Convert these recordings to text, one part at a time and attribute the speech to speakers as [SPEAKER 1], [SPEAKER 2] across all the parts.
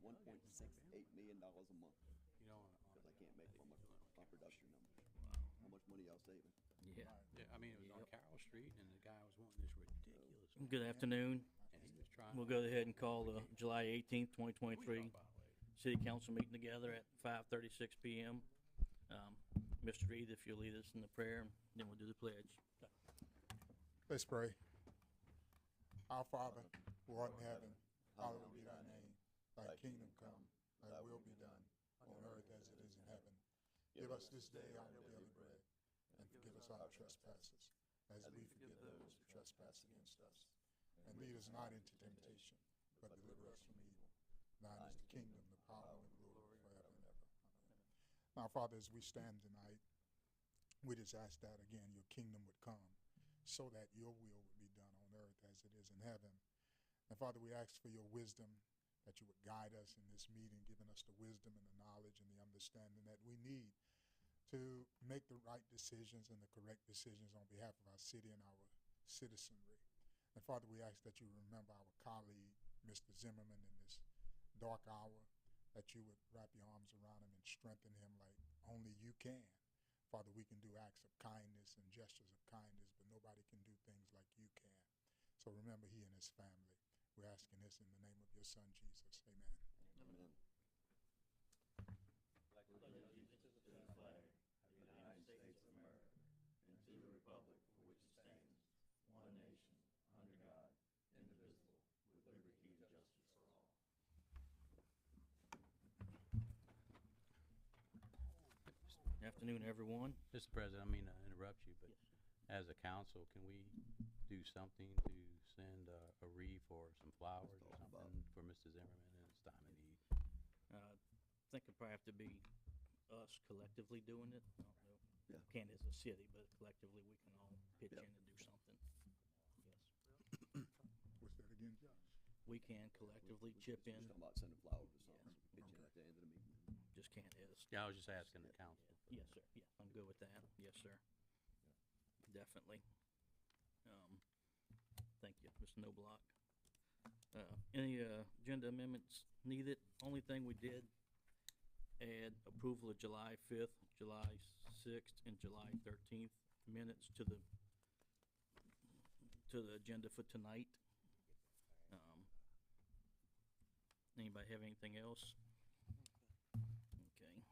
[SPEAKER 1] $1.68 million a month,
[SPEAKER 2] You know,
[SPEAKER 1] cause I can't make my production numbers. How much money y'all saving?
[SPEAKER 3] Yeah.
[SPEAKER 2] yeah, I mean, it was on Carroll Street, and the guy was wanting this ridiculous,
[SPEAKER 3] Good afternoon.
[SPEAKER 2] and he was trying.
[SPEAKER 3] We'll go ahead and call the July 18th,
[SPEAKER 2] We can
[SPEAKER 3] 2023
[SPEAKER 2] talk about it later.
[SPEAKER 3] City Council meeting together at 5:36 PM. Mr. Reed, if you'll lead us in the prayer, and then we'll do the pledge.
[SPEAKER 4] Let's pray. Our Father, who art in heaven, hallowed be thy name. Thy kingdom come, thy will be done, on earth as it is in heaven. Give us this day our daily bread, and forgive us our trespasses, as we forgive those who trespass against us. And lead us not into temptation, but deliver us from evil. Thine is the kingdom, the power, and the glory forever and ever. Amen. Now, Father, as we stand tonight, we just ask that again your kingdom would come, so that your will would be done on earth as it is in heaven. And Father, we ask for your wisdom, that you would guide us in this meeting, giving us the wisdom and the knowledge and the understanding that we need to make the right decisions and the correct decisions on behalf of our city and our citizenry. And Father, we ask that you remember our colleague, Mr. Zimmerman, in this dark hour, that you would wrap your arms around him and strengthen him like only you can. Father, we can do acts of kindness and gestures of kindness, but nobody can do things like you can. So remember he and his family. We're asking this in the name of your son, Jesus. Amen.
[SPEAKER 1] Amen.
[SPEAKER 3] Afternoon, everyone.
[SPEAKER 2] Mr. President, I mean to interrupt you, but
[SPEAKER 3] Yes.
[SPEAKER 2] as a council, can we do something to send a wreath or some flowers or
[SPEAKER 1] Talk about
[SPEAKER 2] something for Mr. Zimmerman in his time of need?
[SPEAKER 3] I think it'd probably have to be us collectively doing it. I don't know.
[SPEAKER 1] Yeah.
[SPEAKER 3] Can't as a city, but collectively we can all pitch
[SPEAKER 1] Yeah.
[SPEAKER 3] in and do something. Yes.
[SPEAKER 4] What's that again, Josh?
[SPEAKER 3] We can collectively chip in.
[SPEAKER 1] Just talking about sending flowers or something,
[SPEAKER 3] Yes.
[SPEAKER 1] pitch in
[SPEAKER 4] Okay.
[SPEAKER 1] at the end of the meeting.
[SPEAKER 3] Just can't as.
[SPEAKER 2] Yeah, I was just asking the council.
[SPEAKER 3] Yes, sir. Yeah, I'm good with that. Yes, sir. Definitely. Thank you, Mr. Noblock. Any, agenda amendments needed? Only thing we did, add approval of July 5th, July 6th, and July 13th minutes to the agenda for tonight. Anybody have anything else? Okay.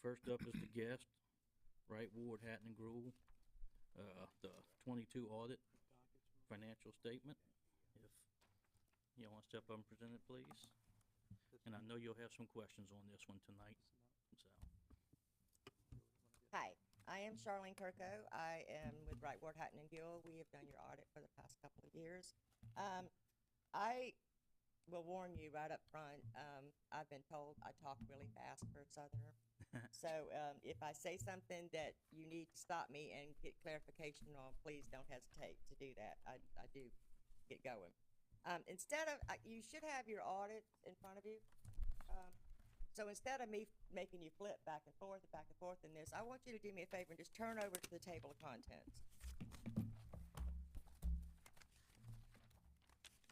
[SPEAKER 3] First up is the guest, Wright Ward Hatton and Gruel, the 22 audit financial statement. If you want to step up and present it, please. And I know you'll have some questions on this one tonight, so.
[SPEAKER 5] Hi, I am Charlene Turco. I am with Wright Ward Hatton and Gill. We have done your audit for the past couple of years. I will warn you right up front, I've been told I talk really fast for a southerner. So, if I say something that you need to stop me and get clarification on, please don't hesitate to do that. I do get going. You should have your audit in front of you. So instead of me making you flip back and forth in this, I want you to do me a favor and just turn over to the table of contents.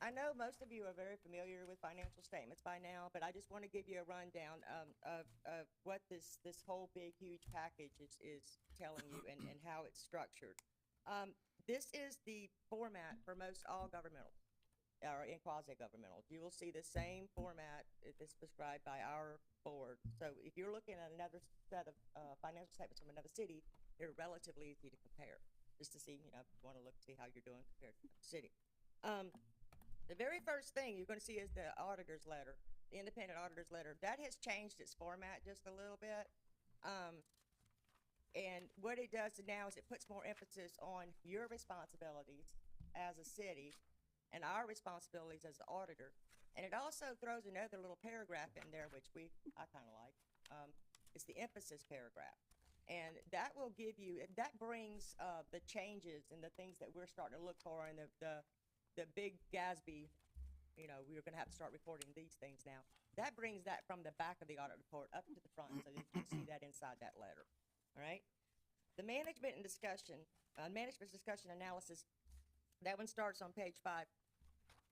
[SPEAKER 5] I know most of you are very familiar with financial statements by now, but I just want to give you a rundown of what this whole big, huge package is telling you and how it's structured. This is the format for most all governmental, or in quasi-governmental. You will see the same format that's prescribed by our board. So if you're looking at another set of financial statements from another city, they're relatively easy to compare, just to see, if you want to look, see how you're doing compared to the city. The very first thing you're going to see is the auditor's letter, the independent auditor's letter. That has changed its format just a little bit. And what it does now is it puts more emphasis on your responsibilities as a city and our responsibilities as the auditor. And it also throws another little paragraph in there, which I kind of like. It's the emphasis paragraph. And that will give you, that brings the changes and the things that we're starting to look for in the big Gatsby, we're gonna have to start reporting these things now. That brings that from the back of the audit report up to the front, so you can see that inside that letter, all right? The management's discussion analysis, that one starts on page 5.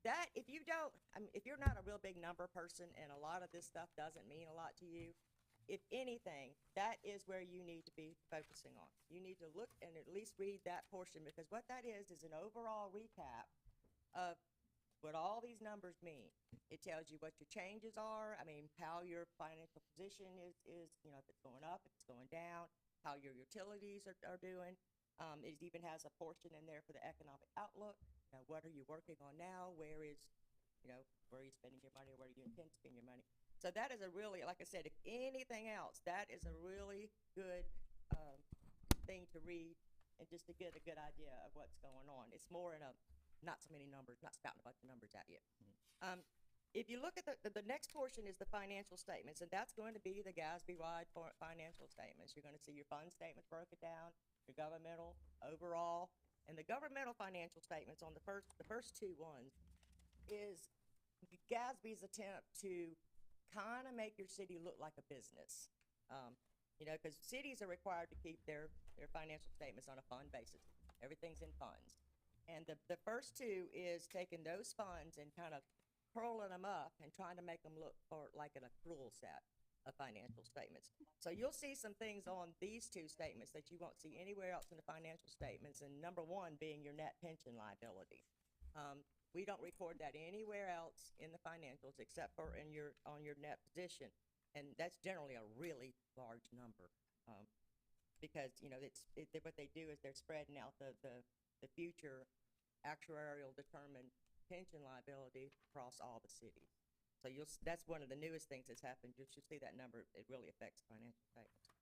[SPEAKER 5] that, if you don't, I mean, if you're not a real big number person and a lot of this stuff doesn't mean a lot to you, if anything, that is where you need to be focusing on. You need to look and at least read that portion, because what that is an overall recap of what all these numbers mean. It tells you what your changes are, I mean, how your financial position is, you know, if it's going up, if it's going down, how your utilities are doing. It even has a portion in there for the economic outlook. You know, what are you working on now? Where are you spending your money, or where do you intend to spend your money? So that is a really, like I said, if anything else, that is a really good thing to read, and just to get a good idea of what's going on. It's more in a, not so many numbers, not spouting a bunch of numbers at you. If you look at the next portion is the financial statements, and that's going to be the GASB-wide financial statements. You're going to see your fund statements broken down, your governmental overall, and the governmental financial statements on the first two ones is GASB's attempt to kind of make your city look like a business. You know, because cities are required to keep their financial statements on a fund basis. Everything's in funds. And the first two is taking those funds and kind of curling them up and trying to make them look like an accrual set of financial statements. So you'll see some things on these two statements that you won't see anywhere else in the financial statements, and number one being your net pension liability. We don't record that anywhere else in the financials except for on your net position, and that's generally a really large number, because you know what they do is they're spreading out the future actuarial determined pension liability across all the cities. So that's one of the newest things that's happened. You should see that number. It really affects financial statements.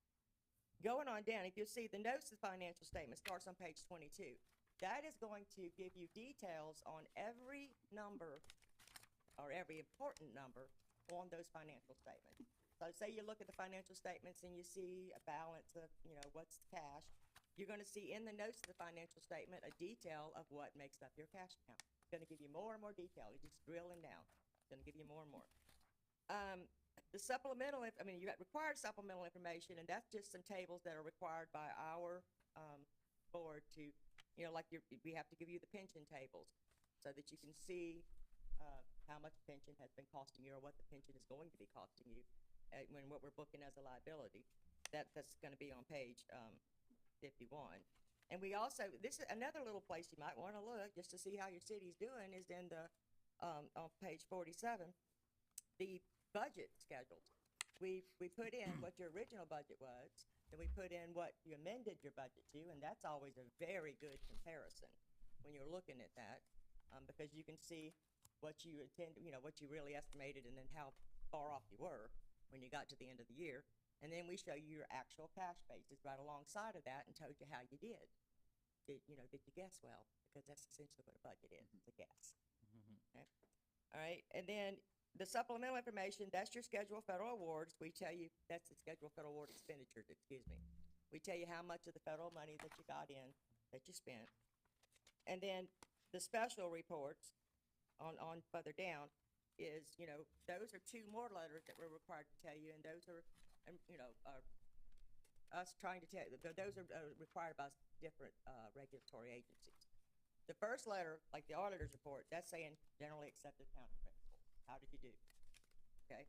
[SPEAKER 5] Going on down, if you see the notes of the financial statement starts on page 22. That is going to give you details on every number, or every important number, on those financial statements. So say you look at the financial statements and you see a balance of, you know, what's cash. You're going to see in the notes of the financial statement a detail of what makes up your cash account. It's going to give you more and more detail. It's just drilling down. It's going to give you more and more. The supplemental, you got required supplemental information, and that's just some tables that are required by our board to, you know, like we have to give you the pension tables so that you can see how much pension has been costing you, or what the pension is going to be costing you when what we're booking as a liability. That's going to be on page 51. And we also, this is another little place you might want to look just to see how your city's doing, is in the on page 47, the budget schedules. We put in what your original budget was, and we put in what you amended your budget to, and that's always a very good comparison when you're looking at that, because you can see what you intend, you know, what you really estimated, and then how far off you were when you got to the end of the year. And then we show you your actual cash basis right alongside of that, and told you how you did. Did you guess well? Because that's essentially what a budget is. It's a guess. Okay. All right, and then the supplemental information, that's your schedule of federal awards. We tell you, that's the schedule of federal award expenditures, excuse me. We tell you how much of the federal money that you got in, that you spent. And then the special reports on further down is, you know, those are two more letters that we're required to tell you, and those are, you know, us trying to tell you, those are required by different regulatory agencies. The first letter, like the auditor's report, that's saying generally accepted accounting principles. How did you do? Okay.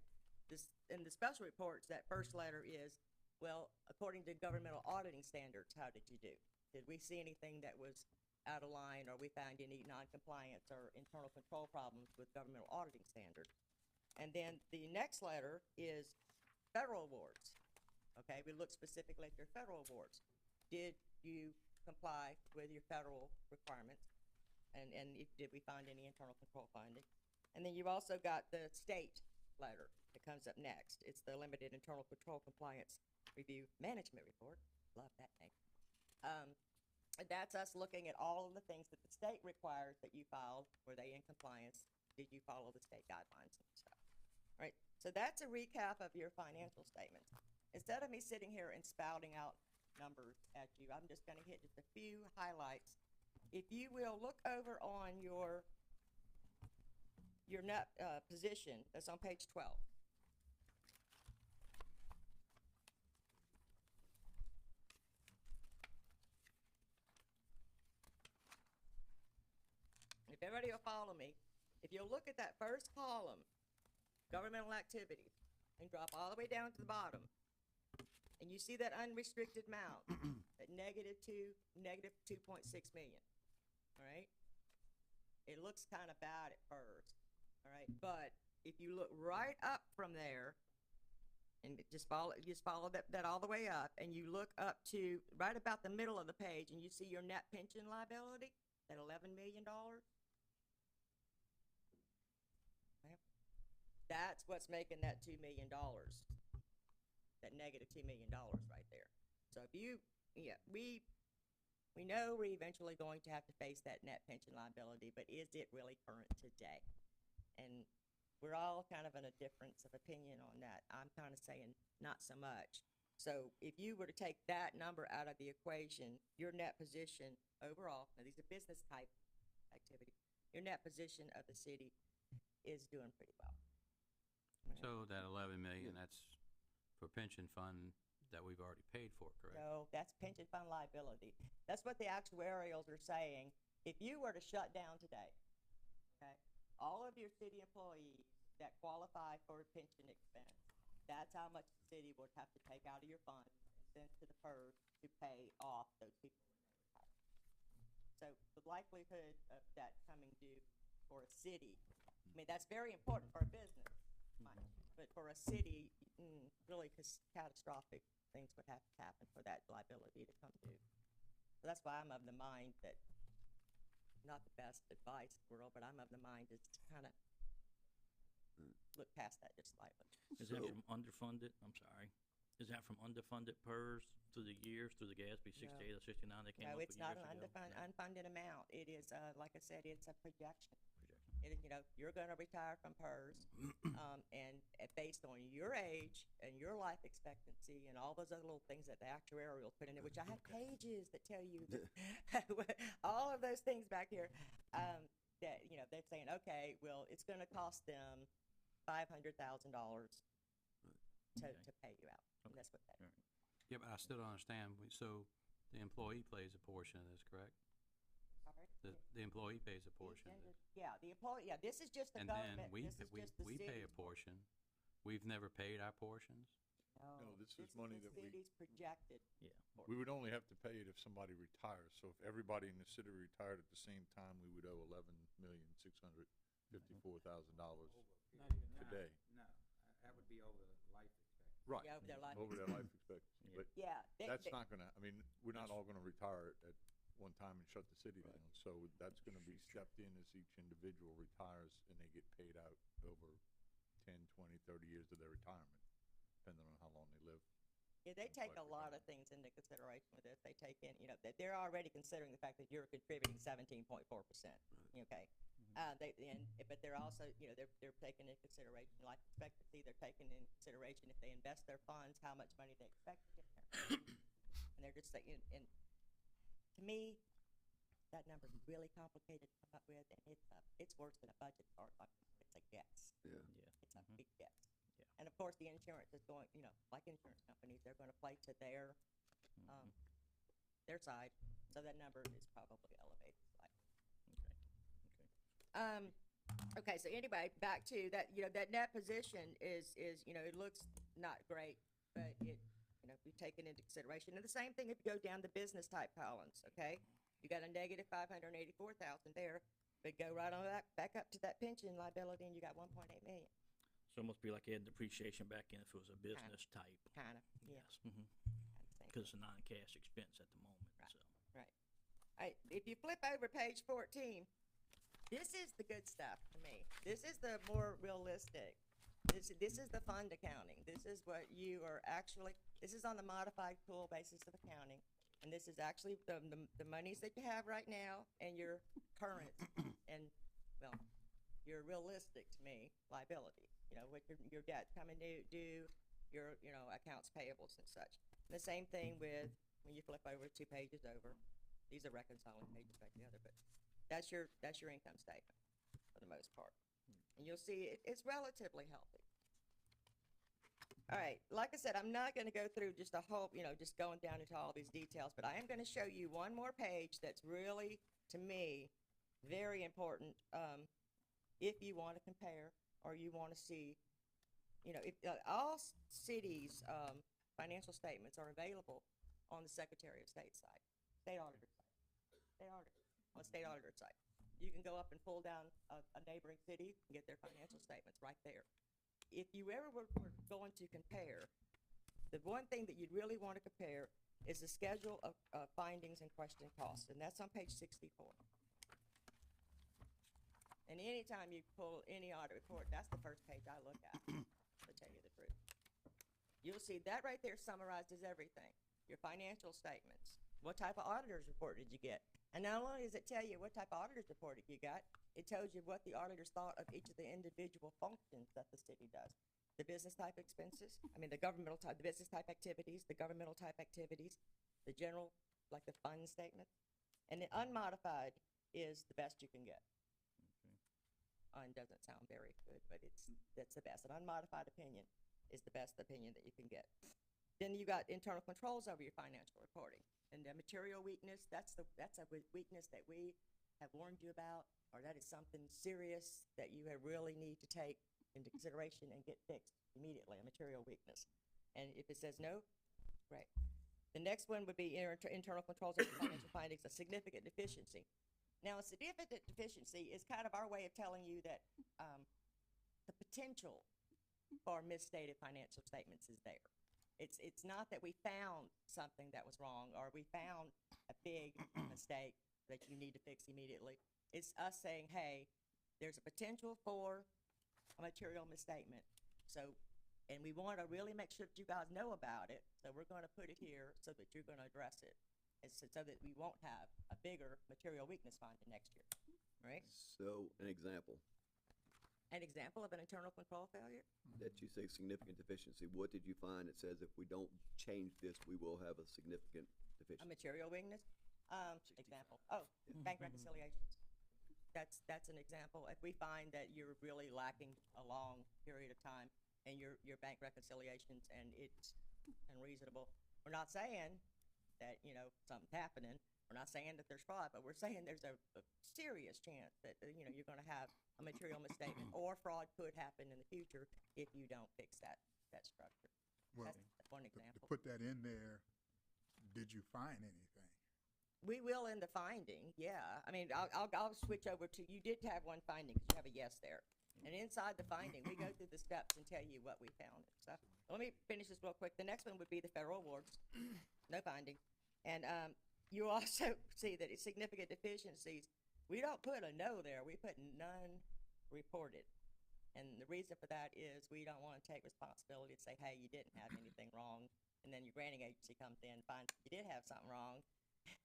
[SPEAKER 5] In the special reports, that first letter is, well, according to governmental auditing standards, how did you do? Did we see anything that was out of line, or we found any non-compliance or internal control problems with governmental auditing standards? And then the next letter is federal awards. Okay, we look specifically at your federal awards. Did you comply with your federal requirements? And did we find any internal control findings? And then you've also got the state letter that comes up next. It's the Limited Internal Control Compliance Review Management Report. Love that name. And that's us looking at all of the things that the state requires that you filed. Were they in compliance? Did you follow the state guidelines and stuff? All right, so that's a recap of your financial statements. Instead of me sitting here and spouting out numbers at you, I'm just gonna hit just a few highlights. If you will look over on your net position, that's on page 12. If everybody will follow me, If you'll look at that first column, governmental activities, and drop all the way down to the bottom, and you see that unrestricted amount at negative 2.6 million, all right? It looks kind of bad at first, all right? But if you look right up from there, and just follow that all the way up, and you look up to right about the middle of the page, and you see your net pension liability, that $11 million. Okay. That's what's making that $2 million, that negative $2 million right there. So if you, we know we're eventually going to have to face that net pension liability, but is it really current today? And we're all kind of in a difference of opinion on that. I'm kind of saying not so much. So if you were to take that number out of the equation, your net position overall, now these are business type activity, your net position of the city is doing pretty well.
[SPEAKER 2] So that 11 million, that's for pension fund that we've already paid for, correct?
[SPEAKER 5] No, that's pension fund liability. That's what the actuarials are saying. If you were to shut down today, okay, all of your city employees that qualify for pension expense, that's how much the city would have to take out of your fund and send to the PERS to pay off those people when they retire. So the likelihood of that coming due for a city, I mean, that's very important for a business, mind you, but for a city, really catastrophic things would have to happen for that liability to come due. So that's why I'm of the mind that, not the best advice in the world, but I'm of the mind is to kind of look past that just slightly.
[SPEAKER 3] Is that from underfunded, I'm sorry, is that from underfunded PERS through the years, through the GASB 68 or 69 they came
[SPEAKER 5] No,
[SPEAKER 3] up with
[SPEAKER 5] it's
[SPEAKER 3] years
[SPEAKER 5] not
[SPEAKER 3] ago?
[SPEAKER 5] an unfunded amount. It is, like I said, it's a projection.
[SPEAKER 3] Projection.
[SPEAKER 5] It, you're gonna retire from PERS, and based on your age and your life expectancy and all those other little things that the actuarial put in there, which I have pages that tell you all of those things back here, that, they're saying, okay, well, it's gonna cost them $500,000 to pay you out. And that's what that is.
[SPEAKER 2] Yeah, but I still don't understand. So the employee plays a portion of this, correct?
[SPEAKER 5] Sorry?
[SPEAKER 2] The employee pays a portion of this.
[SPEAKER 5] Yeah, the employee, this is just the
[SPEAKER 2] And
[SPEAKER 5] government.
[SPEAKER 2] then we
[SPEAKER 5] This is just the
[SPEAKER 2] pay a
[SPEAKER 5] city's
[SPEAKER 2] portion. We've never paid our portions.
[SPEAKER 6] No, this is money
[SPEAKER 5] the
[SPEAKER 6] that we-
[SPEAKER 5] city's projected.
[SPEAKER 3] Yeah.
[SPEAKER 6] We would only have to pay it if somebody retires, so if everybody in the city retired at the same time, we would owe $11,654,000 today.
[SPEAKER 7] No, that would be over the life expectancy.
[SPEAKER 6] Right,
[SPEAKER 5] Yeah, over their life
[SPEAKER 6] over their life expectancy, but
[SPEAKER 5] Yeah.
[SPEAKER 6] that's not gonna, I mean, we're not all gonna retire at one time and shut the city down, so that's gonna be stepped in as each individual retires, and they get paid out over 10, 20, 30 years of their retirement, depending on how long they live.
[SPEAKER 5] Yeah, they take a
[SPEAKER 6] Life
[SPEAKER 5] lot of things into consideration with this. They take in, that they're already considering the fact that you're contributing 17.4%. Okay, but they're also, they're taking into consideration life expectancy. They're taking into consideration if they invest their funds, how much money they expect to get there. And they're just saying, and to me, that number's really complicated to come up with, and it's worse than a budget part. It's a guess.
[SPEAKER 1] Yeah.
[SPEAKER 3] Yeah.
[SPEAKER 5] It's a big guess.
[SPEAKER 3] Yeah.
[SPEAKER 5] And of course, the insurance is going, like insurance companies, they're gonna play to their side, so that number is probably elevated slightly. Okay, so anyway, back to that, that net position is, it looks not great, but it, we've taken into consideration. And the same thing if you go down the business type columns, okay? You got a negative 584,000 there, but go right on back up to that pension liability and you got 1.8 million,
[SPEAKER 3] So it must be like adding depreciation back in if it was a business type.
[SPEAKER 5] kinda, yeah.
[SPEAKER 3] Yes.
[SPEAKER 5] kinda same.
[SPEAKER 3] Because it's a non-cash expense at the moment,
[SPEAKER 5] Right.
[SPEAKER 3] so.
[SPEAKER 5] Right. If you flip over page 14, this is the good stuff to me. This is the more realistic. This is the fund accounting. This is what you are actually, this is on the modified pool basis of accounting. And this is actually the monies that you have right now and your current and, well, your realistic, to me, liability. What your debt coming due, your, accounts payables and such. And the same thing with, when you flip over 2 pages over, these are reconciling pages back together, but that's your income statement for the most part. And you'll see it's relatively healthy. All right, like I said, I'm not gonna go through just a whole, just going down into all these details, but I am gonna show you one more page that's really, to me, very important, if you wanna compare, or you wanna see, you know, if, all cities', financial statements are available on the Secretary of State site, state auditor site, on state auditor site. You can go up and pull down a neighboring city and get their financial statements right there. If you ever were going to compare, the one thing that you'd really want to compare is the schedule of findings and question costs, and that's on page 64. And anytime you pull any audit report, that's the first page I look at, to tell you the truth. You'll see that right there summarizes everything. Your financial statements. What type of auditor's report did you get? And not only does it tell you what type of auditor's report you got, it tells you what the auditors thought of each of the individual functions that the city does. The business type expenses, the governmental type, the business type activities, the governmental type activities, the general, like the fund statement. And the unmodified is the best you can get. Doesn't sound very good, but that's the best. An unmodified opinion is the best opinion that you can get. Then you got internal controls over your financial reporting. And the material weakness, that's a weakness that we have warned you about, or that is something serious that you really need to take into consideration and get fixed immediately, a material weakness. And if it says no, great. The next one would be internal controls over financial findings, a significant deficiency. Now, a significant deficiency is kind of our way of telling you that the potential for misstated financial statements is there. It's not that we found something that was wrong, or we found a big mistake that you need to fix immediately. It's us saying, hey, there's a potential for a material misstatement. So, and we want to really make sure that you guys know about it, so we're going to put it here so that you're going to address it. So that we won't have a bigger material weakness finding next year, right?
[SPEAKER 1] So, an example,
[SPEAKER 5] An example of an internal control failure?
[SPEAKER 1] that you say significant deficiency, what did you find that says if we don't change this, we will have a significant
[SPEAKER 5] A
[SPEAKER 1] deficiency?
[SPEAKER 5] material weakness? Example. Oh, bank reconciliations. That's an example. If we find that you're really lacking a long period of time in your bank reconciliations and it's unreasonable, we're not saying that, something's happening. We're not saying that there's fraud, but we're saying there's a serious chance that, you're gonna have a material misstatement, or fraud could happen in the future if you don't fix that structure.
[SPEAKER 4] Well,
[SPEAKER 5] That's one
[SPEAKER 4] to
[SPEAKER 5] example.
[SPEAKER 4] put that in there, did you find anything?
[SPEAKER 5] We will in the finding, yeah. I'll switch over to, you did have one finding, because you have a yes there. And inside the finding, we go through the steps and tell you what we found and stuff. Let me finish this real quick. The next one would be the federal awards, no finding. And you also see that it's significant deficiencies. We don't put a no there, we put none reported. And the reason for that is we don't want to take responsibility and say, hey, you didn't have anything wrong. And then your granting agency comes in and finds you did have something wrong,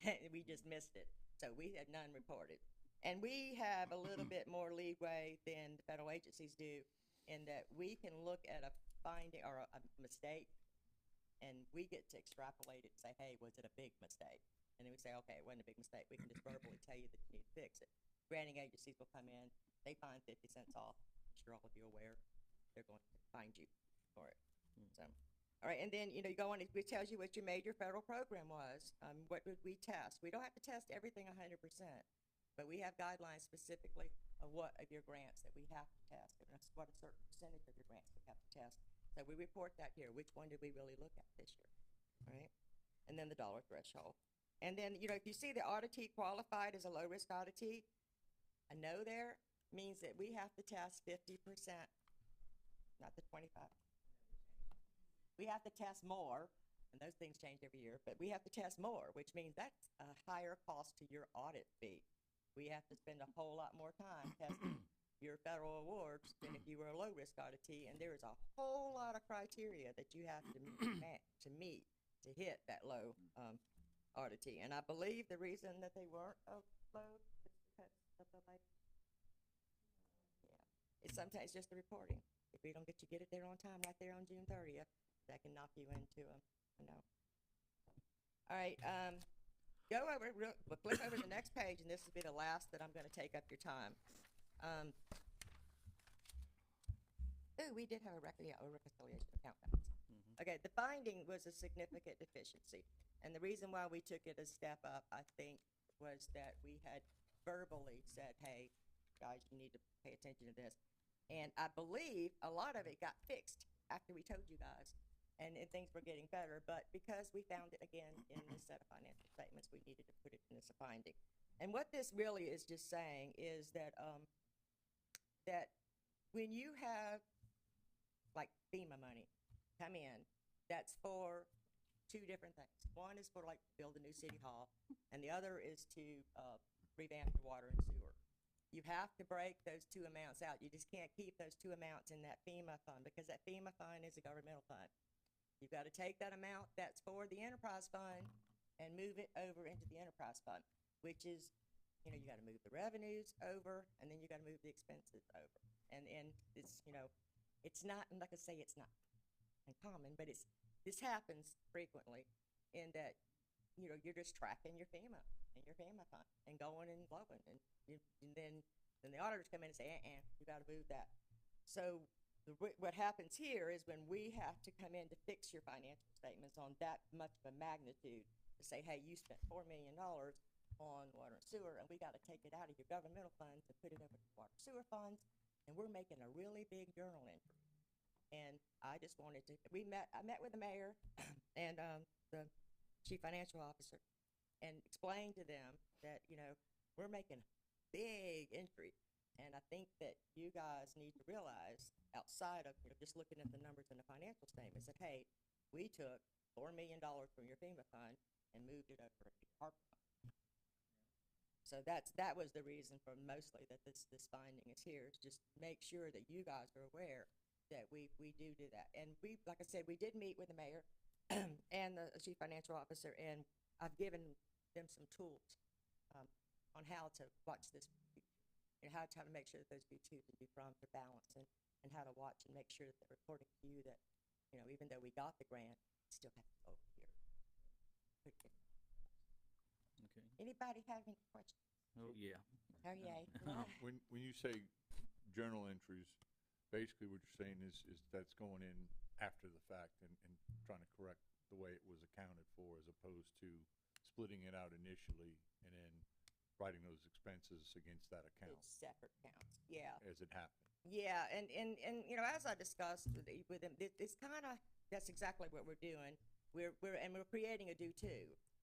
[SPEAKER 5] and we just missed it. So we had none reported. And we have a little bit more leeway than the federal agencies do, in that we can look at a finding or a mistake, and we get to extrapolate it and say, hey, was it a big mistake? And then we say, okay, it wasn't a big mistake. We can just verbally tell you that you need to fix it. Granting agencies will come in, they find 50 cents off. I'm sure all of you are aware. They're going to find you for it. So, all right, and then, you go on, it tells you what your major federal program was. What would we test? We don't have to test everything 100%. But we have guidelines specifically of what of your grants that we have to test, and what a certain percentage of your grants we have to test. So we report that here. Which one did we really look at this year, right? And then the dollar threshold. And then, if you see the auditee qualified as a low-risk auditee, a no there means that we have to test 50%, not the 25. We have to test more, and those things change every year, but we have to test more, which means that's a higher cost to your audit fee. We have to spend a whole lot more time testing your federal awards than if you were a low-risk auditee, and there is a whole lot of criteria that you have to meet to hit that low auditee. And I believe the reason that they weren't low is because of the it's sometimes just the reporting. If we don't get it there on time, right there on June 30th, that can knock you into a no. All right, flip over to the next page, and this will be the last that I'm going to take up your time. We did have a reconciliation account balance. Okay, the finding was a significant deficiency, and the reason why we took it a step up, I think, was that we had verbally said, hey, guys, you need to pay attention to this. And I believe a lot of it got fixed after we told you guys, and things were getting better, but because we found it again in this set of financial statements, we needed to put it in as a finding. And what this really is just saying is that, that when you have like FEMA money come in, that's for two different things. One is for like build a new city hall, and the other is to revamp your water and sewer. You have to break those two amounts out. You just can't keep those two amounts in that FEMA fund, because that FEMA fund is a governmental fund. You've got to take that amount that's for the enterprise fund and move it over into the enterprise fund, which is, you know, you got to move the revenues over, and then you got to move the expenses over. And it's, you know, it's not, and like I say, it's not uncommon, but this happens frequently in that, you know, you're just tracking your FEMA and your FEMA fund and going and blowing, and then the auditors come in and say, you got to move that. So what happens here is when we have to come in to fix your financial statements on that much of a magnitude, to say, hey, you spent $4 million on water and sewer, and we got to take it out of your governmental funds and put it over to water sewer funds, and we're making a really big journal entry. And I just wanted to, I met with the mayor and the chief financial officer, and explained to them that, you know, we're making a big entry. And I think that you guys need to realize, outside of, you know, just looking at the numbers in the financial statements, that, hey, we took $4 million from your FEMA fund and moved it over to the ARPA fund. So that was the reason for mostly that this finding is here, is just make sure that you guys are aware that we do that. And we, like I said, we did meet with the mayor and the chief financial officer, and I've given them some tools on how to watch this, and how to make sure that those B2s and B-Froms are balanced, and how to watch and make sure that they're reporting to you that, you know, even though we got the grant, it still have to go over here.
[SPEAKER 3] Okay.
[SPEAKER 5] Anybody have any questions?
[SPEAKER 3] Oh, yeah.
[SPEAKER 5] Oh, yay.
[SPEAKER 6] When you say journal entries, basically what you're saying is that's going in after the fact and trying to correct the way it was accounted for, as opposed to splitting it out initially and then writing those expenses against that account
[SPEAKER 5] It's separate counts, yeah.
[SPEAKER 6] as it happened.
[SPEAKER 5] Yeah, and you know, as I discussed with them, it's kind of, that's exactly what we're doing. We're creating a due to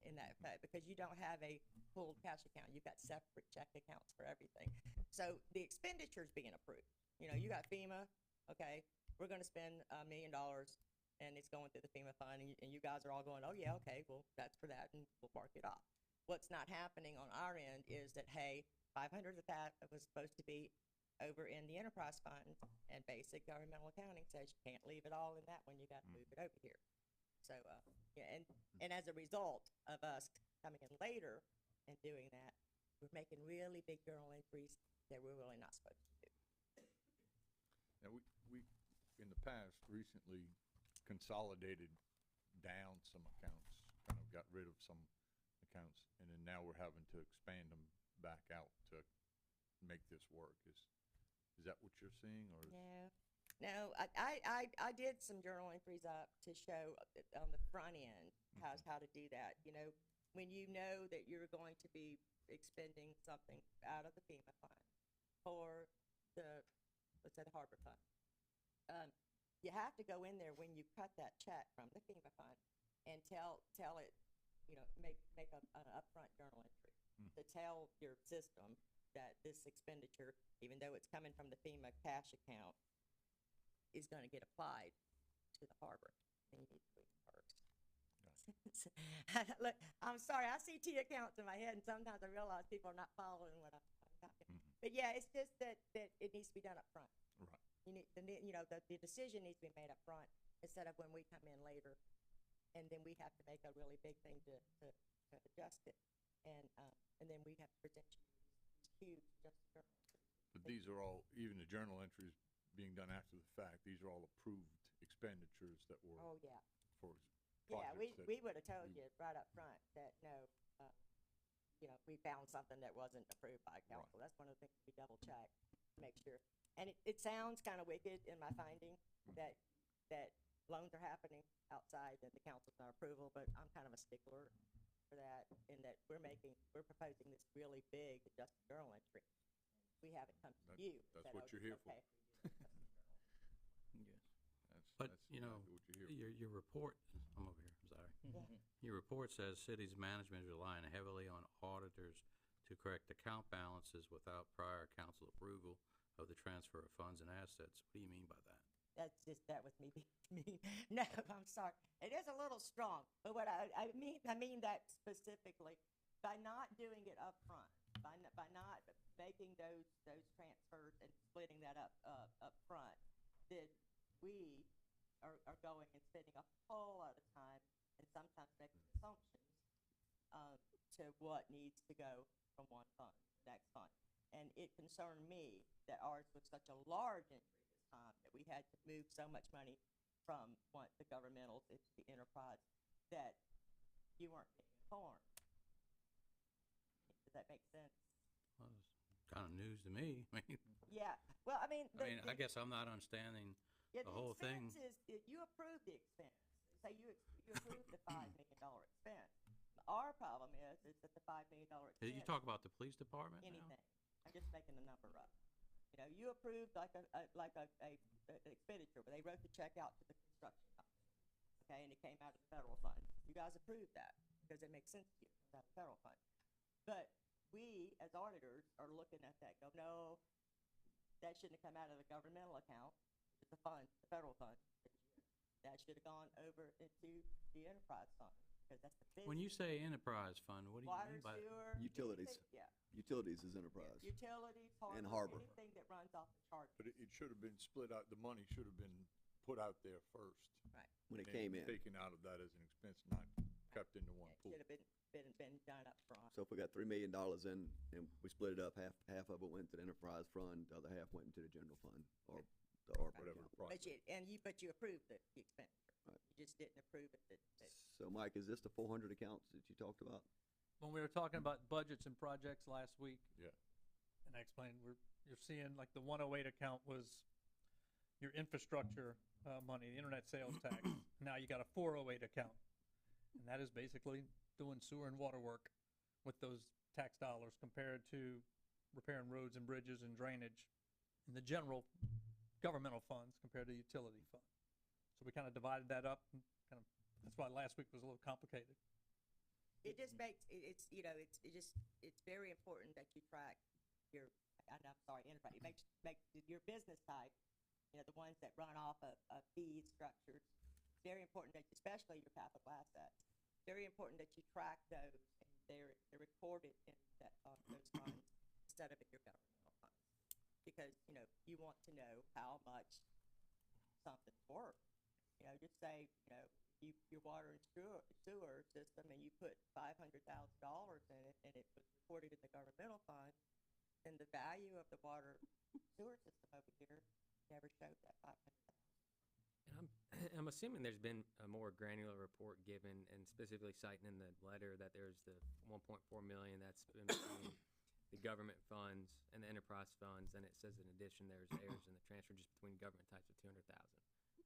[SPEAKER 5] in that effect, because you don't have a pooled cash account. You've got separate check accounts for everything. So the expenditure's being approved. You know, you got FEMA, okay, we're gonna spend $1 million, and it's going through the FEMA fund, and you guys are all going, oh yeah, okay, well, that's for that, and we'll mark it off. What's not happening on our end is that, hey, 500 of that was supposed to be over in the enterprise fund, and basic governmental accounting says you can't leave it all in that one, you gotta move it over here. So, yeah, and as a result of us coming in later and doing that, we're making really big journal entries that we're really not supposed to do.
[SPEAKER 6] Now, we in the past recently consolidated down some accounts, kind of got rid of some accounts, and then now we're having to expand them back out to make this work. Is that what you're seeing, or?
[SPEAKER 5] No, I did some journal entries up to show on the front end how to do that. You know, when you know that you're going to be expending something out of the FEMA fund for the, let's say, the harbor fund, you have to go in there when you cut that check from the FEMA fund and tell it, you know, make an upfront journal entry to tell your system that this expenditure, even though it's coming from the FEMA cash account, is going to get applied to the harbor. And you need to do it first. Look, I'm sorry, I see T accounts in my head, and sometimes I realize people are not following what I'm talking. But yeah, it's just that it needs to be done up front.
[SPEAKER 6] Right.
[SPEAKER 5] You know, the decision needs to be made up front, instead of when we come in later, and then we have to make a really big thing to adjust it, and then we have to present you these huge adjusted journal entries.
[SPEAKER 6] But these are all, even the journal entries being done after the fact, these are all approved expenditures that were
[SPEAKER 5] Oh, yeah.
[SPEAKER 6] for
[SPEAKER 5] Yeah,
[SPEAKER 6] projects that
[SPEAKER 5] we would have told you right up front that, no, you know, we found something that wasn't approved by council. That's one of the things we double check to make sure. And it sounds kind of wicked in my finding that loans are happening outside and the council's not approval, but I'm kind of a stickler for that, in that we're proposing this really big adjusted journal entry. we haven't come to
[SPEAKER 6] That-
[SPEAKER 5] you. and
[SPEAKER 6] that's
[SPEAKER 5] said,
[SPEAKER 6] what
[SPEAKER 5] "Oh,
[SPEAKER 6] you're here for."
[SPEAKER 5] okay.
[SPEAKER 3] Yes.
[SPEAKER 2] But,
[SPEAKER 6] That's
[SPEAKER 2] you know,
[SPEAKER 6] exactly what you're here for.
[SPEAKER 2] your report, I'm over here, sorry.
[SPEAKER 3] Mhm.
[SPEAKER 2] Your report says city's management is relying heavily on auditors to correct account balances without prior council approval of the transfer of funds and assets. What do you mean by that?
[SPEAKER 5] That was me being me. No, I'm sorry. It is a little strong, but what I mean that specifically, by not doing it up front, by not making those transfers and splitting that up front, then we are going and spending a whole lot of time and sometimes making assumptions, to what needs to go from one fund to the next fund. And it concerned me that ours was such a large entry this time, that we had to move so much money from the governmental to the enterprise, that you weren't being informed. Does that make sense?
[SPEAKER 2] Well, it's kind of news to me. I mean,
[SPEAKER 5] Yeah, well, I mean.
[SPEAKER 2] I guess I'm not understanding.
[SPEAKER 5] Yeah,
[SPEAKER 2] the whole thing-
[SPEAKER 5] expense is, you approve the expense. Say you approve the $5 million expense. Our problem is that the $5 million expense.
[SPEAKER 2] You talk about the police department now?
[SPEAKER 5] Anything. I'm just making the number up. You know, you approved like an expenditure, where they wrote the check out to the construction company, okay, and it came out of the federal fund. You guys approved that, because it makes sense to you, it's out of the federal fund. But we, as auditors, are looking at that, go, no, that shouldn't have come out of the governmental account, it's the fund, the federal fund. That should have gone over into the enterprise fund, because that's the business.
[SPEAKER 2] When you say enterprise fund, what do you
[SPEAKER 5] Water,
[SPEAKER 2] mean by that?
[SPEAKER 5] sewer.
[SPEAKER 1] Utilities.
[SPEAKER 5] anything- Yeah.
[SPEAKER 1] Utilities is enterprise.
[SPEAKER 5] Utilities, harbor,
[SPEAKER 1] harbor.
[SPEAKER 5] anything that runs off the charter.
[SPEAKER 6] But it should have been split out, the money should have been put out there first.
[SPEAKER 5] Right.
[SPEAKER 1] When it
[SPEAKER 6] and
[SPEAKER 1] came in.
[SPEAKER 6] Taken out of that as an expense, not kept into one
[SPEAKER 5] It
[SPEAKER 6] pool.
[SPEAKER 5] should have been done up front.
[SPEAKER 1] So if we got $3 million in and we split it up, half of it went to the enterprise fund, the other half went into the general fund or the ARPA
[SPEAKER 6] Whatever
[SPEAKER 1] account.
[SPEAKER 6] the process.
[SPEAKER 5] But you approved the expenditure.
[SPEAKER 1] Right.
[SPEAKER 5] You just didn't approve it that.
[SPEAKER 1] So Mike, is this the 400 accounts that you talked about?
[SPEAKER 8] When we were talking about budgets and projects last week,
[SPEAKER 6] Yeah.
[SPEAKER 8] and I explained, you're seeing like the 108 account was your infrastructure money, the internet sales tax. Now you got a 408 account, and that is basically doing sewer and water work with those tax dollars compared to repairing roads and bridges and drainage in the general governmental funds compared to utility fund. So we kind of divided that up, and that's why last week was a little complicated.
[SPEAKER 5] It just makes, it's, you know, it's very important that you track your, I'm sorry, enterprise. It makes your business type, you know, the ones that run off of fee structures. It's very important that, especially your capital assets, very important that you track those, and they're recorded in those funds instead of in your governmental funds. Because, you know, you want to know how much something's worth. You know, just say, you know, your water and sewer system, and you put $500,000 in it, and it was recorded in the governmental fund, then the value of the water sewer system over here never showed that 500,000.
[SPEAKER 9] And I'm assuming there's been a more granular report given, and specifically citing in the letter that there's the 1.4 million that's been between the government funds and the enterprise funds, and it says in addition there's errors in the transfer just between government types of 200,000.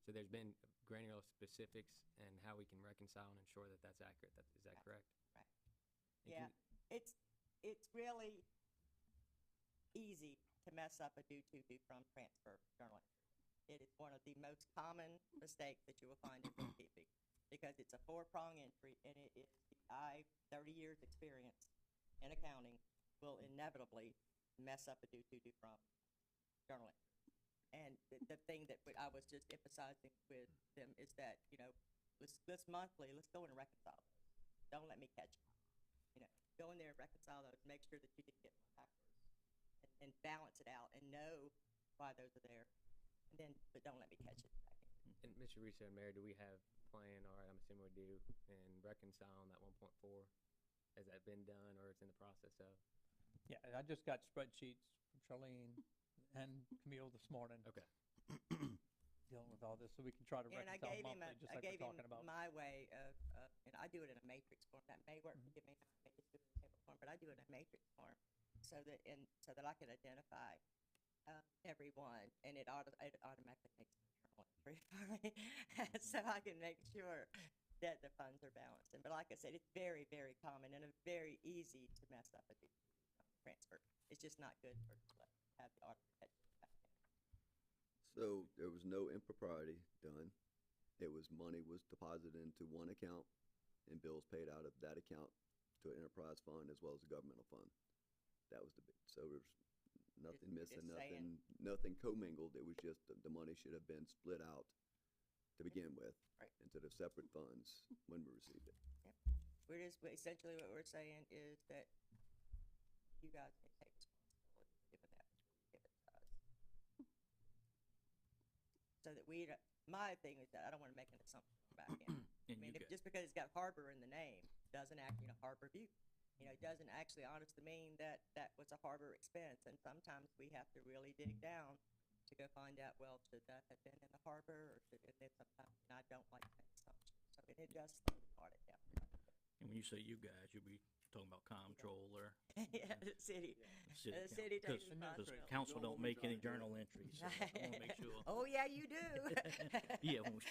[SPEAKER 9] So there's been granular specifics and how we can reconcile and ensure that that's accurate. Is that correct?
[SPEAKER 5] Right.
[SPEAKER 9] And
[SPEAKER 5] Yeah, it's really easy to mess up a due-from transfer journal entry. It is one of the most common mistakes that you will find in bookkeeping, because it's a 4-prong entry, and it is 30 years experience in accounting will inevitably mess up a due-from journal entry. And the thing that I was just emphasizing with them is that, you know, let's monthly, let's go in and reconcile those. Don't let me catch you. You know, go in there and reconcile those, make sure that you didn't get backwards, and balance it out and know why those are there. And then, but don't let me catch it back in.
[SPEAKER 9] And Mr. Russo and Mayor, do we have a plan, or I'm assuming we do, in reconciling that 1.4? Has that been done, or it's in the process of?
[SPEAKER 8] Yeah, I just got spreadsheets from Charlene and Camille this morning.
[SPEAKER 9] Okay.
[SPEAKER 8] Dealing with all this, so we can try to
[SPEAKER 5] And I
[SPEAKER 8] reconcile
[SPEAKER 5] gave him,
[SPEAKER 8] monthly, just
[SPEAKER 5] I
[SPEAKER 8] like
[SPEAKER 5] gave
[SPEAKER 8] we're
[SPEAKER 5] him
[SPEAKER 8] talking about.
[SPEAKER 5] my way of, and I do it in a matrix form. That may work,
[SPEAKER 8] Mhm.
[SPEAKER 5] it may not, I may just do it in a table form, but I do it in a matrix form, so that I can identify everyone, and it automatically makes a journal entry for me, so I can make sure that the funds are balanced. But like I said, it's very, very common and very easy to mess up a due. transfer. It's just not good for, have the auditor head back in.
[SPEAKER 1] So there was no impropriety done. It was money was deposited into one account and bills paid out of that account to an enterprise fund as well as a governmental fund. That was so there was nothing
[SPEAKER 5] Just
[SPEAKER 1] missing,
[SPEAKER 5] saying.
[SPEAKER 1] nothing commingled. It was just the money should have been split out to begin with
[SPEAKER 5] Right.
[SPEAKER 1] into the separate funds when we received it.
[SPEAKER 5] We're just, essentially what we're saying is that you guys need to take responsibility for giving that, give it to us. So that we, my thing is that I don't wanna make an assumption back in. I
[SPEAKER 3] And
[SPEAKER 5] mean,
[SPEAKER 3] you
[SPEAKER 5] if,
[SPEAKER 3] got,
[SPEAKER 5] just because it's got harbor in the name, doesn't act, Harbor View. It doesn't actually honestly mean that that was a harbor expense, and sometimes we have to really dig down to go find out, well, should that have been in the harbor, or should, and then sometimes, I don't like to make assumptions, so it does slow the audit down.
[SPEAKER 3] and when you say you guys, you'll be talking about comptroller,
[SPEAKER 5] Yeah, the city,
[SPEAKER 3] city
[SPEAKER 5] the city takes
[SPEAKER 3] Because
[SPEAKER 5] responsibility.
[SPEAKER 3] council don't make any journal entries, so I wanna make sure.
[SPEAKER 5] Oh, yeah, you do.
[SPEAKER 3] Yeah, when we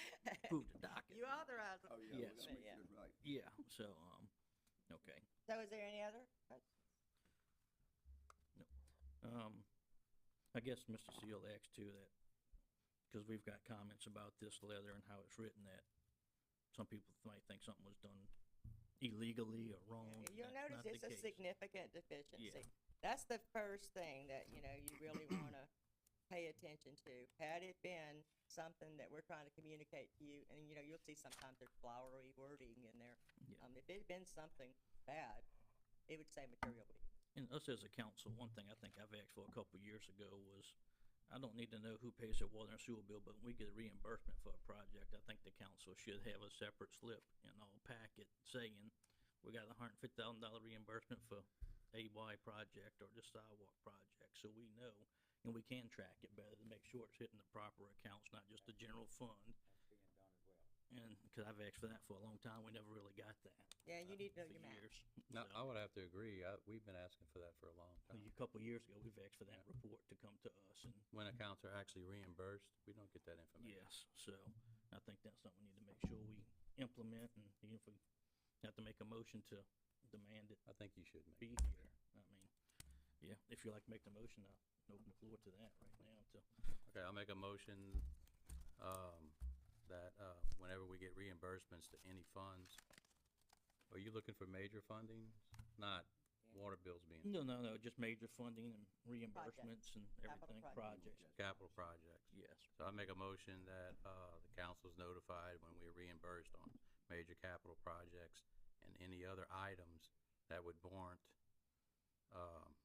[SPEAKER 3] approve the docket.
[SPEAKER 5] You authorize it.
[SPEAKER 3] yeah, we gotta
[SPEAKER 5] But
[SPEAKER 3] make
[SPEAKER 5] yeah.
[SPEAKER 1] Right.
[SPEAKER 3] Yeah, so, okay.
[SPEAKER 5] So is there any other?
[SPEAKER 3] I guess Mr. Seal asked too that, because we've got comments about this letter and how it's written, that some people might think something was done illegally or wrong. and
[SPEAKER 5] You'll
[SPEAKER 3] that's
[SPEAKER 5] notice
[SPEAKER 3] not the
[SPEAKER 5] it's a
[SPEAKER 3] case.
[SPEAKER 5] significant deficiency. That's the first thing that, you really wanna pay attention to. Had it been something that we're trying to communicate to you, and, you'll see sometimes there's flowery wording in there.
[SPEAKER 3] Yeah.
[SPEAKER 5] If it had been something bad, it would say material weakness.
[SPEAKER 3] And us as a council, one thing I think I've asked for a couple of years ago was, I don't need to know who pays their water and sewer bill, but when we get a reimbursement for a project, I think the council should have a separate slip in all packet saying, we got $150,000 reimbursement for AY project or the sidewalk project, so we know, and we can track it better to make sure it's hitting the proper accounts, not just the general fund.
[SPEAKER 7] That's being done as well.
[SPEAKER 3] And, cause I've asked for that for a long time, we never really got that.
[SPEAKER 5] Yeah, you need to know
[SPEAKER 3] for
[SPEAKER 5] your math.
[SPEAKER 3] years.
[SPEAKER 2] No,
[SPEAKER 3] So-
[SPEAKER 2] I would have to agree. We've been asking for that for a long time.
[SPEAKER 3] A couple of years ago, we've asked for that report to come to us, and
[SPEAKER 2] When accounts are actually reimbursed, we don't get that information.
[SPEAKER 3] yes, so I think that's something we need to make sure we implement, and even if we have to make a motion to demand it
[SPEAKER 2] I think you should
[SPEAKER 3] be
[SPEAKER 2] make.
[SPEAKER 3] here. I mean, yeah, if you like to make the motion, I'll open the floor to that right now to,
[SPEAKER 2] Okay, I'll make a motion, that, whenever we get reimbursements to any funds, are you looking for major funding? Not water bills being,
[SPEAKER 3] no, just major funding and reimbursements and everything,
[SPEAKER 5] projects.
[SPEAKER 3] projects,
[SPEAKER 2] capital projects.
[SPEAKER 3] yes.
[SPEAKER 2] So I make a motion that, the council's notified when we're reimbursed on major capital projects and any other items that would warrant,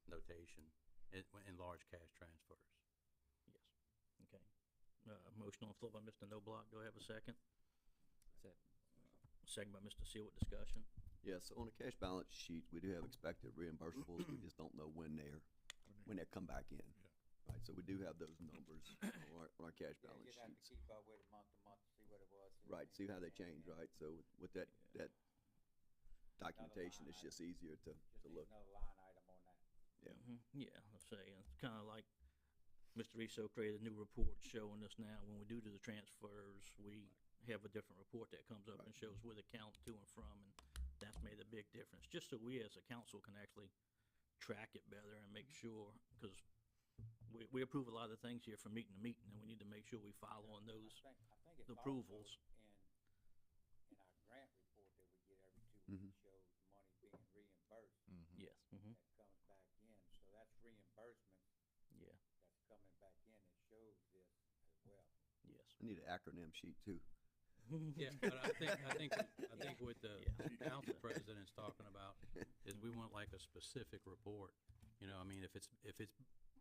[SPEAKER 2] notation in large cash transfers.
[SPEAKER 3] Yes, okay. Motion on the floor by Mr. Noblock, do I have a second?
[SPEAKER 9] That's it.
[SPEAKER 3] Second by Mr. Seal with discussion.
[SPEAKER 1] Yes, on the cash balance sheet, we do have expected reimbursables. We just don't know when they come back in. Right, so we do have those numbers on our cash
[SPEAKER 7] Yeah,
[SPEAKER 1] balance
[SPEAKER 7] you'd have to
[SPEAKER 1] sheets.
[SPEAKER 7] keep up with it month to month, see what it was.
[SPEAKER 1] Right, see how they change, right? So with that documentation, it's just easier to
[SPEAKER 7] Just need
[SPEAKER 1] look.
[SPEAKER 7] another line item on that.
[SPEAKER 1] Yeah.
[SPEAKER 3] Yeah, let's say, and it's kinda like Mr. Riso created a new report showing us now, when we do the transfers, we have a different report that comes up and shows where the count to and from, and that's made a big difference, just so we as a council can actually track it better and make sure, cause we approve a lot of things here from meeting to meeting, and we need to make sure we follow on those.
[SPEAKER 7] I think it's
[SPEAKER 3] the
[SPEAKER 7] also
[SPEAKER 3] approvals.
[SPEAKER 7] in our grant report that we get every 2
[SPEAKER 1] Mhm.
[SPEAKER 7] weeks shows money being reimbursed.
[SPEAKER 3] Yes,
[SPEAKER 7] That comes back in, so that's reimbursement
[SPEAKER 3] yeah,
[SPEAKER 7] that's coming back in that shows this as well.
[SPEAKER 3] yes.
[SPEAKER 1] I need an acronym sheet too.
[SPEAKER 2] Yeah, but I think what the
[SPEAKER 3] Yeah.
[SPEAKER 2] council president's talking about is we want like a specific report. I mean, if it's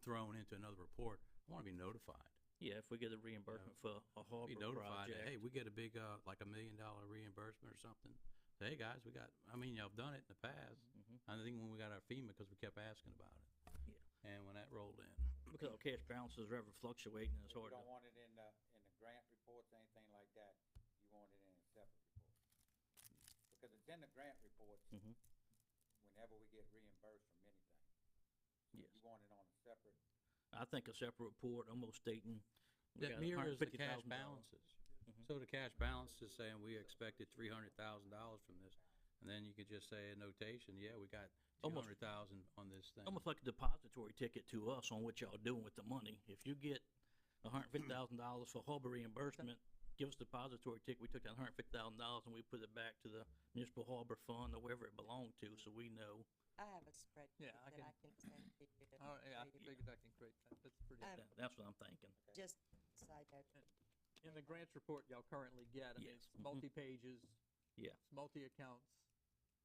[SPEAKER 2] thrown into another report, I wanna be notified.
[SPEAKER 3] Yeah, if we get a reimbursement for a harbor
[SPEAKER 2] Be notified that,
[SPEAKER 3] project.
[SPEAKER 2] hey, we get a big, like $1 million reimbursement or something. Say, hey, guys, y'all have done it in the past.
[SPEAKER 3] Mhm.
[SPEAKER 2] I think when we got our FEMA, cause we kept asking about it.
[SPEAKER 3] Yeah.
[SPEAKER 2] And when that rolled in.
[SPEAKER 3] Because our cash balances are ever fluctuating, and it's
[SPEAKER 7] So you
[SPEAKER 3] hard to.
[SPEAKER 7] don't want it in the grant reports, anything like that, you want it in a separate report. Because it's in the grant reports
[SPEAKER 3] Mhm.
[SPEAKER 7] whenever we get reimbursed from anything.
[SPEAKER 3] Yes.
[SPEAKER 7] You want it on a separate,
[SPEAKER 3] I think a separate report almost stating. we
[SPEAKER 2] That
[SPEAKER 3] got
[SPEAKER 2] mirrors the cash
[SPEAKER 3] $150,000.
[SPEAKER 2] balances.
[SPEAKER 3] Mhm.
[SPEAKER 2] So the cash balance is saying we expected $300,000 from this, and then you could just say a notation, yeah, we got
[SPEAKER 3] Almost-
[SPEAKER 2] 200,000 on this thing.
[SPEAKER 3] Almost like a depository ticket to us on what y'all doing with the money. If you get $150,000 for harbor reimbursement, give us a depository ticket. We took that $150,000 and we put it back to the municipal harbor fund or wherever it belonged to, so we know.
[SPEAKER 5] I have a spreadsheet
[SPEAKER 8] Yeah, I
[SPEAKER 5] that
[SPEAKER 8] can-
[SPEAKER 5] I can send to you. to
[SPEAKER 8] All right, yeah, I
[SPEAKER 5] show you.
[SPEAKER 8] figured I can create that. That's pretty.
[SPEAKER 5] Um,
[SPEAKER 3] That's what I'm thinking.
[SPEAKER 5] Just side note.
[SPEAKER 8] In the grants report y'all currently get, I mean,
[SPEAKER 3] Yes.
[SPEAKER 8] it's multi-pages.
[SPEAKER 3] Yeah.
[SPEAKER 8] It's multi-accounts.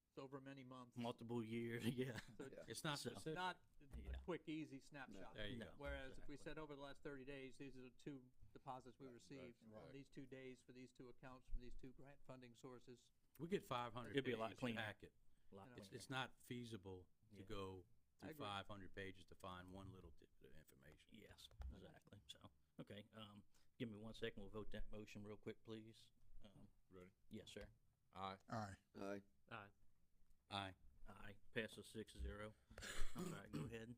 [SPEAKER 8] It's over many months.
[SPEAKER 3] Multiple years, yeah.
[SPEAKER 8] So
[SPEAKER 1] Yeah.
[SPEAKER 2] It's not
[SPEAKER 3] So-
[SPEAKER 2] specific.
[SPEAKER 8] Not
[SPEAKER 3] Yeah.
[SPEAKER 8] a quick, easy snapshot.
[SPEAKER 2] There you
[SPEAKER 3] No.
[SPEAKER 2] go.
[SPEAKER 8] Whereas if we
[SPEAKER 3] Exactly.
[SPEAKER 8] said over the last 30 days, these are the 2 deposits we received on
[SPEAKER 6] right.
[SPEAKER 8] these 2 days for these 2 accounts from these 2 grant funding sources.
[SPEAKER 2] We get 500
[SPEAKER 3] It'd be a lot
[SPEAKER 2] pages
[SPEAKER 3] cleaner.
[SPEAKER 2] packet.
[SPEAKER 3] A lot
[SPEAKER 8] You know,
[SPEAKER 2] It's,
[SPEAKER 3] cleaner.
[SPEAKER 2] it's not feasible to
[SPEAKER 3] Yeah.
[SPEAKER 2] go
[SPEAKER 8] I
[SPEAKER 2] through
[SPEAKER 8] agree.
[SPEAKER 2] 500 pages to find one little tidbit of information.
[SPEAKER 3] Yes, exactly. So, okay, give me 1 second. We'll vote that motion real quick, please.
[SPEAKER 6] Ready?
[SPEAKER 3] Yes, sir.
[SPEAKER 6] Aye.
[SPEAKER 4] Aye.
[SPEAKER 1] Aye.
[SPEAKER 9] Aye.
[SPEAKER 2] Aye.
[SPEAKER 3] Aye. Passes 6-0. All right, go ahead.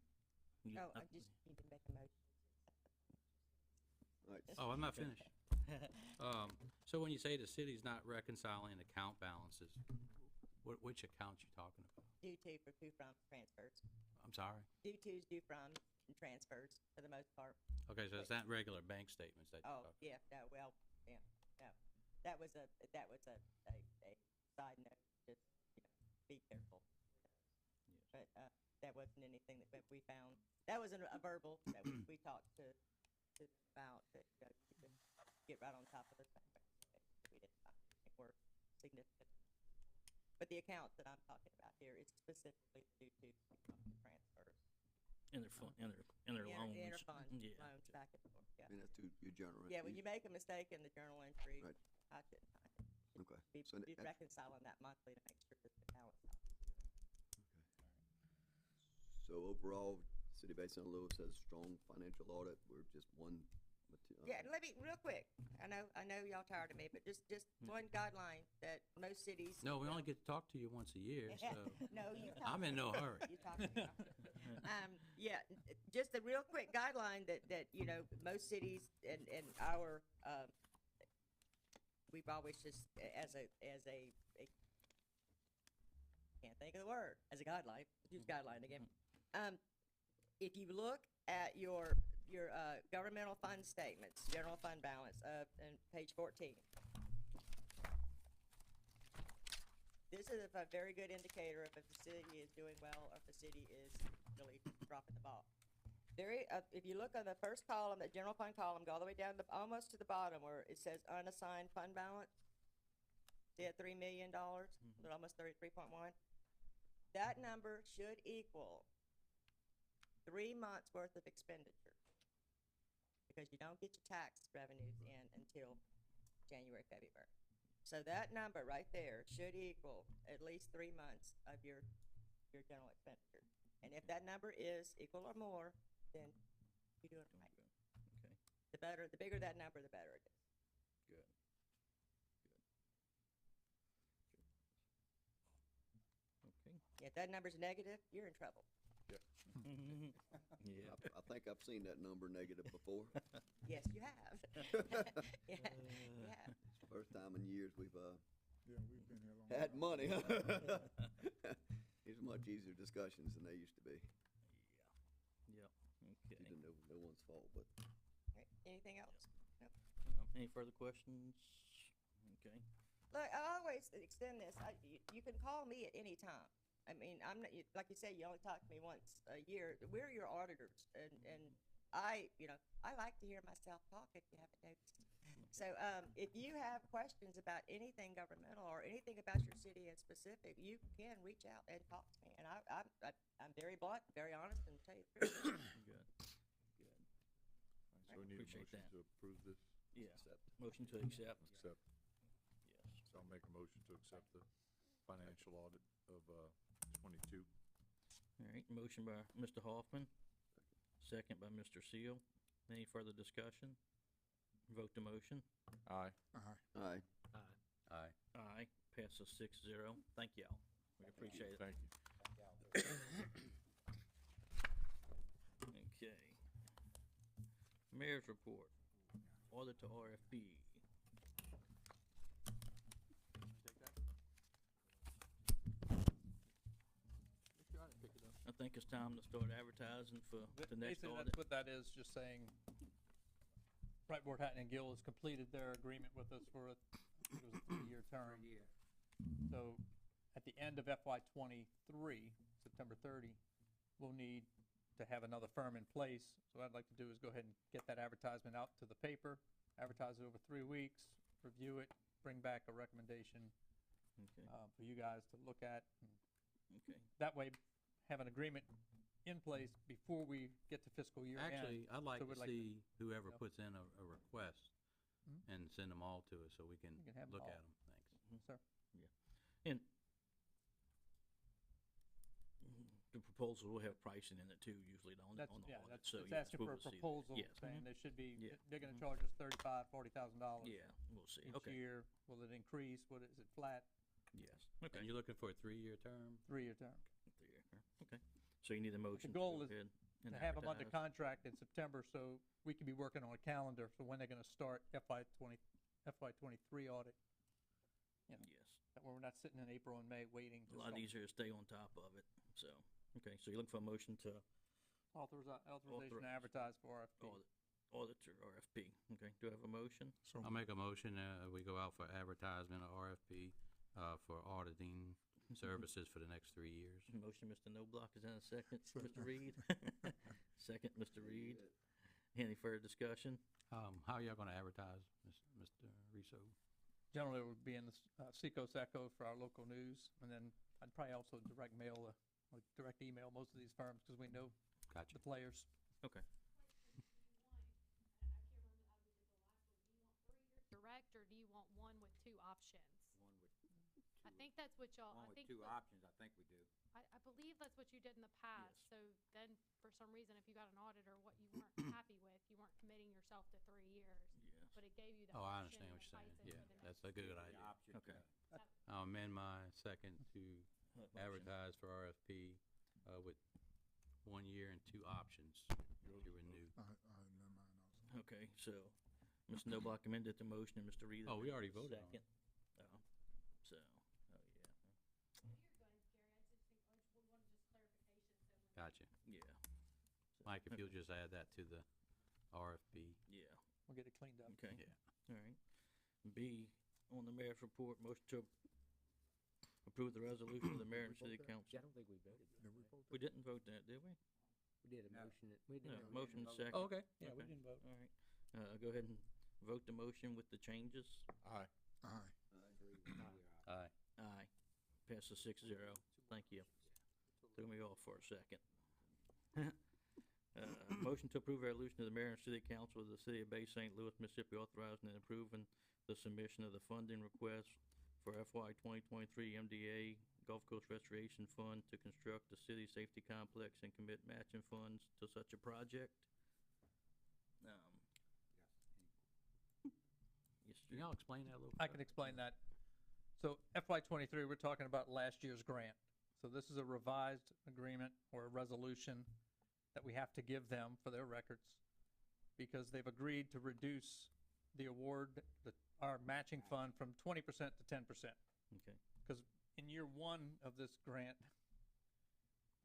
[SPEAKER 3] You-
[SPEAKER 5] Oh, I just need to make a motion.
[SPEAKER 1] All right.
[SPEAKER 2] Oh, I'm not finished. So when you say the city's not reconciling account balances, which accounts you talking about?
[SPEAKER 5] Due to for due from transfers.
[SPEAKER 2] I'm sorry?
[SPEAKER 5] Due to's due from and transfers for the most part.
[SPEAKER 2] Okay, so it's not regular bank statements that you're
[SPEAKER 5] Oh,
[SPEAKER 2] talking.
[SPEAKER 5] yeah, no, well, yeah, no. That was a side note, just, be careful. But, that wasn't anything that we found. That was a verbal that we talked to about, that, you could get right on top of the thing. We didn't find anything were significant. But the accounts that I'm talking about here is specifically due to transfers.
[SPEAKER 3] In their fund, in their loans.
[SPEAKER 5] The interfund
[SPEAKER 3] Yeah.
[SPEAKER 5] loans back and forth, yeah.
[SPEAKER 1] And that's to your general.
[SPEAKER 5] Yeah, when you make a mistake in the journal entry,
[SPEAKER 1] Right.
[SPEAKER 5] I couldn't find it.
[SPEAKER 1] Okay.
[SPEAKER 5] Be,
[SPEAKER 1] So
[SPEAKER 5] be
[SPEAKER 1] that-
[SPEAKER 5] reconciling that monthly to make sure that the balance out.
[SPEAKER 1] So overall, City of Bay St. Louis has strong financial audit. We're just one.
[SPEAKER 5] Yeah, let me, real quick, I know y'all tired of me, but just one guideline that most cities.
[SPEAKER 2] No, we only get to talk to you once a year, so
[SPEAKER 5] No, you talk.
[SPEAKER 2] I'm in no hurry.
[SPEAKER 5] You talk to me. Yeah, just a real quick guideline that, most cities and our, we've always just, as a, can't think of the word, as a guideline, use guideline again. If you look at your governmental fund statements, general fund balance, in page 14. This is a very good indicator of if the city is doing well or if the city is really dropping the ball. If you look on the first column, the general fund column, go all the way down to almost to the bottom where it says unassigned fund balance. See at $3 million, almost 33.1. That number should equal 3 months worth of expenditure, because you don't get your tax revenues in until January, February. So that number right there should equal at least 3 months of your general expenditure. And if that number is equal or more, then you're doing it right.
[SPEAKER 3] Okay.
[SPEAKER 5] The bigger that number, the better it is.
[SPEAKER 3] Good. Okay.
[SPEAKER 5] If that number's negative, you're in trouble.
[SPEAKER 3] Yeah.
[SPEAKER 1] I think I've seen that number negative before.
[SPEAKER 5] Yes, you have. Yeah, you have.
[SPEAKER 1] First time in years we've,
[SPEAKER 4] Yeah, we've been here long.
[SPEAKER 1] had
[SPEAKER 4] enough.
[SPEAKER 1] money. These are much easier discussions than they used to be.
[SPEAKER 3] Yep. Okay.
[SPEAKER 1] Even though no one's fault, but
[SPEAKER 5] Right. Anything else? Nope.
[SPEAKER 3] Any further questions? Okay.
[SPEAKER 5] Look, I always extend this. You can call me at any time. I mean, I'm not, like you say, you only talk to me once a year. We're your auditors, and I like to hear myself talk, if you haven't noticed. So, if you have questions about anything governmental or anything about your city in specific, you can reach out and talk to me. And I'm very blunt, very honest, and tell you the truth.
[SPEAKER 3] Good. Good.
[SPEAKER 6] So we need a
[SPEAKER 3] Appreciate
[SPEAKER 6] motion
[SPEAKER 3] that.
[SPEAKER 6] to approve this,
[SPEAKER 3] Yeah.
[SPEAKER 1] accept.
[SPEAKER 3] Motion to accept.
[SPEAKER 6] accept.
[SPEAKER 3] Yes.
[SPEAKER 6] So I'll make a motion to accept the financial audit of, 22.
[SPEAKER 3] All right, motion by Mr. Hoffman, second by Mr. Seal. Any further discussion? Vote the motion.
[SPEAKER 6] Aye.
[SPEAKER 4] Aye.
[SPEAKER 1] Aye.
[SPEAKER 9] Aye.
[SPEAKER 2] Aye.
[SPEAKER 3] Aye, passes 6-0. Thank y'all. We appreciate it.
[SPEAKER 6] Thank you.
[SPEAKER 3] Okay. Mayor's report, audit to RFB.
[SPEAKER 8] Take that? You got it.
[SPEAKER 3] I think it's time to start advertising for the next
[SPEAKER 8] Basically,
[SPEAKER 3] audit.
[SPEAKER 8] that's what that is, just saying, Wright Ward Hatton and Gill has completed their agreement with us for I think it was a 3-year term. So, at the end of FY '23, September 30, we'll need to have another firm in place. So what I'd like to do is go ahead and get that advertisement out to the paper, advertise it over 3 weeks, review it, bring back a recommendation,
[SPEAKER 3] Okay,
[SPEAKER 8] for you guys to look at. And
[SPEAKER 3] okay.
[SPEAKER 8] that way, have an agreement in place before we get to fiscal year end.
[SPEAKER 2] Actually, I'd like
[SPEAKER 8] so
[SPEAKER 2] to
[SPEAKER 8] we'd like to-
[SPEAKER 2] see whoever
[SPEAKER 8] you know.
[SPEAKER 2] puts in a request
[SPEAKER 8] Mhm.
[SPEAKER 2] and send them all to us so we can
[SPEAKER 8] You can have 'em
[SPEAKER 2] look
[SPEAKER 8] all.
[SPEAKER 2] at them. Thanks.
[SPEAKER 8] Sir.
[SPEAKER 3] And the proposal will have pricing in it too, usually on the
[SPEAKER 8] That's,
[SPEAKER 3] audit,
[SPEAKER 8] yeah, that's,
[SPEAKER 3] so
[SPEAKER 8] it's
[SPEAKER 3] yes,
[SPEAKER 8] asking
[SPEAKER 3] we
[SPEAKER 8] for a
[SPEAKER 3] will see that.
[SPEAKER 8] proposal,
[SPEAKER 3] Yes.
[SPEAKER 8] saying there should be,
[SPEAKER 3] Yeah.
[SPEAKER 8] they're gonna
[SPEAKER 3] Mhm.
[SPEAKER 8] charge us $35,000, $40,000
[SPEAKER 3] Yeah, we'll see,
[SPEAKER 8] each
[SPEAKER 3] okay,
[SPEAKER 8] year. Will it increase? What is it, flat,
[SPEAKER 3] yes, okay.
[SPEAKER 2] And you're looking for a 3-year term?
[SPEAKER 8] 3-year term?
[SPEAKER 3] 3-year, okay. So you need a motion to
[SPEAKER 8] goal
[SPEAKER 3] go
[SPEAKER 8] is
[SPEAKER 3] ahead and
[SPEAKER 8] To have them under
[SPEAKER 3] advertise.
[SPEAKER 8] contract in September, so we can be working on a calendar for when they're gonna start FY '23 audit. You know,
[SPEAKER 3] Yes,
[SPEAKER 8] that way we're not sitting in April and May waiting
[SPEAKER 3] a
[SPEAKER 8] to
[SPEAKER 3] lot
[SPEAKER 8] start.
[SPEAKER 3] easier to stay on top of it, so, okay, so you're looking for a motion to
[SPEAKER 8] Authorization to advertise for RFP.
[SPEAKER 3] auditor RFP, okay, do I have a motion?
[SPEAKER 4] So
[SPEAKER 2] I'll make a motion, we go out for advertisement of RFP, for auditing services for the next 3 years.
[SPEAKER 3] Motion, Mr. Noblock, is that a second,
[SPEAKER 4] Second.
[SPEAKER 3] Mr. Reed? Second, Mr. Reed, any further discussion?
[SPEAKER 2] How are y'all gonna advertise, Mr. Russo?
[SPEAKER 8] Generally, it would be in the Seacoast Echo for our local news, and then I'd probably also direct mail, like direct email most of these firms, because we know
[SPEAKER 2] Gotcha.
[SPEAKER 8] the players.
[SPEAKER 3] Okay,
[SPEAKER 10] direct, or do you want one with 2 options?
[SPEAKER 7] One with
[SPEAKER 10] I think that's what y'all,
[SPEAKER 7] one
[SPEAKER 10] I
[SPEAKER 7] with
[SPEAKER 10] think,
[SPEAKER 7] 2 options, I think we do.
[SPEAKER 10] I believe that's what you did in the past.
[SPEAKER 3] Yes.
[SPEAKER 10] So then, for some reason, if you got an auditor, what you weren't happy with, you weren't committing yourself to 3 years,
[SPEAKER 3] yes,
[SPEAKER 10] but it gave you the
[SPEAKER 2] Oh, I
[SPEAKER 10] option
[SPEAKER 2] understand
[SPEAKER 10] and
[SPEAKER 2] what
[SPEAKER 10] the
[SPEAKER 2] you're saying.
[SPEAKER 10] pricing
[SPEAKER 2] Yeah,
[SPEAKER 10] for the
[SPEAKER 2] that's
[SPEAKER 10] next
[SPEAKER 2] a good
[SPEAKER 7] The
[SPEAKER 2] idea.
[SPEAKER 7] option
[SPEAKER 3] Okay.
[SPEAKER 7] to-
[SPEAKER 2] I'll amend my second to
[SPEAKER 3] Motion.
[SPEAKER 2] advertise for RFP, with 1 year and 2 options to renew.
[SPEAKER 4] I remember mine also.
[SPEAKER 3] Okay, so, Mr. Noblock amended the motion, and Mr. Reed.
[SPEAKER 2] Oh, we
[SPEAKER 3] amended
[SPEAKER 2] already
[SPEAKER 3] the
[SPEAKER 2] voted on it.
[SPEAKER 3] second. Oh, so,
[SPEAKER 2] Gotcha.
[SPEAKER 3] yeah,
[SPEAKER 2] Mike, if you'll just add that to the RFP.
[SPEAKER 3] yeah,
[SPEAKER 8] We'll get it cleaned up.
[SPEAKER 3] okay.
[SPEAKER 2] Yeah.
[SPEAKER 3] All right. B, on the mayor's report, motion to approve the resolution of the mayor and city council.
[SPEAKER 9] Yeah, I don't think we voted.
[SPEAKER 4] Did we vote?
[SPEAKER 3] We didn't vote that, did we?
[SPEAKER 9] We did a
[SPEAKER 7] No.
[SPEAKER 9] motion, we did.
[SPEAKER 3] No,
[SPEAKER 9] a
[SPEAKER 3] motion
[SPEAKER 7] vote.
[SPEAKER 3] second.
[SPEAKER 8] Oh, okay, yeah, we
[SPEAKER 3] Okay.
[SPEAKER 8] didn't vote.
[SPEAKER 3] All right, go ahead and vote the motion with the changes.
[SPEAKER 6] Aye.
[SPEAKER 4] Aye.
[SPEAKER 2] Aye.
[SPEAKER 3] Aye. Passes 6-0. Thank you. Threw me off for a second. Motion to approve resolution of the mayor and city council of the city of Bay St. Louis, Mississippi, authorizing and approving the submission of the funding request for FY 2023 MDA Gulf Coast Restoration Fund to construct the city safety complex and commit matching funds to such a project. Yes,
[SPEAKER 2] Can
[SPEAKER 3] sir.
[SPEAKER 2] y'all explain that a little?
[SPEAKER 8] I can explain that. So FY '23, we're talking about last year's grant. So this is a revised agreement or a resolution that we have to give them for their records, because they've agreed to reduce the award, our matching fund from 20% to 10%.
[SPEAKER 3] Okay,
[SPEAKER 8] Because in year 1 of this grant,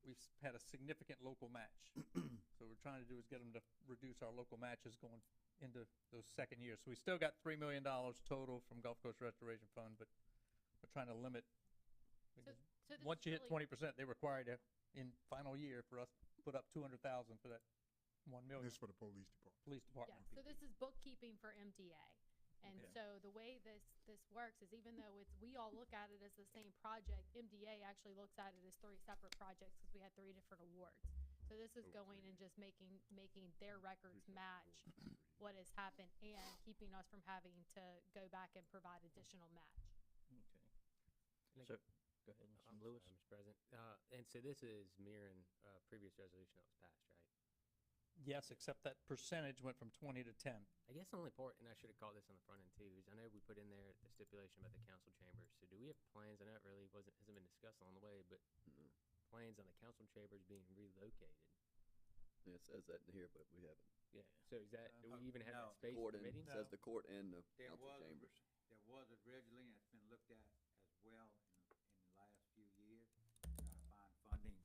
[SPEAKER 8] we've had a significant local match. So what we're trying to do is get them to reduce our local matches going into those second years. So we still got $3 million total from Gulf Coast Restoration Fund, but we're trying to limit.
[SPEAKER 10] So this
[SPEAKER 8] Once
[SPEAKER 10] is
[SPEAKER 8] you hit
[SPEAKER 10] really-
[SPEAKER 8] 20%, they require to, in final year, for us to put up 200,000 for that 1 million
[SPEAKER 4] This for the police department.
[SPEAKER 8] police department.
[SPEAKER 10] Yeah, so this is bookkeeping for MDA. And
[SPEAKER 3] Okay.
[SPEAKER 10] so the way this works is, even though we all look at it as the same project, MDA actually looks at it as 3 separate projects, because we had 3 different awards. So this is going and just making their records match what has happened, and keeping us from having to go back and provide additional match.
[SPEAKER 3] okay.
[SPEAKER 9] Like-
[SPEAKER 3] So, go ahead, Mr.
[SPEAKER 9] I'm
[SPEAKER 3] Lewis.
[SPEAKER 9] sorry, Mr. President. And so this is mirroring, previous resolution that was passed, right?
[SPEAKER 8] Yes, except that percentage went from 20 to 10.
[SPEAKER 9] I guess the only part, and I should have called this on the front end too, is I know we put in there the stipulation about the council chambers. So do we have plans? I know it really hasn't been discussed along the way, but
[SPEAKER 1] No.
[SPEAKER 9] plans on the council chambers being relocated.
[SPEAKER 1] Yeah, it says that in here, but we haven't.
[SPEAKER 9] Yeah. So is that, do we even have
[SPEAKER 7] No.
[SPEAKER 9] that space
[SPEAKER 1] Court
[SPEAKER 9] for
[SPEAKER 1] and,
[SPEAKER 9] meetings?
[SPEAKER 1] says the court and the
[SPEAKER 7] There
[SPEAKER 1] council
[SPEAKER 7] was-
[SPEAKER 1] chambers.
[SPEAKER 7] There was originally, and it's been looked at as well in the last few years, trying to find funding.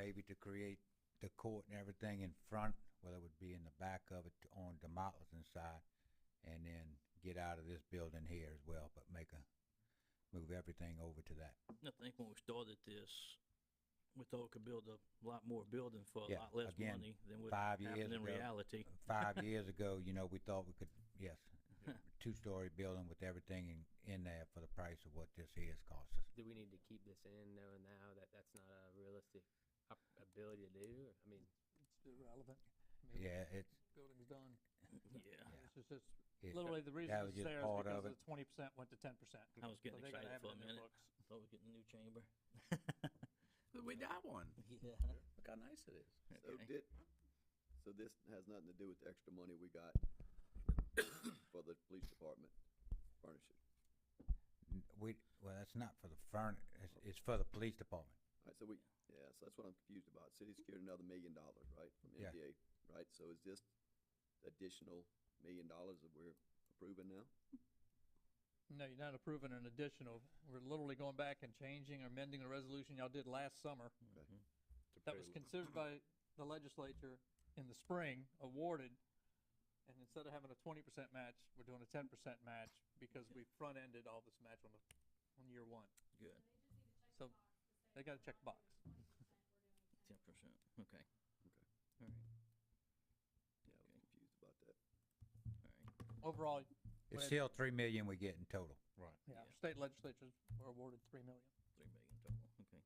[SPEAKER 11] maybe to create the court and everything in front, whether it would be in the back of it on the Demolition side, and then get out of this building here as well, but move everything over to that.
[SPEAKER 3] I think when we started this, we thought we could build a lot more building for a
[SPEAKER 11] Yeah,
[SPEAKER 3] lot less
[SPEAKER 11] again,
[SPEAKER 3] money than what
[SPEAKER 11] 5
[SPEAKER 3] happened
[SPEAKER 11] years
[SPEAKER 3] in
[SPEAKER 11] ago.
[SPEAKER 3] reality.
[SPEAKER 11] 5 years ago, you know, we thought we could, yes, two-story building with everything in there for the price of what this here has cost us.
[SPEAKER 9] Do we need to keep this in knowing now that that's not a realistic ability to do? I mean,
[SPEAKER 8] It's irrelevant. I mean,
[SPEAKER 11] Yeah, it's,
[SPEAKER 8] Building's done.
[SPEAKER 3] Yeah.
[SPEAKER 8] It's just,
[SPEAKER 11] it-
[SPEAKER 8] literally, the reason
[SPEAKER 11] that was
[SPEAKER 8] it's
[SPEAKER 11] just
[SPEAKER 8] there is
[SPEAKER 11] part
[SPEAKER 8] because
[SPEAKER 11] of
[SPEAKER 8] the
[SPEAKER 11] it.
[SPEAKER 8] 20% went to 10%.
[SPEAKER 3] I was getting
[SPEAKER 8] So they gotta
[SPEAKER 3] excited
[SPEAKER 8] have
[SPEAKER 3] for
[SPEAKER 8] it
[SPEAKER 3] a
[SPEAKER 8] in their
[SPEAKER 3] minute.
[SPEAKER 8] books.
[SPEAKER 3] Thought we were getting a new chamber.
[SPEAKER 2] We got one.
[SPEAKER 3] Yeah.
[SPEAKER 2] Look how nice it is.
[SPEAKER 3] Okay.
[SPEAKER 1] So this has nothing to do with the extra money we got for the police department furnishing.
[SPEAKER 11] Well, that's not for the it's for the police department.
[SPEAKER 1] Alright, so so that's what I'm confused about. City secured another $1 million, right, from
[SPEAKER 11] Yeah.
[SPEAKER 1] MDA, right? So is this additional $1 million that we're approving now?
[SPEAKER 8] No, you're not approving an additional. We're literally going back and changing or amending a resolution y'all did last summer.
[SPEAKER 1] Okay.
[SPEAKER 8] That was considered by the legislature in the spring, awarded, and instead of having a 20% match, we're doing a 10% match because we front-ended all this match on year one.
[SPEAKER 3] Good.
[SPEAKER 8] So they gotta check the box.
[SPEAKER 3] 10%. Okay.
[SPEAKER 1] Okay.
[SPEAKER 3] All right.
[SPEAKER 1] Yeah, I was confused about that.
[SPEAKER 3] All right.
[SPEAKER 8] Overall,
[SPEAKER 11] It's
[SPEAKER 8] Right.
[SPEAKER 11] still 3 million we get in total.
[SPEAKER 6] Right.
[SPEAKER 8] yeah,
[SPEAKER 3] Yeah.
[SPEAKER 8] state legislatures were awarded 3 million.
[SPEAKER 3] 3 million total. Okay.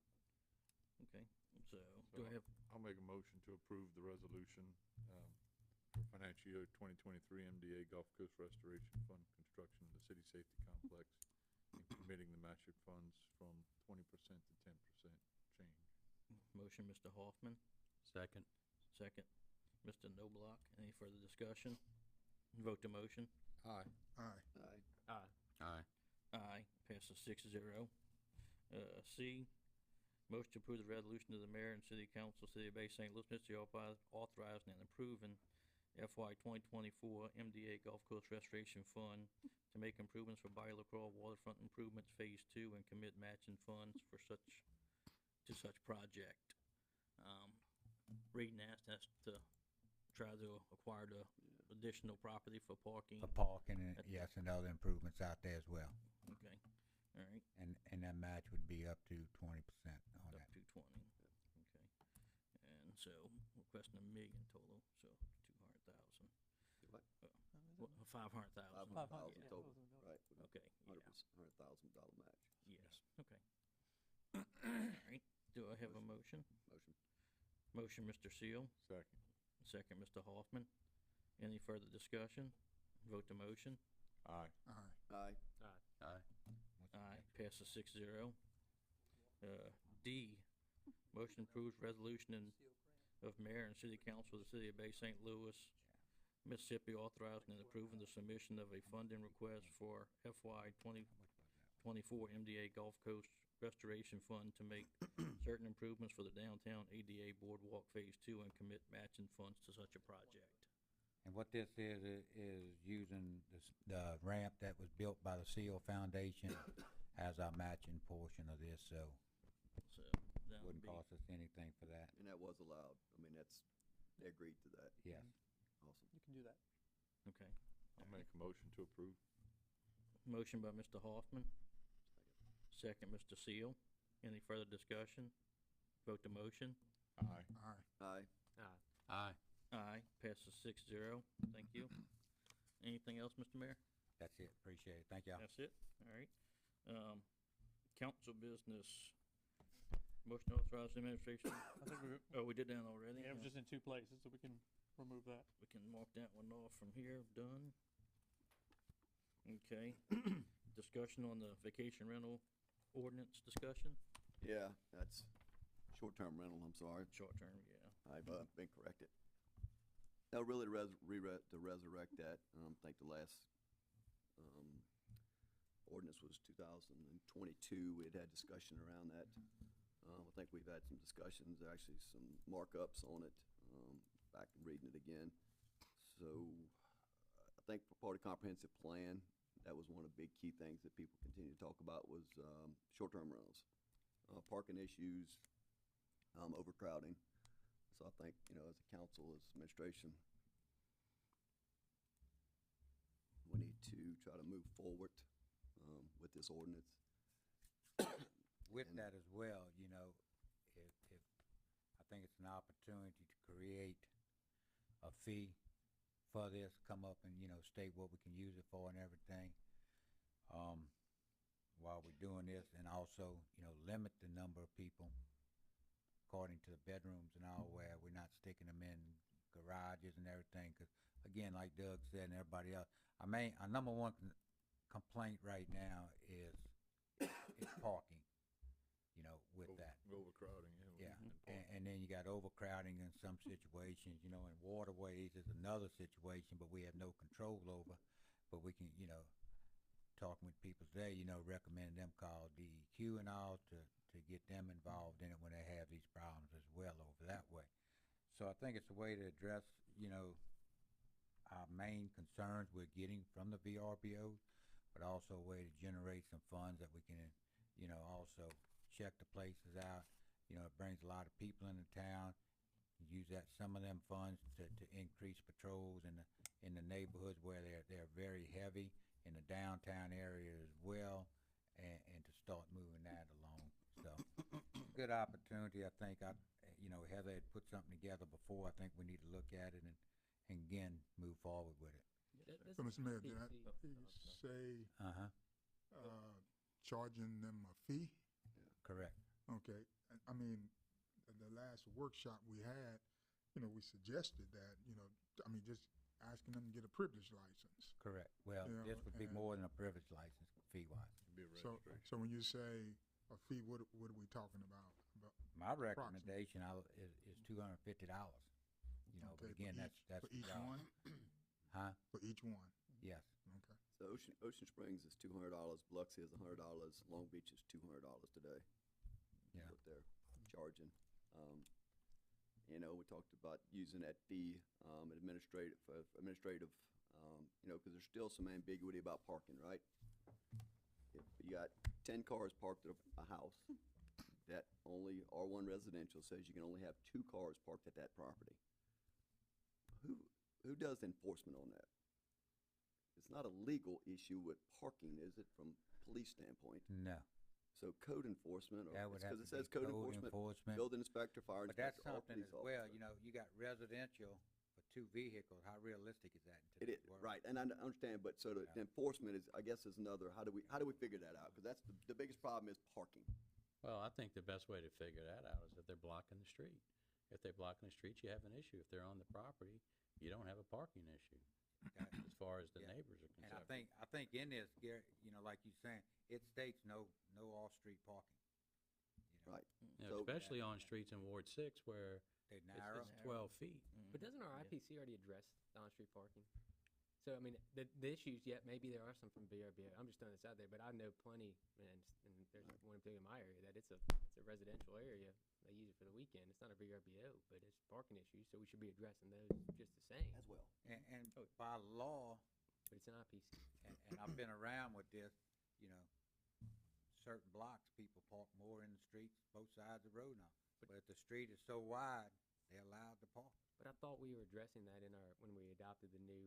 [SPEAKER 3] Okay. So, do I have,
[SPEAKER 6] I'll make a motion to approve the resolution, for financial year 2023 MDA Gulf Coast Restoration Fund construction of the city safety complex and committing the matching funds from 20% to 10% change.
[SPEAKER 3] motion, Mr. Hoffman?
[SPEAKER 2] Second.
[SPEAKER 3] Second, Mr. Noblock. Any further discussion? Vote to motion.
[SPEAKER 6] Aye.
[SPEAKER 4] Aye.
[SPEAKER 1] Aye.
[SPEAKER 2] Aye.
[SPEAKER 3] Aye, passes 6-0. C, motion to approve the resolution of the mayor and city council, city of Bay St. Louis, Mississippi, authorizing and approving FY 2024 MDA Gulf Coast Restoration Fund to make improvements for Bayou LaCroix waterfront improvements Phase 2 and commit matching funds to such project. Reading asked us to try to acquire the additional property for parking.
[SPEAKER 11] For parking, and
[SPEAKER 3] At-
[SPEAKER 11] yes, and other improvements out there as well.
[SPEAKER 3] Okay, all right.
[SPEAKER 11] And that match would be up to 20% on
[SPEAKER 3] Up
[SPEAKER 11] that.
[SPEAKER 3] to 20, okay. And so, requesting $1 million total, so 200,000.
[SPEAKER 1] What?
[SPEAKER 3] 500,000.
[SPEAKER 1] 500,000
[SPEAKER 8] yeah.
[SPEAKER 1] total, right, with a
[SPEAKER 3] Okay, yeah,
[SPEAKER 1] $100,000 match.
[SPEAKER 3] yes, okay. All right, do I have a motion?
[SPEAKER 1] Motion.
[SPEAKER 3] Motion, Mr. Seal,
[SPEAKER 6] Second.
[SPEAKER 3] second, Mr. Hoffman. Any further discussion? Vote to motion.
[SPEAKER 6] Aye.
[SPEAKER 4] Aye.
[SPEAKER 1] Aye.
[SPEAKER 2] Aye.
[SPEAKER 3] Aye, passes 6-0. D, motion approves resolution of mayor and city council of the city of Bay St. Louis, Mississippi, authorizing and approving the submission of a funding request for FY 2024 MDA Gulf Coast Restoration Fund to make certain improvements for the downtown ADA Boardwalk Phase 2 and commit matching funds to such a project.
[SPEAKER 11] And what this is using the ramp that was built by the Seal Foundation as our matching portion of this, so
[SPEAKER 3] So, that would
[SPEAKER 11] wouldn't
[SPEAKER 3] be,
[SPEAKER 11] cost us anything for that.
[SPEAKER 1] And that was allowed. I mean, they agreed to that.
[SPEAKER 11] Yes.
[SPEAKER 1] Awesome.
[SPEAKER 8] You can do that.
[SPEAKER 3] okay.
[SPEAKER 6] I'll make a motion to approve.
[SPEAKER 3] Motion by Mr. Hoffman. Second, Mr. Seal. Any further discussion? Vote to motion.
[SPEAKER 6] Aye.
[SPEAKER 4] Aye.
[SPEAKER 1] Aye.
[SPEAKER 9] Aye.
[SPEAKER 2] Aye.
[SPEAKER 3] Aye, passes 6-0. Thank you. Anything else, Mr. Mayor?
[SPEAKER 11] That's it. Appreciate it. Thank y'all.
[SPEAKER 3] That's it? All right. Council business. Motion to authorize the administration.
[SPEAKER 8] I think we,
[SPEAKER 3] Oh, we did that already?
[SPEAKER 8] yeah, it was just in 2 places, so we can remove that.
[SPEAKER 3] We can mark that one off from here, done. Okay. Discussion on the vacation rental ordinance discussion?
[SPEAKER 1] Yeah, that's short-term rental, I'm sorry.
[SPEAKER 3] Short term, yeah.
[SPEAKER 1] I've been corrected. Now, really, to resurrect that, I think the last ordinance was 2022. We had discussion around that. I think we've had some discussions, actually some markups on it, back and reading it again. So I think for part of comprehensive plan, that was one of the big key things that people continue to talk about was short-term rentals. Parking issues, overcrowding. So I think, you know, as a council, as administration, we need to try to move forward, with this ordinance.
[SPEAKER 11] With
[SPEAKER 1] And-
[SPEAKER 11] that as well, you know, if, I think it's an opportunity to create a fee for this, come up and, you know, state what we can use it for and everything, while we're doing this, and also, you know, limit the number of people according to the bedrooms and all, where we're not sticking them in garages and everything, 'cause again, like Doug said and everybody else, our number one complaint right now is parking, you know, with that.
[SPEAKER 6] Overcrowding,
[SPEAKER 11] Yeah, and then you got overcrowding in some situations, you know, and waterways is another situation, but we have no control over. But we can, you know, talking with people today, you know, recommend them call DEQ and all to get them involved in it when they have these problems as well over that way. So I think it's a way to address, you know, our main concerns we're getting from the VRBOs, but also a way to generate some funds that we can, you know, also check the places out. You know, it brings a lot of people into town. Use some of them funds to increase patrols in the neighborhoods where they're very heavy, in the downtown area as well, and to start moving that along. So, good opportunity. I think you know, Heather had put something together before. I think we need to look at it and again, move forward with it.
[SPEAKER 4] So, Mr. Mayor, did I hear you say,
[SPEAKER 11] Uh-huh,
[SPEAKER 4] charging them a fee?
[SPEAKER 11] correct.
[SPEAKER 4] Okay, I mean, the last workshop we had, you know, we suggested that, you know, I mean, just asking them to get a privilege license.
[SPEAKER 11] Correct. Well,
[SPEAKER 4] Yeah,
[SPEAKER 11] this would be
[SPEAKER 4] and-
[SPEAKER 11] more than a privilege license fee-wise.
[SPEAKER 6] Be a
[SPEAKER 4] So,
[SPEAKER 6] registration.
[SPEAKER 4] so when you say a fee, what are we talking about?
[SPEAKER 11] My recommendation is $250. You know, but
[SPEAKER 4] Okay,
[SPEAKER 11] again, that's
[SPEAKER 4] for
[SPEAKER 11] the
[SPEAKER 4] each
[SPEAKER 11] job.
[SPEAKER 4] one?
[SPEAKER 11] Huh?
[SPEAKER 4] For each one,
[SPEAKER 11] Yes.
[SPEAKER 4] okay.
[SPEAKER 1] So Ocean Springs is $200, Biloxi is $100, Long Beach is $200 today.
[SPEAKER 11] Yeah.
[SPEAKER 1] What they're charging. You know, we talked about using that fee, administrative, you know, because there's still some ambiguity about parking, right? If you got 10 cars parked at a house, that only R1 residential says you can only have 2 cars parked at that property. Who does enforcement on that? It's not a legal issue with parking, is it, from police standpoint?
[SPEAKER 11] No.
[SPEAKER 1] So code enforcement, or,
[SPEAKER 11] That would have
[SPEAKER 1] because
[SPEAKER 11] to
[SPEAKER 1] it says
[SPEAKER 11] be
[SPEAKER 1] code enforcement, building inspector, fire
[SPEAKER 11] But that's
[SPEAKER 1] inspector, or
[SPEAKER 11] something
[SPEAKER 1] police
[SPEAKER 11] as well,
[SPEAKER 1] officer.
[SPEAKER 11] you know, you got residential for 2 vehicles. How realistic is that in
[SPEAKER 1] It is,
[SPEAKER 11] today's world?
[SPEAKER 1] right, and I understand, but so the
[SPEAKER 11] Yeah.
[SPEAKER 1] enforcement is, I guess, is another, how do we figure that out? Because that's the biggest problem is parking.
[SPEAKER 2] Well, I think the best way to figure that out is if they're blocking the street. If they're blocking the street, you have an issue. If they're on the property, you don't have a parking issue, as far as the
[SPEAKER 11] Yeah.
[SPEAKER 2] neighbors are
[SPEAKER 11] And
[SPEAKER 2] concerned.
[SPEAKER 11] I think in this, Gary, you know, like you're saying, it states no off-street parking. You know,
[SPEAKER 1] Right.
[SPEAKER 2] You know,
[SPEAKER 1] So-
[SPEAKER 2] especially on streets in Ward 6 where
[SPEAKER 11] They
[SPEAKER 2] it's
[SPEAKER 11] narrow.
[SPEAKER 2] 12 feet.
[SPEAKER 9] But doesn't our IPC already address the on-street parking? So, I mean, the issues, yet maybe there are some from VRBO. I'm just throwing this out there, but I know plenty, and there's one in particular in my area, that it's a residential area. They use it for the weekend. It's not a VRBO, but it's parking issues, so we should be addressing those just the same.
[SPEAKER 1] As well.
[SPEAKER 11] And by law,
[SPEAKER 9] But it's an IPC.
[SPEAKER 11] and I've been around with this, you know, certain blocks, people park more in the streets, both sides of the road now. But if the street is so wide, they're allowed to park.
[SPEAKER 9] But I thought we were addressing that when we adopted the new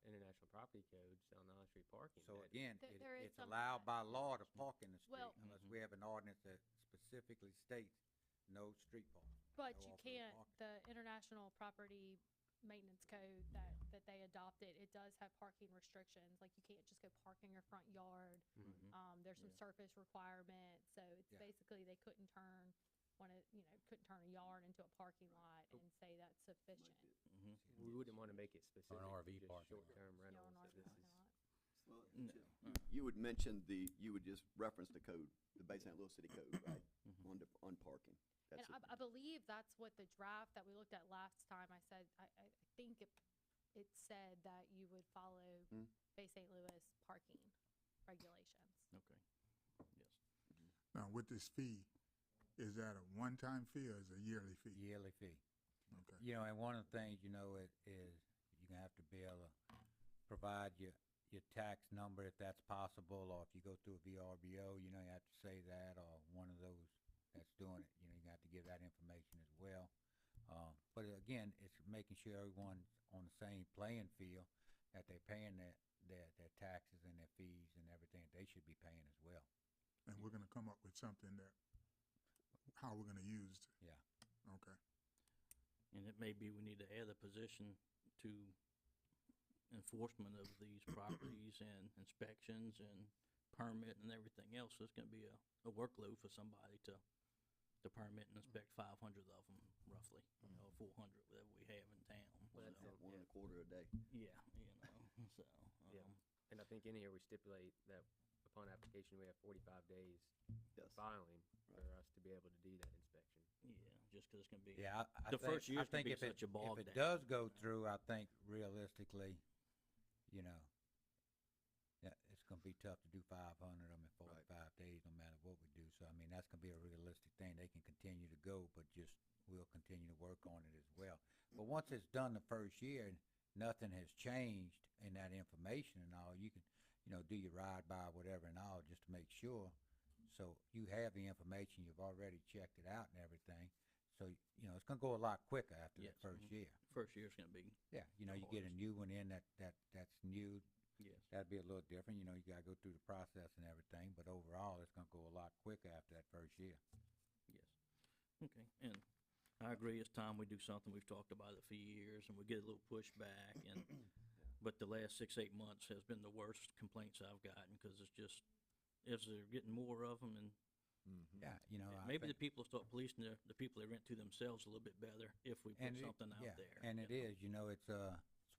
[SPEAKER 9] international property codes on the on-street parking.
[SPEAKER 11] So
[SPEAKER 9] that-
[SPEAKER 11] again,
[SPEAKER 10] There is
[SPEAKER 11] it's
[SPEAKER 10] some of
[SPEAKER 11] allowed
[SPEAKER 10] that.
[SPEAKER 11] by law to park in the street
[SPEAKER 10] Well-
[SPEAKER 11] unless we have an ordinance that specifically states no street parking.
[SPEAKER 10] But
[SPEAKER 11] no
[SPEAKER 10] you
[SPEAKER 11] off-road
[SPEAKER 10] can't,
[SPEAKER 11] parking.
[SPEAKER 10] the International Property Maintenance Code that they adopted, it does have parking restrictions, like you can't just go park in your front yard. There's some surface requirements, so it's
[SPEAKER 11] Yeah.
[SPEAKER 10] basically they couldn't turn couldn't turn a yard into a parking lot and say that's sufficient.
[SPEAKER 9] We wouldn't want to make it specific.
[SPEAKER 2] RV
[SPEAKER 9] to just
[SPEAKER 2] parking lot.
[SPEAKER 9] short-term
[SPEAKER 10] You know,
[SPEAKER 9] rentals.
[SPEAKER 10] an
[SPEAKER 9] so
[SPEAKER 10] RV
[SPEAKER 9] this
[SPEAKER 10] parking
[SPEAKER 9] is-
[SPEAKER 10] lot.
[SPEAKER 1] Well, you would mention you would just reference the code, the Bay St. Louis City Code, right? On parking.
[SPEAKER 10] And
[SPEAKER 1] That's it.
[SPEAKER 10] I believe that's what the draft that we looked at last time, I said, I think it said that you would follow
[SPEAKER 1] Hmm.
[SPEAKER 10] Bay St. Louis parking regulations.
[SPEAKER 3] Okay, yes.
[SPEAKER 4] Now, with this fee, is that a one-time fee or is it a yearly fee?
[SPEAKER 11] Yearly fee.
[SPEAKER 4] Okay.
[SPEAKER 11] You know, and one of the things, you know, is you're gonna have to be able to provide your tax number if that's possible, or if you go through a VRBO, you know, you have to say that, or one of those that's doing it, you know, you got to give that information as well. But again, it's making sure everyone's on the same playing field, that they're paying their taxes and their fees and everything they should be paying as well.
[SPEAKER 4] And we're gonna come up with something that, how we're gonna use it.
[SPEAKER 11] Yeah.
[SPEAKER 4] Okay.
[SPEAKER 3] And it may be we need to add a position to enforcement of these properties and inspections and permit and everything else. So it's gonna be a workload for somebody to permit and inspect 500 of them roughly, you know, 400, whatever we have in town.
[SPEAKER 9] Well, that's
[SPEAKER 3] So,
[SPEAKER 9] it.
[SPEAKER 1] One and a quarter a day.
[SPEAKER 3] yeah, you know, so,
[SPEAKER 9] Yeah. And I think in here we stipulate that upon application, we have 45 days
[SPEAKER 1] Yes.
[SPEAKER 9] filing for us to be able to do that inspection.
[SPEAKER 3] yeah, just 'cause it's gonna be.
[SPEAKER 11] Yeah, I
[SPEAKER 3] The
[SPEAKER 11] think,
[SPEAKER 3] first year's
[SPEAKER 11] I think
[SPEAKER 3] gonna be
[SPEAKER 11] if
[SPEAKER 3] such a bog
[SPEAKER 11] if it
[SPEAKER 3] down.
[SPEAKER 11] does go through, I think realistically, you know, yeah, it's gonna be tough to do 500 of them in 45 days, no matter what we do. So, I mean, that's gonna be a realistic thing. They can continue to go, but just, we'll continue to work on it as well. But once it's done the first year and nothing has changed in that information and all, you can, you know, do your ride by, whatever and all, just to make sure. So you have the information, you've already checked it out and everything. So, you know, it's gonna go a lot quicker after
[SPEAKER 3] Yes,
[SPEAKER 11] that first year.
[SPEAKER 3] First year's gonna be,
[SPEAKER 11] Yeah, you know,
[SPEAKER 3] the
[SPEAKER 11] you get a
[SPEAKER 3] hardest.
[SPEAKER 11] new one in that's new,
[SPEAKER 3] yes.
[SPEAKER 11] that'd be a little different, you know, you gotta go through the process and everything, but overall, it's gonna go a lot quicker after that first year.
[SPEAKER 3] Yes. Okay, and I agree, it's time we do something. We've talked about it for years and we get a little pushback and, but the last 6, 8 months has been the worst complaints I've gotten, cause it's just, as they're getting more of them and
[SPEAKER 11] Yeah, you know, I
[SPEAKER 3] maybe the
[SPEAKER 11] think,
[SPEAKER 3] people start policing the people they rent to themselves a little bit better if we put
[SPEAKER 11] and
[SPEAKER 3] something
[SPEAKER 11] yeah,
[SPEAKER 3] out there.
[SPEAKER 11] and
[SPEAKER 3] you
[SPEAKER 11] it
[SPEAKER 3] know.
[SPEAKER 11] is, you know, it's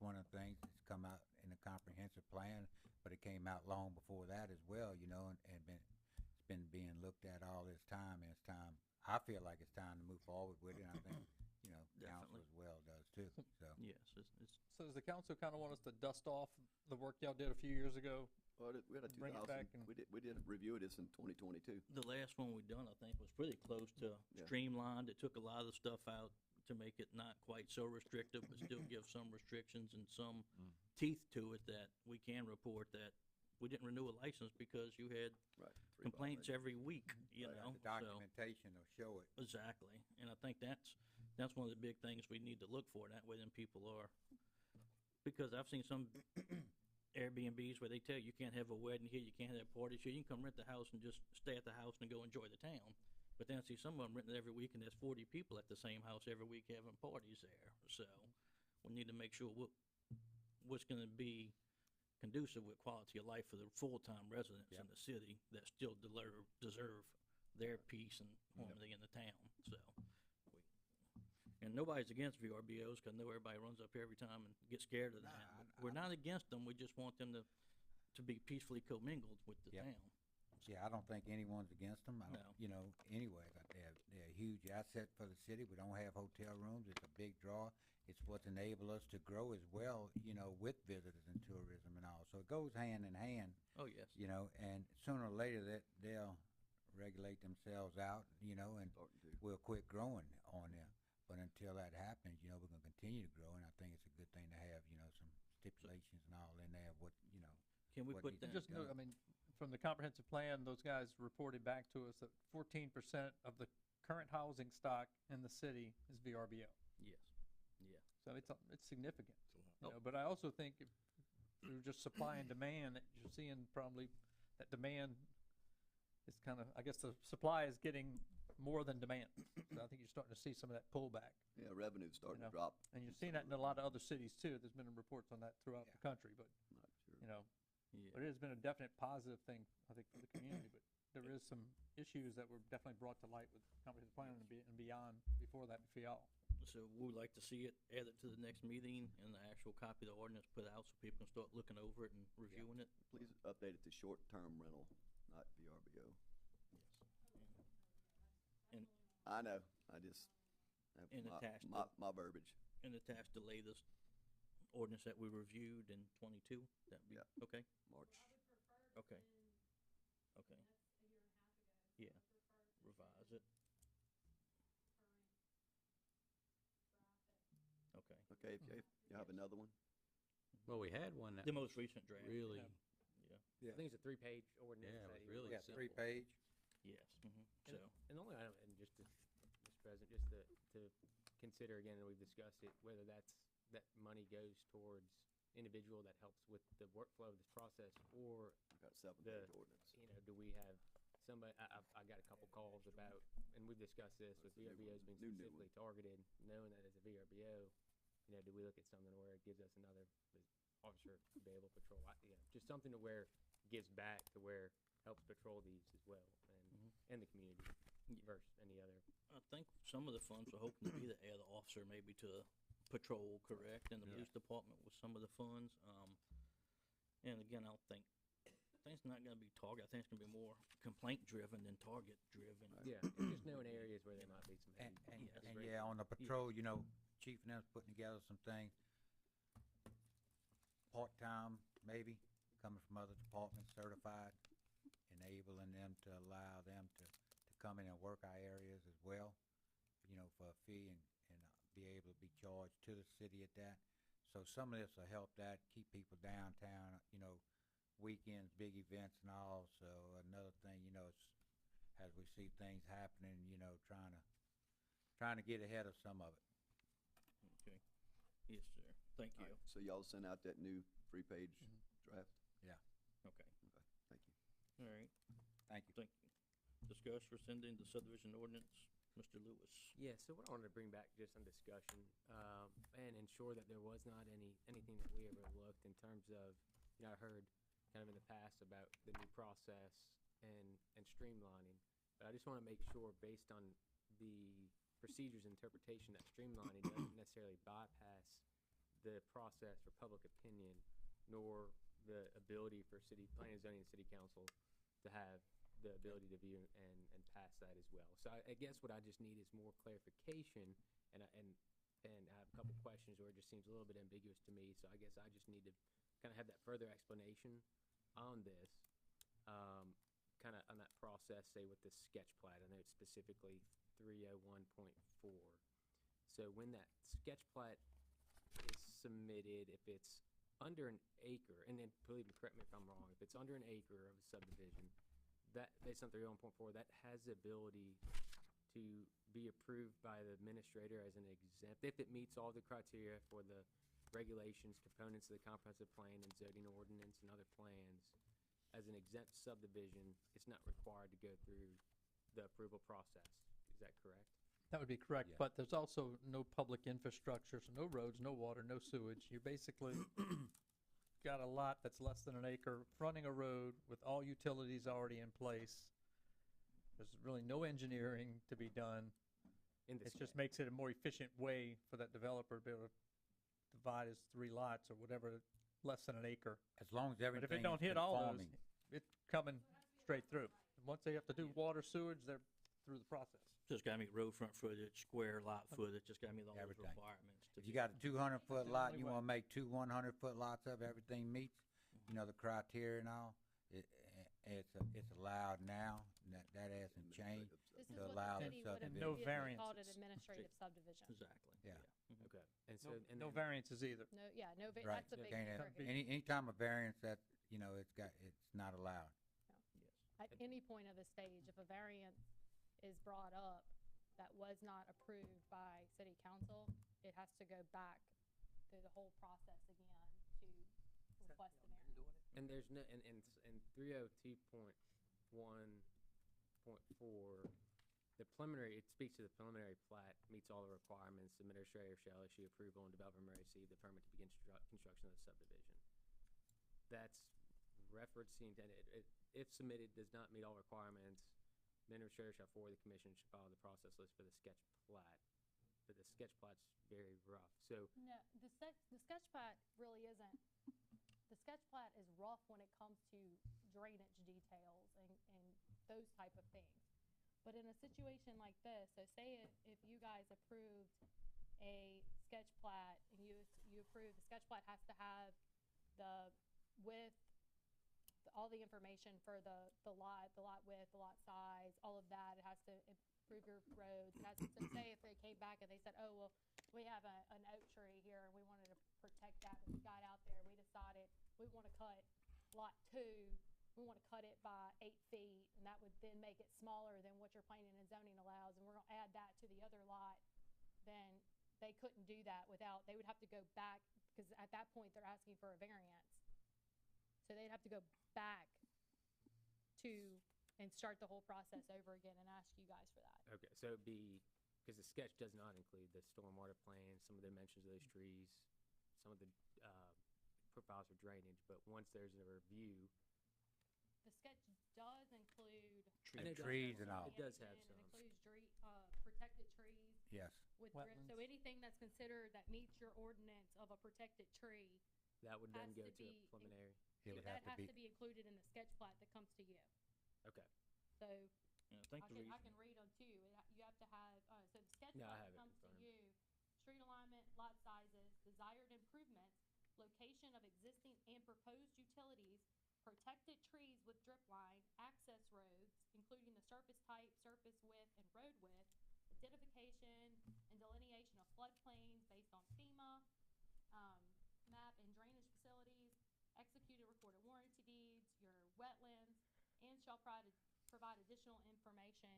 [SPEAKER 11] one of the things that's come out in the comprehensive plan, but it came out long before that as well, you know, and it's been being looked at all this time, and it's time, I feel like it's time to move forward with it, and I think, you know, council
[SPEAKER 3] Definitely.
[SPEAKER 11] as well does too, so.
[SPEAKER 3] Yes, it's,
[SPEAKER 8] So does the council kinda want us to dust off the work y'all did a few years ago?
[SPEAKER 1] Well, we had a
[SPEAKER 8] Bring it back
[SPEAKER 1] 2000,
[SPEAKER 8] and-
[SPEAKER 1] we did review this in 2022.
[SPEAKER 3] the last one we done, I think, was pretty close to
[SPEAKER 1] Yeah.
[SPEAKER 3] streamlined. It took a lot of the stuff out to make it not quite so restrictive, but still give some restrictions and some teeth to it that we can report that we didn't renew a license because you had
[SPEAKER 1] Right.
[SPEAKER 3] complaints every week, you
[SPEAKER 1] Right.
[SPEAKER 3] know,
[SPEAKER 11] The
[SPEAKER 3] so.
[SPEAKER 11] documentation will show it.
[SPEAKER 3] Exactly, and I think that's one of the big things we need to look for, that way then people are, because I've seen some Airbnbs where they tell you can't have a wedding here, you can't have parties here, you can come rent the house and just stay at the house and go enjoy the town. But then I see some of them renting it every week and there's 40 people at the same house every week having parties there, so we need to make sure what's gonna be conducive with quality of life for the full-time residents in the city that still deserve their peace and harmony in the town, so. And nobody's against VRBOs, cause I know everybody runs up here every time and gets scared of that. But we're not against them, we just want them to be peacefully commingled with the
[SPEAKER 11] Yep.
[SPEAKER 3] town.
[SPEAKER 11] Yeah, I don't think anyone's against them. I don't,
[SPEAKER 3] No.
[SPEAKER 11] you know, anyway, but they're a huge asset for the city. We don't have hotel rooms. It's a big draw. It's what's enabled us to grow as well, you know, with visitors and tourism and all. So it goes hand in hand,
[SPEAKER 3] Oh, yes.
[SPEAKER 11] you know, and sooner or later that they'll regulate themselves out, you know, and
[SPEAKER 1] Starting to.
[SPEAKER 11] we'll quit growing on them. But until that happens, you know, we're gonna continue to grow, and I think it's a good thing to have, you know, some stipulations and all in there, what, you know.
[SPEAKER 3] Can we
[SPEAKER 11] what
[SPEAKER 3] put
[SPEAKER 11] needs
[SPEAKER 3] that,
[SPEAKER 11] to
[SPEAKER 8] Just,
[SPEAKER 11] done.
[SPEAKER 8] I mean, from the comprehensive plan, those guys reported back to us that 14% of the current housing stock in the city is VRBO.
[SPEAKER 3] yes, yeah.
[SPEAKER 8] So it's significant,
[SPEAKER 6] It's
[SPEAKER 8] you
[SPEAKER 3] Oh.
[SPEAKER 8] know, but I also think if through just supply and demand, that you're seeing probably that demand is kind of, I guess the supply is getting more than demand. So I think you're starting to see some of that pullback.
[SPEAKER 1] Yeah, revenue's starting
[SPEAKER 8] know,
[SPEAKER 1] to drop.
[SPEAKER 8] And you're seeing that in a lot of other cities too. There's been reports on that throughout the country, but,
[SPEAKER 1] Not sure.
[SPEAKER 8] you know,
[SPEAKER 3] Yeah.
[SPEAKER 8] but it has been a definite positive thing, I think, for the community, but there is some issues that were definitely brought to light with comprehensive plan and beyond before that for y'all.
[SPEAKER 3] So we'd like to see it added to the next meeting and the actual copy of the ordinance put out so people can start looking over it and reviewing it.
[SPEAKER 1] Please update it to short-term rental, not VRBO.
[SPEAKER 3] And,
[SPEAKER 1] I know, I just have
[SPEAKER 3] And attached
[SPEAKER 1] my verbiage.
[SPEAKER 3] and attach the latest ordinance that we reviewed in 22, that'd be,
[SPEAKER 1] Yeah.
[SPEAKER 3] okay,
[SPEAKER 1] March.
[SPEAKER 3] okay. Okay. Yeah, revise it. Okay.
[SPEAKER 1] Okay, if you have another one?
[SPEAKER 2] Well, we had one that
[SPEAKER 3] The most recent draft.
[SPEAKER 2] really,
[SPEAKER 3] Yeah.
[SPEAKER 9] I think it's a 3-page ordinance.
[SPEAKER 2] Yeah, it
[SPEAKER 9] that
[SPEAKER 2] was
[SPEAKER 9] he
[SPEAKER 2] really
[SPEAKER 11] Yeah,
[SPEAKER 2] simple.
[SPEAKER 11] 3-page.
[SPEAKER 3] Yes,
[SPEAKER 9] And,
[SPEAKER 3] so,
[SPEAKER 9] and the only item, and just to, Mr. President, just to consider again, and we've discussed it, whether that money goes towards individual that helps with the workflow of this process, or
[SPEAKER 1] Got a 7-page
[SPEAKER 9] the,
[SPEAKER 1] ordinance.
[SPEAKER 9] do we have somebody, I got a couple calls about, and we've discussed this with
[SPEAKER 1] That's a new
[SPEAKER 9] VRBOs
[SPEAKER 1] one.
[SPEAKER 9] being
[SPEAKER 1] New
[SPEAKER 9] specifically
[SPEAKER 1] one.
[SPEAKER 9] targeted, knowing that as a VRBO, do we look at something where it gives us another officer to be able to patrol, just something to where it gives back to where helps patrol these as well, and the community versus any other.
[SPEAKER 3] I think some of the funds were hoping to either add an officer maybe to patrol, correct, and the
[SPEAKER 9] Yeah.
[SPEAKER 3] police department with some of the funds. And again, I think it's not gonna be target, I think it's gonna be more complaint driven than target driven.
[SPEAKER 9] Yeah, and just knowing areas where there might be some
[SPEAKER 11] And,
[SPEAKER 9] heavy.
[SPEAKER 11] and,
[SPEAKER 3] Yes.
[SPEAKER 11] and yeah, on the patrol, Chief and them's putting together some things, part-time, maybe, coming from other departments, certified, enabling them to allow them to come in and work our areas as well, for a fee and be able to be charged to the city at that. So some of this will help that, keep people downtown, weekends, big events and all. So another thing, it's, as we see things happening, trying to get ahead of some of it.
[SPEAKER 3] Okay, yes, sir, thank you.
[SPEAKER 1] Alright, so y'all send out that new 3-page draft?
[SPEAKER 3] Okay,
[SPEAKER 1] Okay, thank you.
[SPEAKER 3] all right,
[SPEAKER 11] Thank you.
[SPEAKER 3] thank you. Discuss rescinding the subdivision ordinance, Mr. Lewis.
[SPEAKER 9] Yeah, so what I wanted to bring back just on discussion, and ensure that there was not anything that we overlooked in terms of, I heard kind of in the past about the new process and streamlining, but I just want to make sure, based on the procedures and interpretation, that streamlining doesn't necessarily bypass the process for public opinion, nor the ability for planning, zoning, and city council to have the ability to view and pass that as well. So I guess what I just need is more clarification, and I have a couple questions where it just seems a little bit ambiguous to me, so I guess I just need to kind of have that further explanation on this, kind of on that process, say with the sketch plat. I know it's specifically 301.4. So when that sketch plat is submitted, if it's under an acre, and then please correct me if I'm wrong, if it's under an acre of a subdivision, that, based on 301.4, that has the ability to be approved by the administrator as an exempt, if it meets all the criteria for the regulations, components of the comprehensive plan and zoning ordinance and other plans. As an exempt subdivision, it's not required to go through the approval process. Is that correct?
[SPEAKER 8] That would be correct,
[SPEAKER 11] Yeah.
[SPEAKER 8] but there's also no public infrastructure, so no roads, no water, no sewage. You basically got a lot that's less than an acre, fronting a road with all utilities already in place. There's really no engineering to be done.
[SPEAKER 9] In the
[SPEAKER 8] It just
[SPEAKER 9] sketch.
[SPEAKER 8] makes it a more efficient way for that developer to be able to divide his 3 lots or whatever, less than an acre.
[SPEAKER 11] As long as
[SPEAKER 8] But
[SPEAKER 11] everything
[SPEAKER 8] if it
[SPEAKER 11] is
[SPEAKER 8] don't hit all those,
[SPEAKER 11] conforming.
[SPEAKER 8] it's coming straight through. Once they have to do water, sewage, they're through the process.
[SPEAKER 3] Just gotta meet road front footage, square lot footage, just gotta meet all those
[SPEAKER 11] Everything.
[SPEAKER 3] requirements. to
[SPEAKER 11] If you
[SPEAKER 3] be-
[SPEAKER 11] got a 200-foot lot,
[SPEAKER 8] only
[SPEAKER 11] you
[SPEAKER 8] way.
[SPEAKER 11] wanna make 2 100-foot lots of, everything meets, the criteria and all, it's allowed now, and that hasn't changed.
[SPEAKER 10] This
[SPEAKER 11] To
[SPEAKER 10] is what
[SPEAKER 11] allow
[SPEAKER 10] the
[SPEAKER 11] the
[SPEAKER 10] city would have
[SPEAKER 11] subdivision.
[SPEAKER 8] No
[SPEAKER 10] previously called an
[SPEAKER 8] variances.
[SPEAKER 10] administrative subdivision.
[SPEAKER 3] Exactly.
[SPEAKER 11] Yeah.
[SPEAKER 9] Okay. And so,
[SPEAKER 8] No,
[SPEAKER 9] and
[SPEAKER 8] no
[SPEAKER 9] then-
[SPEAKER 8] variances either.
[SPEAKER 10] No, yeah, no,
[SPEAKER 11] Right,
[SPEAKER 10] that's a big
[SPEAKER 11] can't
[SPEAKER 10] difference.
[SPEAKER 11] have, anytime a variance that, it's not allowed.
[SPEAKER 10] At any point of the stage, if a variance is brought up that was not approved by city council, it has to go back through the whole process again to request the variance.
[SPEAKER 9] And there's no, and 302.1.4, the preliminary, it speaks to the preliminary plat, meets all the requirements, the administrator shall issue approval and developer may receive the permit to begin construction of the subdivision. That's referencing that if submitted does not meet all requirements, administrator shall forward the commission should follow the process list for the sketch plat. But the sketch plat's very rough, so
[SPEAKER 10] No, the sketch plat really isn't. The sketch plat is rough when it comes to drainage details and those type of things. But in a situation like this, so say if you guys approved a sketch plat and you approve, the sketch plat has to have the width, all the information for the lot width, the lot size, all of that. It has to improve your roads. It has to, so say if they came back and they said, oh, well, we have an oak tree here and we wanted to protect that, but we got out there and we decided we want to cut lot 2 we wanna cut it by 8 feet, and that would then make it smaller than what your planning and zoning allows, and we're gonna add that to the other lot, then they couldn't do that without, they would have to go back, because at that point, they're asking for a variance. So they'd have to go back to, and start the whole process over again and ask you guys for that.
[SPEAKER 9] Okay, so it'd be, because the sketch does not include the stormwater plan, some of the dimensions of those trees, some of the, profiles for drainage, but once there's a review.
[SPEAKER 10] The sketch does include.
[SPEAKER 9] And it does
[SPEAKER 11] trees
[SPEAKER 9] have
[SPEAKER 11] and all.
[SPEAKER 9] It does have
[SPEAKER 10] It
[SPEAKER 9] some.
[SPEAKER 10] includes protected trees
[SPEAKER 11] Yes.
[SPEAKER 10] with drip,
[SPEAKER 8] Wetlands.
[SPEAKER 10] so anything that's considered that meets your ordinance of a protected tree,
[SPEAKER 9] That would then
[SPEAKER 10] has
[SPEAKER 9] go
[SPEAKER 10] to
[SPEAKER 9] to
[SPEAKER 10] be
[SPEAKER 9] a preliminary.
[SPEAKER 11] It would
[SPEAKER 10] that
[SPEAKER 11] have to
[SPEAKER 10] has
[SPEAKER 11] be,
[SPEAKER 10] to be included in the sketch plat that comes to you.
[SPEAKER 9] Okay.
[SPEAKER 10] So
[SPEAKER 3] And I think the reason.
[SPEAKER 10] I can read them too. You have to have, so the sketch
[SPEAKER 9] No, I
[SPEAKER 10] plat
[SPEAKER 9] have it in
[SPEAKER 10] comes to
[SPEAKER 9] front of me.
[SPEAKER 10] you, street alignment, lot sizes, desired improvements, location of existing and proposed utilities, protected trees with drip line, access roads, including the surface type, surface width, and road width, identification and delineation of floodplains based on FEMA, map and drainage facilities, executed recorded warranty deeds, your wetlands, and shall provide additional information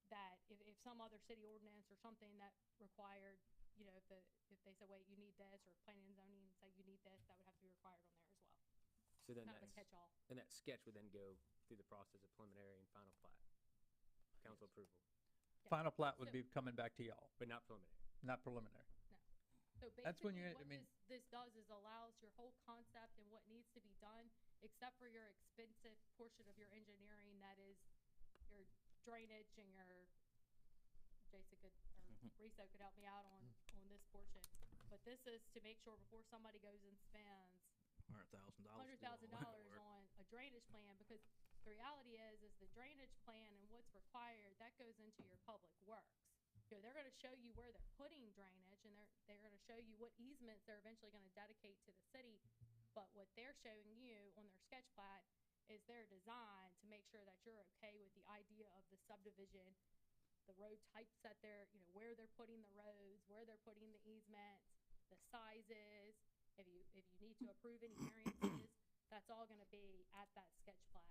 [SPEAKER 10] that if some other city ordinance or something that required, you know, if they say, wait, you need this, or planning and zoning say you need this, that would have to be required on there as well.
[SPEAKER 9] So then
[SPEAKER 10] Kind of a
[SPEAKER 9] that's,
[SPEAKER 10] catch-all.
[SPEAKER 9] and that sketch would then go through the process of preliminary and final plat. Council approval,
[SPEAKER 10] Yeah.
[SPEAKER 8] Final plat would
[SPEAKER 10] So-
[SPEAKER 8] be coming back to y'all,
[SPEAKER 9] but not preliminary.
[SPEAKER 8] not preliminary.
[SPEAKER 10] So
[SPEAKER 8] That's when
[SPEAKER 10] basically,
[SPEAKER 8] you're- I
[SPEAKER 10] what
[SPEAKER 8] mean-
[SPEAKER 10] this does is allows your whole concept and what needs to be done, except for your expensive portion of your engineering, that is your drainage and your, Jason could, or Riso could help me out on this portion. But this is to make sure before somebody goes and spends $100,000 on a drainage plan, because the reality is the drainage plan and what's required, that goes into your public works. You know, they're gonna show you where they're putting drainage, and they're gonna show you what easements they're eventually gonna dedicate to the city. But what they're showing you on their sketch plat is their design to make sure that you're okay with the idea of the subdivision, the road types that they're, you know, where they're putting the roads, where they're putting the easements, the sizes. If you need to approve any variances, that's all gonna be at that sketch plat.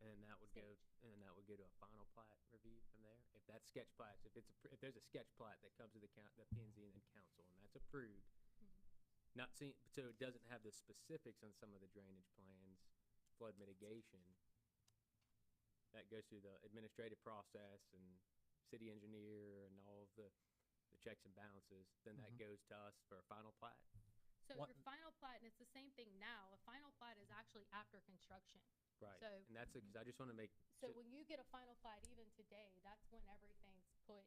[SPEAKER 9] And then that would go,
[SPEAKER 10] Stage.
[SPEAKER 9] and then that would go to a final plat review from there? If that sketch plat, if there's a sketch plat that comes to the P and Z and then council, and that's approved, not seeing, so it doesn't have the specifics on some of the drainage plans, flood mitigation, that goes through the administrative process and city engineer and all of the checks and balances, then that goes to us for a final plat?
[SPEAKER 10] So
[SPEAKER 8] What-
[SPEAKER 10] your final plat, and it's the same thing now, a final plat is actually after construction.
[SPEAKER 9] Right,
[SPEAKER 10] So-
[SPEAKER 9] and that's, because I just want to make.
[SPEAKER 10] So
[SPEAKER 9] su-
[SPEAKER 10] when you get a final plat, even today, that's when everything's put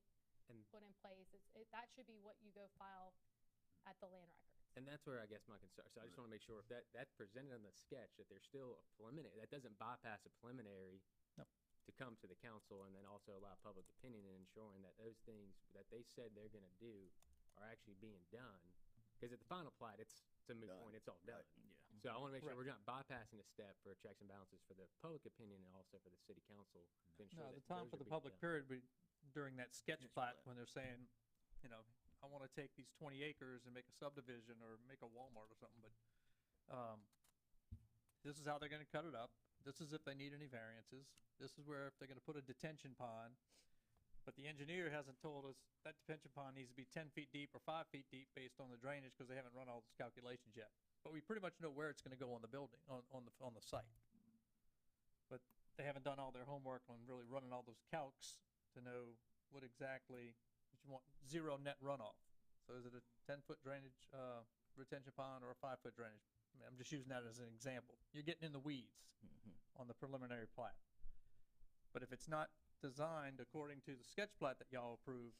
[SPEAKER 9] And-
[SPEAKER 10] in place. That should be what you go file at the land records.
[SPEAKER 9] And that's where I guess my concern, so I just want to make sure if that's presented on the sketch, that there's still a preliminary, that doesn't bypass a preliminary
[SPEAKER 8] No.
[SPEAKER 9] to come to the council and then also allow public opinion in ensuring that those things that they said they're gonna do are actually being done. Because at the final plat, it's a moot
[SPEAKER 1] Done.
[SPEAKER 9] point, it's all done.
[SPEAKER 1] Right.
[SPEAKER 3] Yeah.
[SPEAKER 9] So I want to make sure
[SPEAKER 8] Right.
[SPEAKER 9] we're not bypassing a step for checks and balances for the public opinion and also for the city council to ensure
[SPEAKER 8] No,
[SPEAKER 9] that
[SPEAKER 8] the time
[SPEAKER 9] those
[SPEAKER 8] for
[SPEAKER 9] are
[SPEAKER 8] the
[SPEAKER 9] being
[SPEAKER 8] public
[SPEAKER 9] done.
[SPEAKER 8] period would, during that sketch
[SPEAKER 3] Sketch
[SPEAKER 8] plat,
[SPEAKER 3] plat.
[SPEAKER 8] when they're saying, you know, I wanna take these 20 acres and make a subdivision or make a Walmart or something, but, this is how they're gonna cut it up. This is if they need any variances. This is where if they're gonna put a detention pond. But the engineer hasn't told us that detention pond needs to be 10 feet deep or 5 feet deep based on the drainage, cause they haven't run all those calculations yet. But we pretty much know where it's gonna go on the building, on the site. But they haven't done all their homework on really running all those calcs to know what exactly you want, zero net runoff. So is it a 10-foot drainage, retention pond or a 5-foot drainage? I mean, I'm just using that as an example. You're getting in the weeds on the preliminary plat. But if it's not designed according to the sketch plat that y'all approved,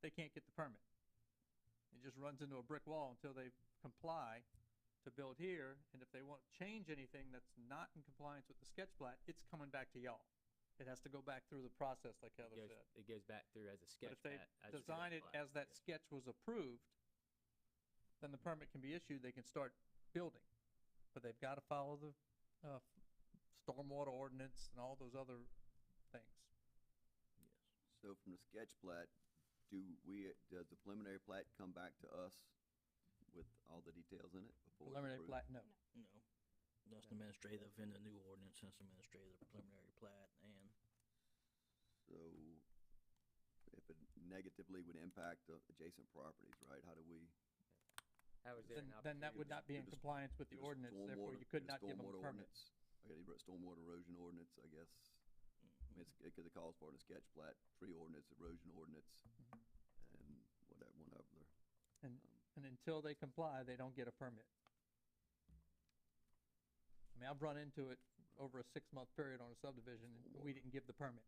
[SPEAKER 8] they can't get the permit. It just runs into a brick wall until they comply to build here, and if they want to change anything that's not in compliance with the sketch plat, it's coming back to y'all. It has to go back through the process, like Heather said.
[SPEAKER 9] It goes back through as a
[SPEAKER 8] But
[SPEAKER 9] sketch
[SPEAKER 8] if they
[SPEAKER 9] plat. as a
[SPEAKER 8] design it
[SPEAKER 9] sketch plat,
[SPEAKER 8] as that
[SPEAKER 9] yeah.
[SPEAKER 8] sketch was approved, then the permit can be issued, they can start building. But they've gotta follow the, stormwater ordinance and all those other things.
[SPEAKER 1] So from the sketch plat, does the preliminary plat come back to us with all the details in it before it's
[SPEAKER 8] Preliminary
[SPEAKER 1] approved?
[SPEAKER 8] plat, no.
[SPEAKER 3] No. That's administrative in the new ordinance, that's administrative preliminary plat, and
[SPEAKER 1] So if it negatively would impact adjacent properties, right, how do we?
[SPEAKER 9] How is there an
[SPEAKER 8] Then that would
[SPEAKER 9] opportunity-
[SPEAKER 8] not be in
[SPEAKER 1] If it's-
[SPEAKER 8] compliance with the
[SPEAKER 1] if it's
[SPEAKER 8] ordinance, therefore
[SPEAKER 1] stormwater-
[SPEAKER 8] you could
[SPEAKER 1] if it's
[SPEAKER 8] not give them a
[SPEAKER 1] stormwater
[SPEAKER 8] permit.
[SPEAKER 1] ordinance, Okay, you wrote stormwater erosion ordinance, I guess. I mean, because it calls for it in a sketch plat, tree ordinance, erosion ordinance, and whatever, one other.
[SPEAKER 8] And until they comply, they don't get a permit. I mean, I've run into it over a 6-month period on a subdivision, and we didn't give the permit.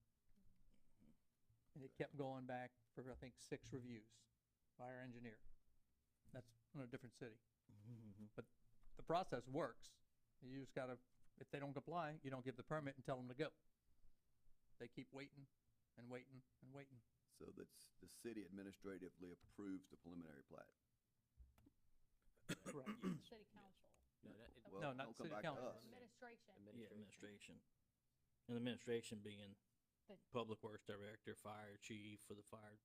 [SPEAKER 8] And it kept going back for, I think, 6 reviews by our engineer. That's in a different city. But the process works. You just gotta, if they don't comply, you don't give the permit and tell them to go. They keep waiting and waiting and waiting.
[SPEAKER 1] So that's, the city administratively approves the preliminary plat.
[SPEAKER 8] Correct.
[SPEAKER 10] City council,
[SPEAKER 9] No, that, it,
[SPEAKER 1] Well,
[SPEAKER 8] No, not
[SPEAKER 1] don't come
[SPEAKER 8] city
[SPEAKER 1] back to
[SPEAKER 8] council.
[SPEAKER 1] us.
[SPEAKER 10] administration.
[SPEAKER 3] yeah, administration. And administration being
[SPEAKER 10] The-
[SPEAKER 3] public works director, fire chief for the fire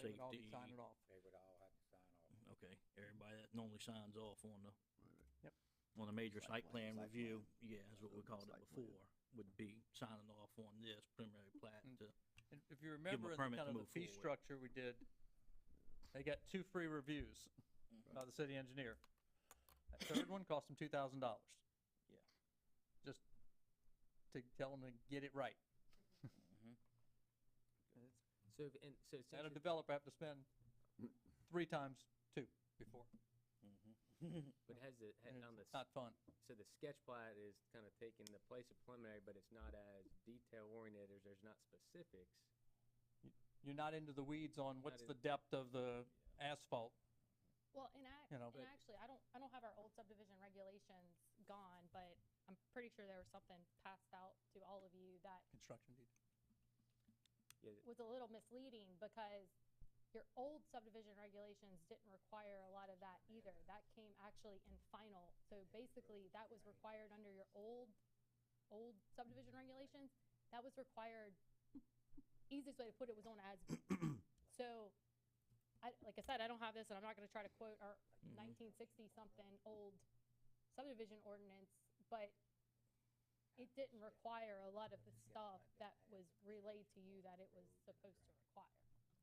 [SPEAKER 8] They would all be
[SPEAKER 3] safety.
[SPEAKER 8] signing off.
[SPEAKER 7] They would all have to sign off.
[SPEAKER 3] Okay, everybody that normally signs off on the,
[SPEAKER 8] Yep.
[SPEAKER 3] on the major
[SPEAKER 1] Site
[SPEAKER 3] site
[SPEAKER 1] plan,
[SPEAKER 3] plan
[SPEAKER 1] site
[SPEAKER 3] review,
[SPEAKER 1] plan.
[SPEAKER 3] yeah, is what we
[SPEAKER 1] Urban
[SPEAKER 3] called it
[SPEAKER 1] site plan.
[SPEAKER 3] before, would be signing off on this preliminary plat
[SPEAKER 8] Mm.
[SPEAKER 3] to,
[SPEAKER 8] And if you remember in the
[SPEAKER 3] permit
[SPEAKER 8] kind
[SPEAKER 3] to
[SPEAKER 8] of the
[SPEAKER 3] move
[SPEAKER 8] fee
[SPEAKER 3] forward.
[SPEAKER 8] structure we did, they got 2 free reviews by the city engineer. That third one cost them $2,000.
[SPEAKER 3] Yeah.
[SPEAKER 8] Just to tell them to get it right.
[SPEAKER 9] so, and, so since
[SPEAKER 8] And a
[SPEAKER 9] you're-
[SPEAKER 8] developer have to spend 3 times 2 before.
[SPEAKER 9] but has the,
[SPEAKER 8] And
[SPEAKER 9] on the,
[SPEAKER 8] it's not fun.
[SPEAKER 9] so the sketch plat is kind of taking the place of preliminary, but it's not as detail oriented, or there's not specifics.
[SPEAKER 8] You're not into the weeds on what's
[SPEAKER 9] in-
[SPEAKER 8] the depth of the asphalt.
[SPEAKER 10] Well,
[SPEAKER 8] You know,
[SPEAKER 10] and actually, I don't have our old subdivision regulations gone, but I'm pretty sure there was something passed out to all of you that
[SPEAKER 8] Construction deed.
[SPEAKER 9] Yeah,
[SPEAKER 10] was a little misleading because your old subdivision regulations didn't require a lot of that either. That came actually in final. So basically, that was required under your old subdivision regulations. That was required, easiest way to put it was on as-built. So, like I said, I don't have this, and I'm not gonna try to quote our 1960-something old subdivision ordinance, but it didn't require a lot of the stuff that was relayed to you that it was supposed to require.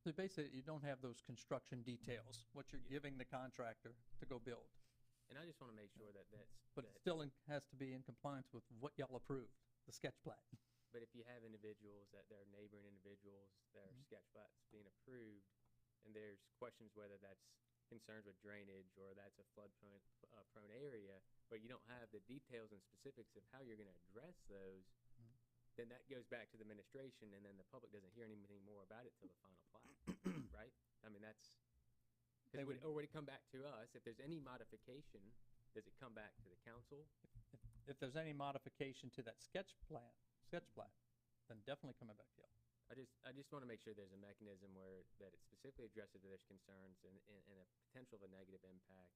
[SPEAKER 8] So basically, you don't have those construction details, what you're giving the contractor to go build.
[SPEAKER 9] and I just wanna make sure that
[SPEAKER 8] But it still has to be in compliance with what y'all approved, the sketch plat.
[SPEAKER 9] but if you have individuals that they're neighboring individuals, their sketch plats being approved, and there's questions whether that's concerns with drainage or that's a flood prone area, but you don't have the details and specifics of how you're gonna address those, then that goes back to the administration, and then the public doesn't hear anything more about it till the final plat, right? I mean, that's, 'cause
[SPEAKER 8] They
[SPEAKER 9] would,
[SPEAKER 8] would-
[SPEAKER 9] or would it come back to us? If there's any modification, does it come back to the council?
[SPEAKER 8] If there's any modification to that sketch plat, then definitely coming back to y'all.
[SPEAKER 9] I just wanna make sure there's a mechanism where, that it specifically addresses their concerns and a potential of a negative impact,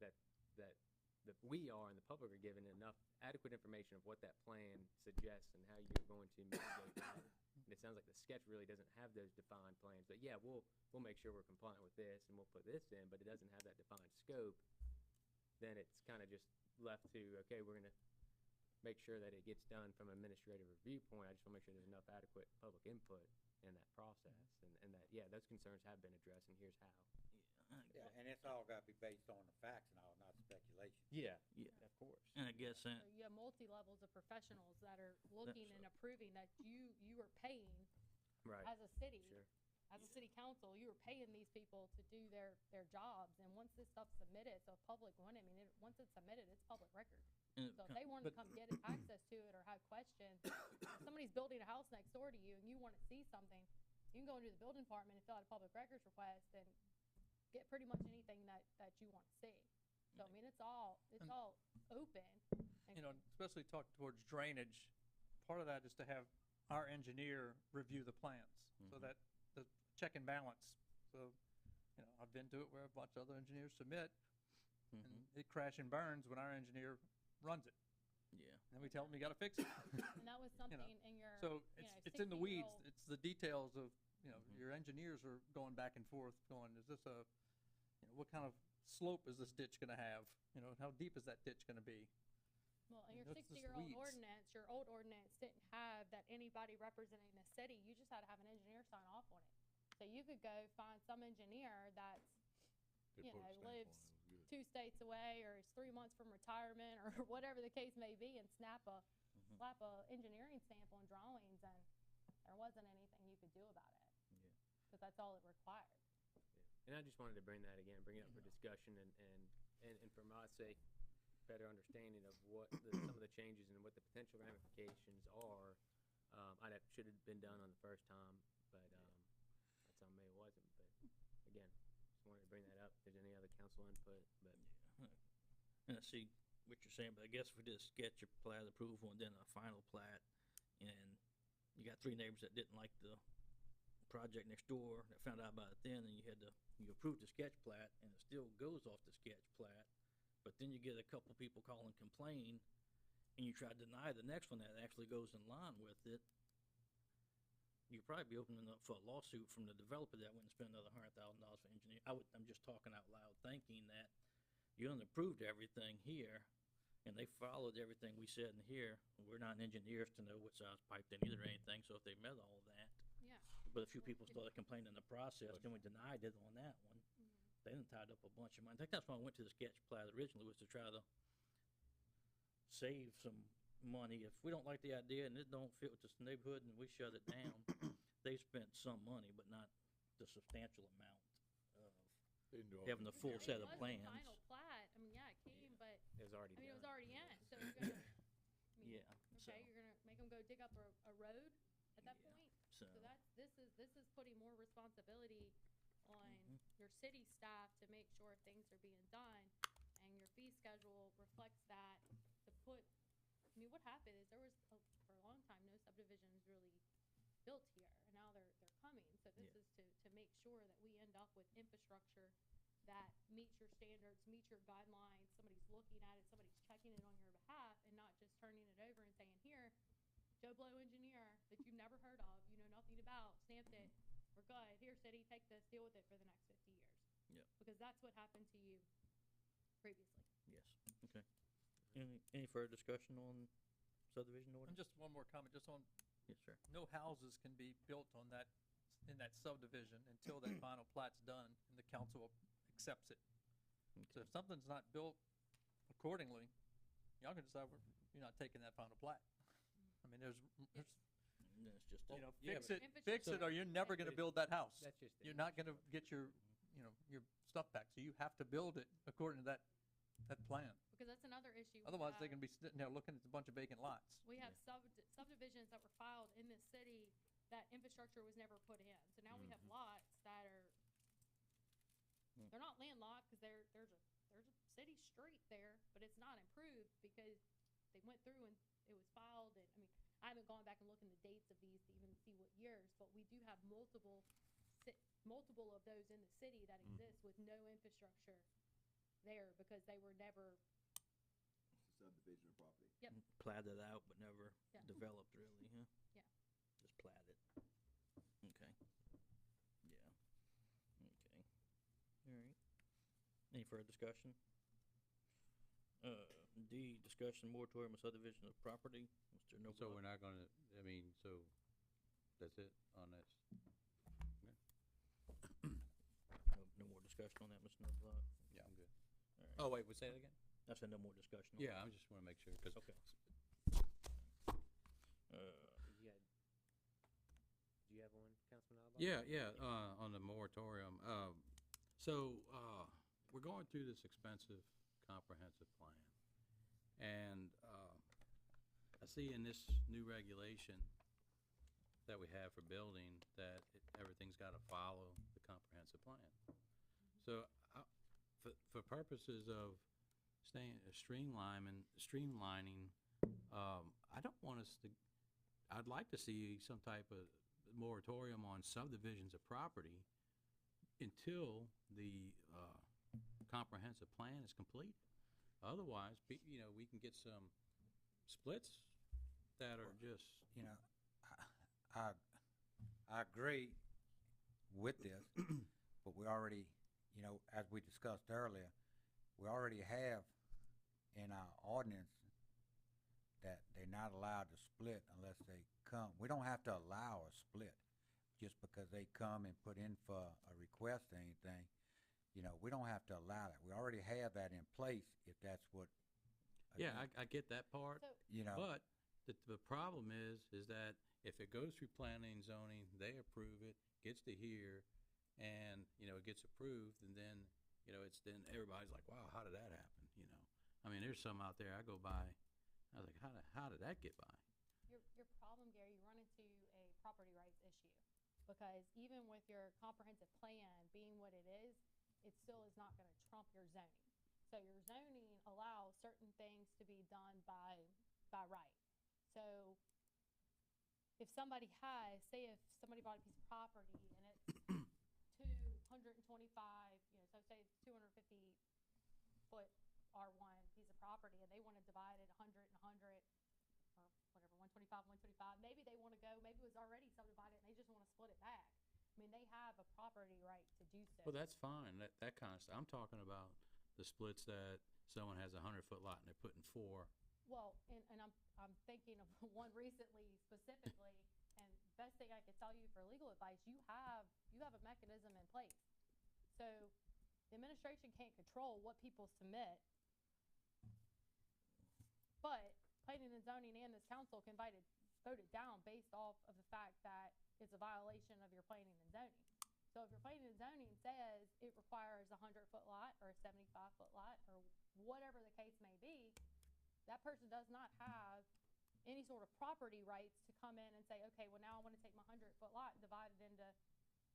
[SPEAKER 9] that we are and the public are given enough adequate information of what that plan suggests and how you're going to mitigate that. And it sounds like the sketch really doesn't have those defined plans, but yeah, we'll make sure we're compliant with this and we'll put this in, but it doesn't have that defined scope. Then it's kinda just left to, okay, we're gonna make sure that it gets done from an administrative review point. I just wanna make sure there's enough adequate public input in that process, and that, yeah, those concerns have been addressed, and here's how.
[SPEAKER 7] Yeah, and it's all gotta be based on the facts and all, not speculation.
[SPEAKER 9] Yeah,
[SPEAKER 3] Yeah.
[SPEAKER 9] of course.
[SPEAKER 3] And I guess,
[SPEAKER 10] So you have multi-levels of professionals that are looking and approving that you are paying
[SPEAKER 9] Right,
[SPEAKER 10] as a city.
[SPEAKER 9] sure.
[SPEAKER 10] As a city council, you are paying these people to do their jobs, and once this stuff's submitted, so if public want it, I mean, once it's submitted, it's public record.
[SPEAKER 3] and
[SPEAKER 10] So if they wanted to come get access to it or have questions, if somebody's building a house next door to you and you wanna see something, you can go into the building department and fill out a public records request and get pretty much anything that you wanna see. So, I mean, it's all open. and-
[SPEAKER 8] You know, especially talking towards drainage, part of that is to have our engineer review the plans, so that the check and balance. So, you know, I've been to it where I've watched other engineers submit, and it crash and burns when our engineer runs it.
[SPEAKER 3] yeah.
[SPEAKER 8] And we tell them, you gotta fix it.
[SPEAKER 10] And that was something in your,
[SPEAKER 8] So
[SPEAKER 10] you know,
[SPEAKER 8] it's in the weeds,
[SPEAKER 10] 60-year-old
[SPEAKER 8] it's the details of, you know, your engineers are going back and forth, going, is this what kind of slope is this ditch gonna have? You know, how deep is that ditch gonna be?
[SPEAKER 10] Well, in your
[SPEAKER 8] That's just
[SPEAKER 10] 60-year-old
[SPEAKER 8] weeds.
[SPEAKER 10] ordinance, your old ordinance didn't have that anybody representing the city, you just had to have an engineer sign off on it. So you could go find some engineer that's,
[SPEAKER 6] They
[SPEAKER 10] you
[SPEAKER 6] put a
[SPEAKER 10] know,
[SPEAKER 6] stamp on
[SPEAKER 10] lives
[SPEAKER 6] it, it was good.
[SPEAKER 10] 2 states away, or is 3 months from retirement, or whatever the case may be, and slap a engineering stamp on drawings, and there wasn't anything you could do about it.
[SPEAKER 3] Yeah.
[SPEAKER 10] Cause that's all it required.
[SPEAKER 9] And I just wanted to bring that again, bring it up for discussion and for my sake, better understanding of what some of the changes and what the potential ramifications are. Should have been done on the first time, but that's on me, it wasn't. But again, just wanted to bring that up. If there's any other council input, but
[SPEAKER 3] And I see what you're saying, but I guess if we did a sketch of plat approval and then a final plat, and you got 3 neighbors that didn't like the project next door, that found out about it then, and you approved the sketch plat, and it still goes off the sketch plat, but then you get a couple people call and complain, and you try to deny the next one that actually goes in line with it, you'd probably be opening up for a lawsuit from the developer that went and spent another $100,000 for engineering. I'm just talking out loud, thinking that you unapproved everything here, and they followed everything we said in here. We're not engineers to know what size pipe they needed or anything, so if they met all that.
[SPEAKER 10] Yeah.
[SPEAKER 3] But a few people started complaining in the process, then we denied it on that one. They done tied up a bunch of money. I think that's why I went to the sketch plat originally, was to try to save some money. If we don't like the idea and it don't fit with this neighborhood and we shut it down, they spent some money, but not the substantial amount of
[SPEAKER 6] They didn't do all
[SPEAKER 3] having the
[SPEAKER 6] the-
[SPEAKER 3] full set of
[SPEAKER 10] It was
[SPEAKER 3] plans.
[SPEAKER 10] the final plat, I mean, yeah, it came, but,
[SPEAKER 9] it was already
[SPEAKER 10] I mean, it
[SPEAKER 9] done.
[SPEAKER 10] was already in, so you're gonna, I mean,
[SPEAKER 3] Yeah, so,
[SPEAKER 10] okay, you're gonna make them go dig up a road at that
[SPEAKER 3] Yeah.
[SPEAKER 10] point?
[SPEAKER 3] so,
[SPEAKER 10] So this is putting more responsibility on
[SPEAKER 3] Mhm.
[SPEAKER 10] your city staff to make sure things are being done, and your fee schedule reflects that, to put, I mean, what happened is there was, for a long time, no subdivisions really built here, and now they're coming, so this
[SPEAKER 3] Yeah.
[SPEAKER 10] is to make sure that we end up with infrastructure that meets your standards, meets your guidelines, somebody's looking at it, somebody's checking it on your behalf, and not just turning it over and saying, here, Joe Blow engineer that you've never heard of, you know nothing about, stamped it, we're good, here city, take this, deal with it for the next 50 years.
[SPEAKER 3] Yep.
[SPEAKER 10] Because that's what happened to you previously.
[SPEAKER 3] yes, okay. Any further discussion on subdivision
[SPEAKER 8] And
[SPEAKER 3] ordinance?
[SPEAKER 8] just one more comment, just on,
[SPEAKER 3] Yes, sir.
[SPEAKER 8] no houses can be built on that, in that subdivision until that final plat's done and the council accepts it. So if something's not built accordingly, y'all can decide you're not taking that final plat. I mean, there's,
[SPEAKER 3] And then it's just,
[SPEAKER 8] you know,
[SPEAKER 2] yeah,
[SPEAKER 8] fix
[SPEAKER 2] but-
[SPEAKER 8] it, fix it, or you're never gonna
[SPEAKER 9] But
[SPEAKER 8] build that house.
[SPEAKER 9] That's just the
[SPEAKER 8] You're not gonna get your, you know, your stuff back, so you have to build it according to that plan.
[SPEAKER 10] Because that's another issue. we
[SPEAKER 8] Otherwise, they
[SPEAKER 10] have.
[SPEAKER 8] can be sitting there looking at a bunch of vacant lots.
[SPEAKER 10] We have subdivisions that were filed in this city that infrastructure was never put in. So now we have lots that are, they're not landlocked, because there's a city street there, but it's not improved because they went through and it was filed, and, I mean, I haven't gone back and looked in the dates of these to even see what years, but we do have multiple of those in the city that exist with no infrastructure there because they were never,
[SPEAKER 1] It's a subdivision of property.
[SPEAKER 10] Yep.
[SPEAKER 3] platted out but never
[SPEAKER 10] Yeah.
[SPEAKER 3] developed really, huh?
[SPEAKER 10] Yeah.
[SPEAKER 3] Just platted. Okay. Yeah. Okay. Alright. Any further discussion? D, discussion moratorium of subdivision of property, Mr. Noblock.
[SPEAKER 2] So we're not gonna, I mean, so that's it on that?
[SPEAKER 3] No more discussion on that, Mr. Noblock?
[SPEAKER 2] Yeah, I'm good.
[SPEAKER 3] Alright.
[SPEAKER 2] Oh, wait, say that again?
[SPEAKER 3] I said no more discussion on
[SPEAKER 2] Yeah,
[SPEAKER 3] that.
[SPEAKER 2] I just wanna make sure, cause
[SPEAKER 3] Okay.
[SPEAKER 9] Do you have one, Councilman Alba?
[SPEAKER 2] Yeah, on the moratorium, we're going through this expensive comprehensive plan. And, I see in this new regulation that we have for building that everything's gotta follow the comprehensive plan. So, for purposes of streamlining, I don't want us to, I'd like to see some type of moratorium on subdivisions of property until the comprehensive plan is complete. Otherwise, you know, we can get some splits that are just,
[SPEAKER 11] You know, I agree with this, but we already, you know, as we discussed earlier, we already have in our ordinance that they're not allowed to split unless they come. We don't have to allow a split just because they come and put in for a request or anything. You know, we don't have to allow that. We already have that in place if that's what.
[SPEAKER 2] Yeah,
[SPEAKER 11] again,
[SPEAKER 2] I get that part,
[SPEAKER 10] So,
[SPEAKER 11] You know,
[SPEAKER 2] but the problem is that if it goes through planning and zoning, they approve it, gets to here, and, you know, it gets approved, and then, you know, it's then everybody's like, wow, how did that happen, you know? I mean, there's some out there, I go by, I was like, how did that get by?
[SPEAKER 10] your problem, Gary, you run into a property rights issue. Because even with your comprehensive plan being what it is, it still is not gonna trump your zoning. So your zoning allows certain things to be done by right. So if somebody has, say if somebody bought a piece of property and it's 225, you know, so say it's 250-foot R1 piece of property and they wanna divide it 100 and 100, or whatever, 125, 125, maybe they wanna go, maybe it was already subdivided and they just wanna split it back. I mean, they have a property right to do so.
[SPEAKER 2] Well, that's fine, that kind of stuff. I'm talking about the splits that someone has a 100-foot lot and they're putting 4.
[SPEAKER 10] Well, and I'm thinking of one recently specifically, and best thing I could tell you for legal advice, you have a mechanism in place. So the administration can't control what people submit, but planning and zoning and this council can vote it down based off of the fact that it's a violation of your planning and zoning. So if your planning and zoning says it requires a 100-foot lot or a 75-foot lot or whatever the case may be, that person does not have any sort of property rights to come in and say, okay, well, now I want to take my 100-foot lot and divide it into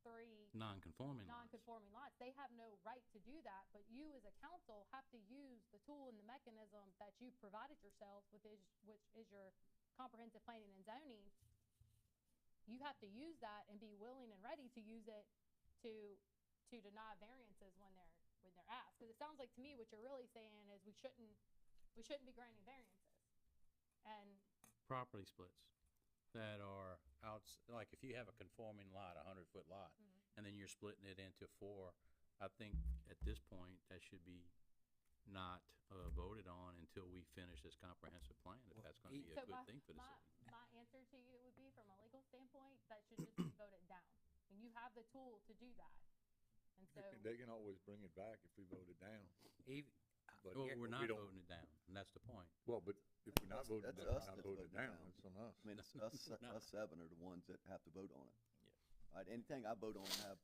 [SPEAKER 10] 3
[SPEAKER 2] Non-conforming lots.
[SPEAKER 10] non-conforming lots. They have no right to do that, but you as a council have to use the tool and the mechanism that you provided yourselves with, which is your comprehensive planning and zoning. You have to use that and be willing and ready to use it to deny variances when they're asked. Because it sounds like to me what you're really saying is we shouldn't be granting variances. And
[SPEAKER 2] Property splits that are like if you have a conforming lot, a 100-foot lot, and then you're splitting it into 4, I think at this point that should be not voted on until we finish this comprehensive plan, if
[SPEAKER 11] Well,
[SPEAKER 2] that's gonna be a
[SPEAKER 10] so
[SPEAKER 2] good thing for the city.
[SPEAKER 10] my answer to you would be, from a legal standpoint, that should just be voted down. And you have the tool to do that. And so,
[SPEAKER 6] They can always bring it back if we vote it down,
[SPEAKER 11] even,
[SPEAKER 6] but.
[SPEAKER 2] Well,
[SPEAKER 11] yeah,
[SPEAKER 2] we're
[SPEAKER 6] we
[SPEAKER 2] not
[SPEAKER 6] don't-
[SPEAKER 2] voting it down, and that's the point.
[SPEAKER 6] Well, but if we're not voting it
[SPEAKER 1] That's
[SPEAKER 6] down,
[SPEAKER 1] us
[SPEAKER 6] not
[SPEAKER 1] that's
[SPEAKER 6] voting it
[SPEAKER 1] voting
[SPEAKER 6] down,
[SPEAKER 1] down.
[SPEAKER 6] it's on us.
[SPEAKER 1] I mean, it's us 7 are the ones that have to vote on it.
[SPEAKER 2] Yes.
[SPEAKER 1] Right, anything I vote on, I have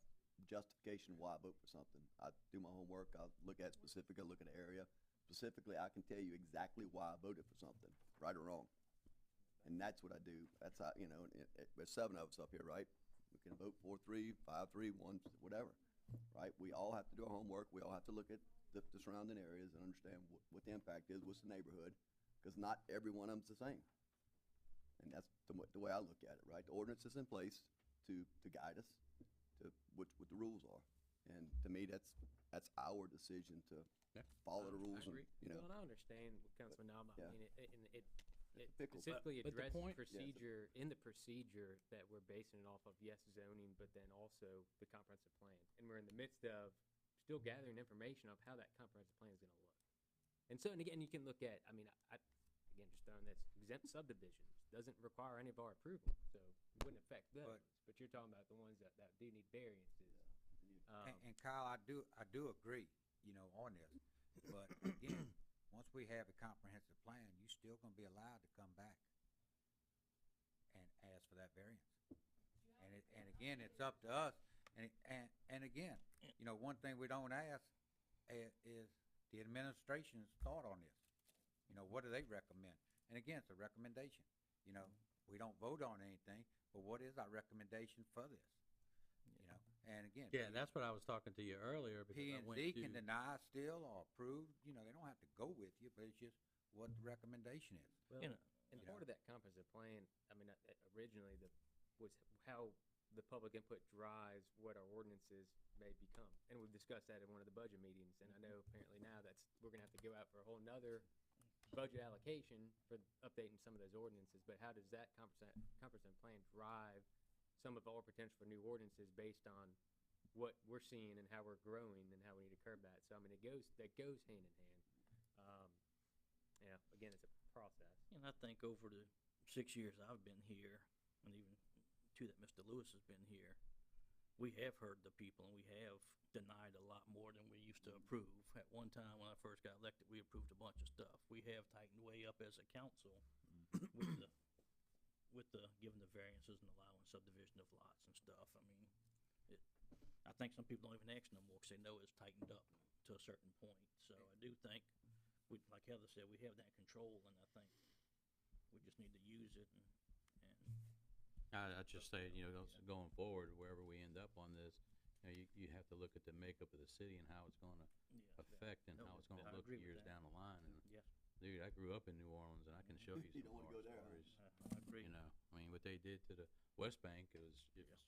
[SPEAKER 1] justification why I vote for something. I do my homework, I look at specific, I look at the area. Specifically, I can tell you exactly why I voted for something, right or wrong. And that's what I do. That's how, you know, there's 7 of us up here, right? We can vote 4-3, 5-3, 1, whatever, right? We all have to do our homework. We all have to look at the surrounding areas and understand what the impact is, what's the neighborhood, because not every one of them's the same. And that's the way I look at it, right? The ordinance is in place to guide us to what the rules are. And to me, that's our decision to
[SPEAKER 2] Yeah.
[SPEAKER 1] follow the
[SPEAKER 2] I
[SPEAKER 1] rules and,
[SPEAKER 2] agree.
[SPEAKER 1] you know.
[SPEAKER 9] Well, and I understand what Councilman Nama,
[SPEAKER 1] yeah.
[SPEAKER 9] I mean, it
[SPEAKER 1] It's a pickle.
[SPEAKER 9] specifically
[SPEAKER 2] But the
[SPEAKER 9] addresses
[SPEAKER 2] point-
[SPEAKER 9] procedure, in the procedure that we're basing it off of, yes, zoning, but then also the comprehensive plan. And we're in the midst of still gathering information of how that comprehensive plan is gonna look. And so, and again, you can look at, I mean, again, just throwing this, exempt subdivisions, doesn't require any of our approval, so it wouldn't affect those. But you're talking about the ones that do need variances.
[SPEAKER 11] and Kyle, I do agree, you know, on this. But again, once we have a comprehensive plan, you still gonna be allowed to come back and ask for that variance. And again, it's up to us. And again, you know, one thing we don't ask is the administration's thought on this. You know, what do they recommend? And again, it's a recommendation. You know, we don't vote on anything, but what is our recommendation for this? You know, and again.
[SPEAKER 2] Yeah, that's what I was talking to you earlier, because
[SPEAKER 11] P
[SPEAKER 2] I
[SPEAKER 11] and
[SPEAKER 2] went
[SPEAKER 11] Z
[SPEAKER 2] to.
[SPEAKER 11] can deny still or approve, you know, they don't have to go with you, but it's just what the recommendation is.
[SPEAKER 9] Well,
[SPEAKER 8] You know,
[SPEAKER 9] and
[SPEAKER 11] you
[SPEAKER 9] part
[SPEAKER 11] know.
[SPEAKER 9] of that comprehensive plan, I mean, originally was how the public input drives what our ordinances may become. And we've discussed that in one of the budget meetings, and I know apparently now we're gonna have to go out for a whole nother budget allocation for updating some of those ordinances. But how does that comprehensive plan drive some of our potential for new ordinances based on what we're seeing and how we're growing and how we need to curb that? So I mean, that goes hand in hand. Yeah, again, it's a process.
[SPEAKER 3] And I think over the 6 years I've been here, and even 2 that Mr. Lewis has been here, we have heard the people, and we have denied a lot more than we used to approve. At one time, when I first got elected, we approved a bunch of stuff. We have tightened way up as a council with the giving the variances and allowing subdivision of lots and stuff. I mean, I think some people don't even ask no more because they know it's tightened up to a certain point. So I do think, like Heather said, we have that control, and I think we just need to use it and
[SPEAKER 2] I'd just say, you know, going forward, wherever we end up on this, you know, you have to look at the makeup of the city and how it's gonna affect and how it's gonna look years down the line. And
[SPEAKER 3] yes,
[SPEAKER 2] dude, I grew up in New Orleans, and I can show you
[SPEAKER 1] You
[SPEAKER 2] some
[SPEAKER 1] don't wanna
[SPEAKER 2] horror
[SPEAKER 1] go there, huh?
[SPEAKER 2] stories.
[SPEAKER 3] I agree.
[SPEAKER 2] You know, I mean, what they did to the West Bank, it was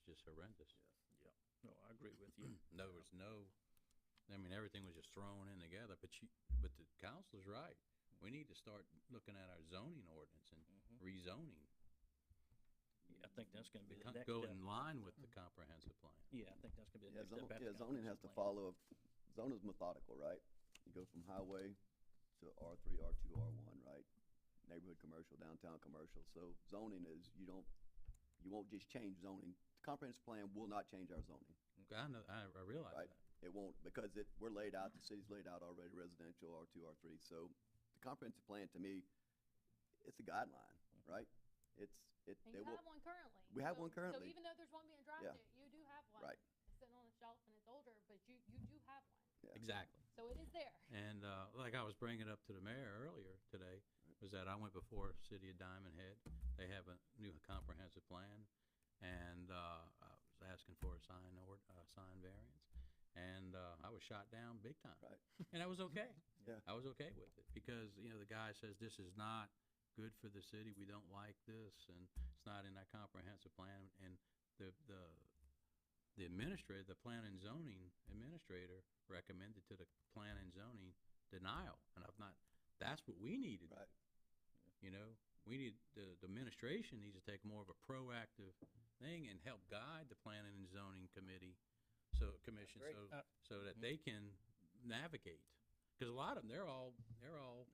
[SPEAKER 2] just horrendous.
[SPEAKER 3] Yeah, no, I agree with you.
[SPEAKER 2] There was I mean, everything was just thrown in together, but the council's right. We need to start looking at our zoning ordinance and rezoning.
[SPEAKER 3] Yeah, I think that's gonna be the
[SPEAKER 2] Con-
[SPEAKER 3] next
[SPEAKER 2] Go
[SPEAKER 3] step.
[SPEAKER 2] in line with the comprehensive plan.
[SPEAKER 3] Yeah, I think that's gonna be the
[SPEAKER 1] Yeah,
[SPEAKER 3] next step after.
[SPEAKER 1] yeah, zoning has to
[SPEAKER 3] comprehensive plan.
[SPEAKER 1] follow, zoning's methodical, right? You go from highway to R3, R2, R1, right? Neighborhood commercial, downtown commercial, so zoning is, you won't just change zoning. The comprehensive plan will not change our zoning,
[SPEAKER 2] I know, I realize
[SPEAKER 1] right?
[SPEAKER 2] that.
[SPEAKER 1] It won't, because we're laid out, the city's laid out already, residential, R2, R3, so the comprehensive plan, to me, it's a guideline, right?
[SPEAKER 10] And
[SPEAKER 1] It
[SPEAKER 10] you
[SPEAKER 1] will,
[SPEAKER 10] have one currently.
[SPEAKER 1] We have
[SPEAKER 10] So-
[SPEAKER 1] one currently.
[SPEAKER 10] So even though there's one being drafted, you do have one.
[SPEAKER 1] Right.
[SPEAKER 10] It's sitting on a shelf and it's older, but you do have one.
[SPEAKER 1] yeah.
[SPEAKER 2] Exactly.
[SPEAKER 10] So it is there.
[SPEAKER 2] And like I was bringing up to the mayor earlier today, was that I went before City of Diamond Head. They have a new comprehensive plan, and I was asking for a sign variance, and I was shot down big time.
[SPEAKER 1] Right.
[SPEAKER 2] And I was okay.
[SPEAKER 1] Yeah.
[SPEAKER 2] I was okay with it because, you know, the guy says this is not good for the city. We don't like this, and it's not in our comprehensive plan. And the administrator, the plan and zoning administrator, recommended to the plan and zoning denial, and that's what we needed.
[SPEAKER 1] Right.
[SPEAKER 2] You know, we need, the administration needs to take more of a proactive thing and help guide the planning and zoning committee, commission, so that they can navigate. Cause a lot of them, they're all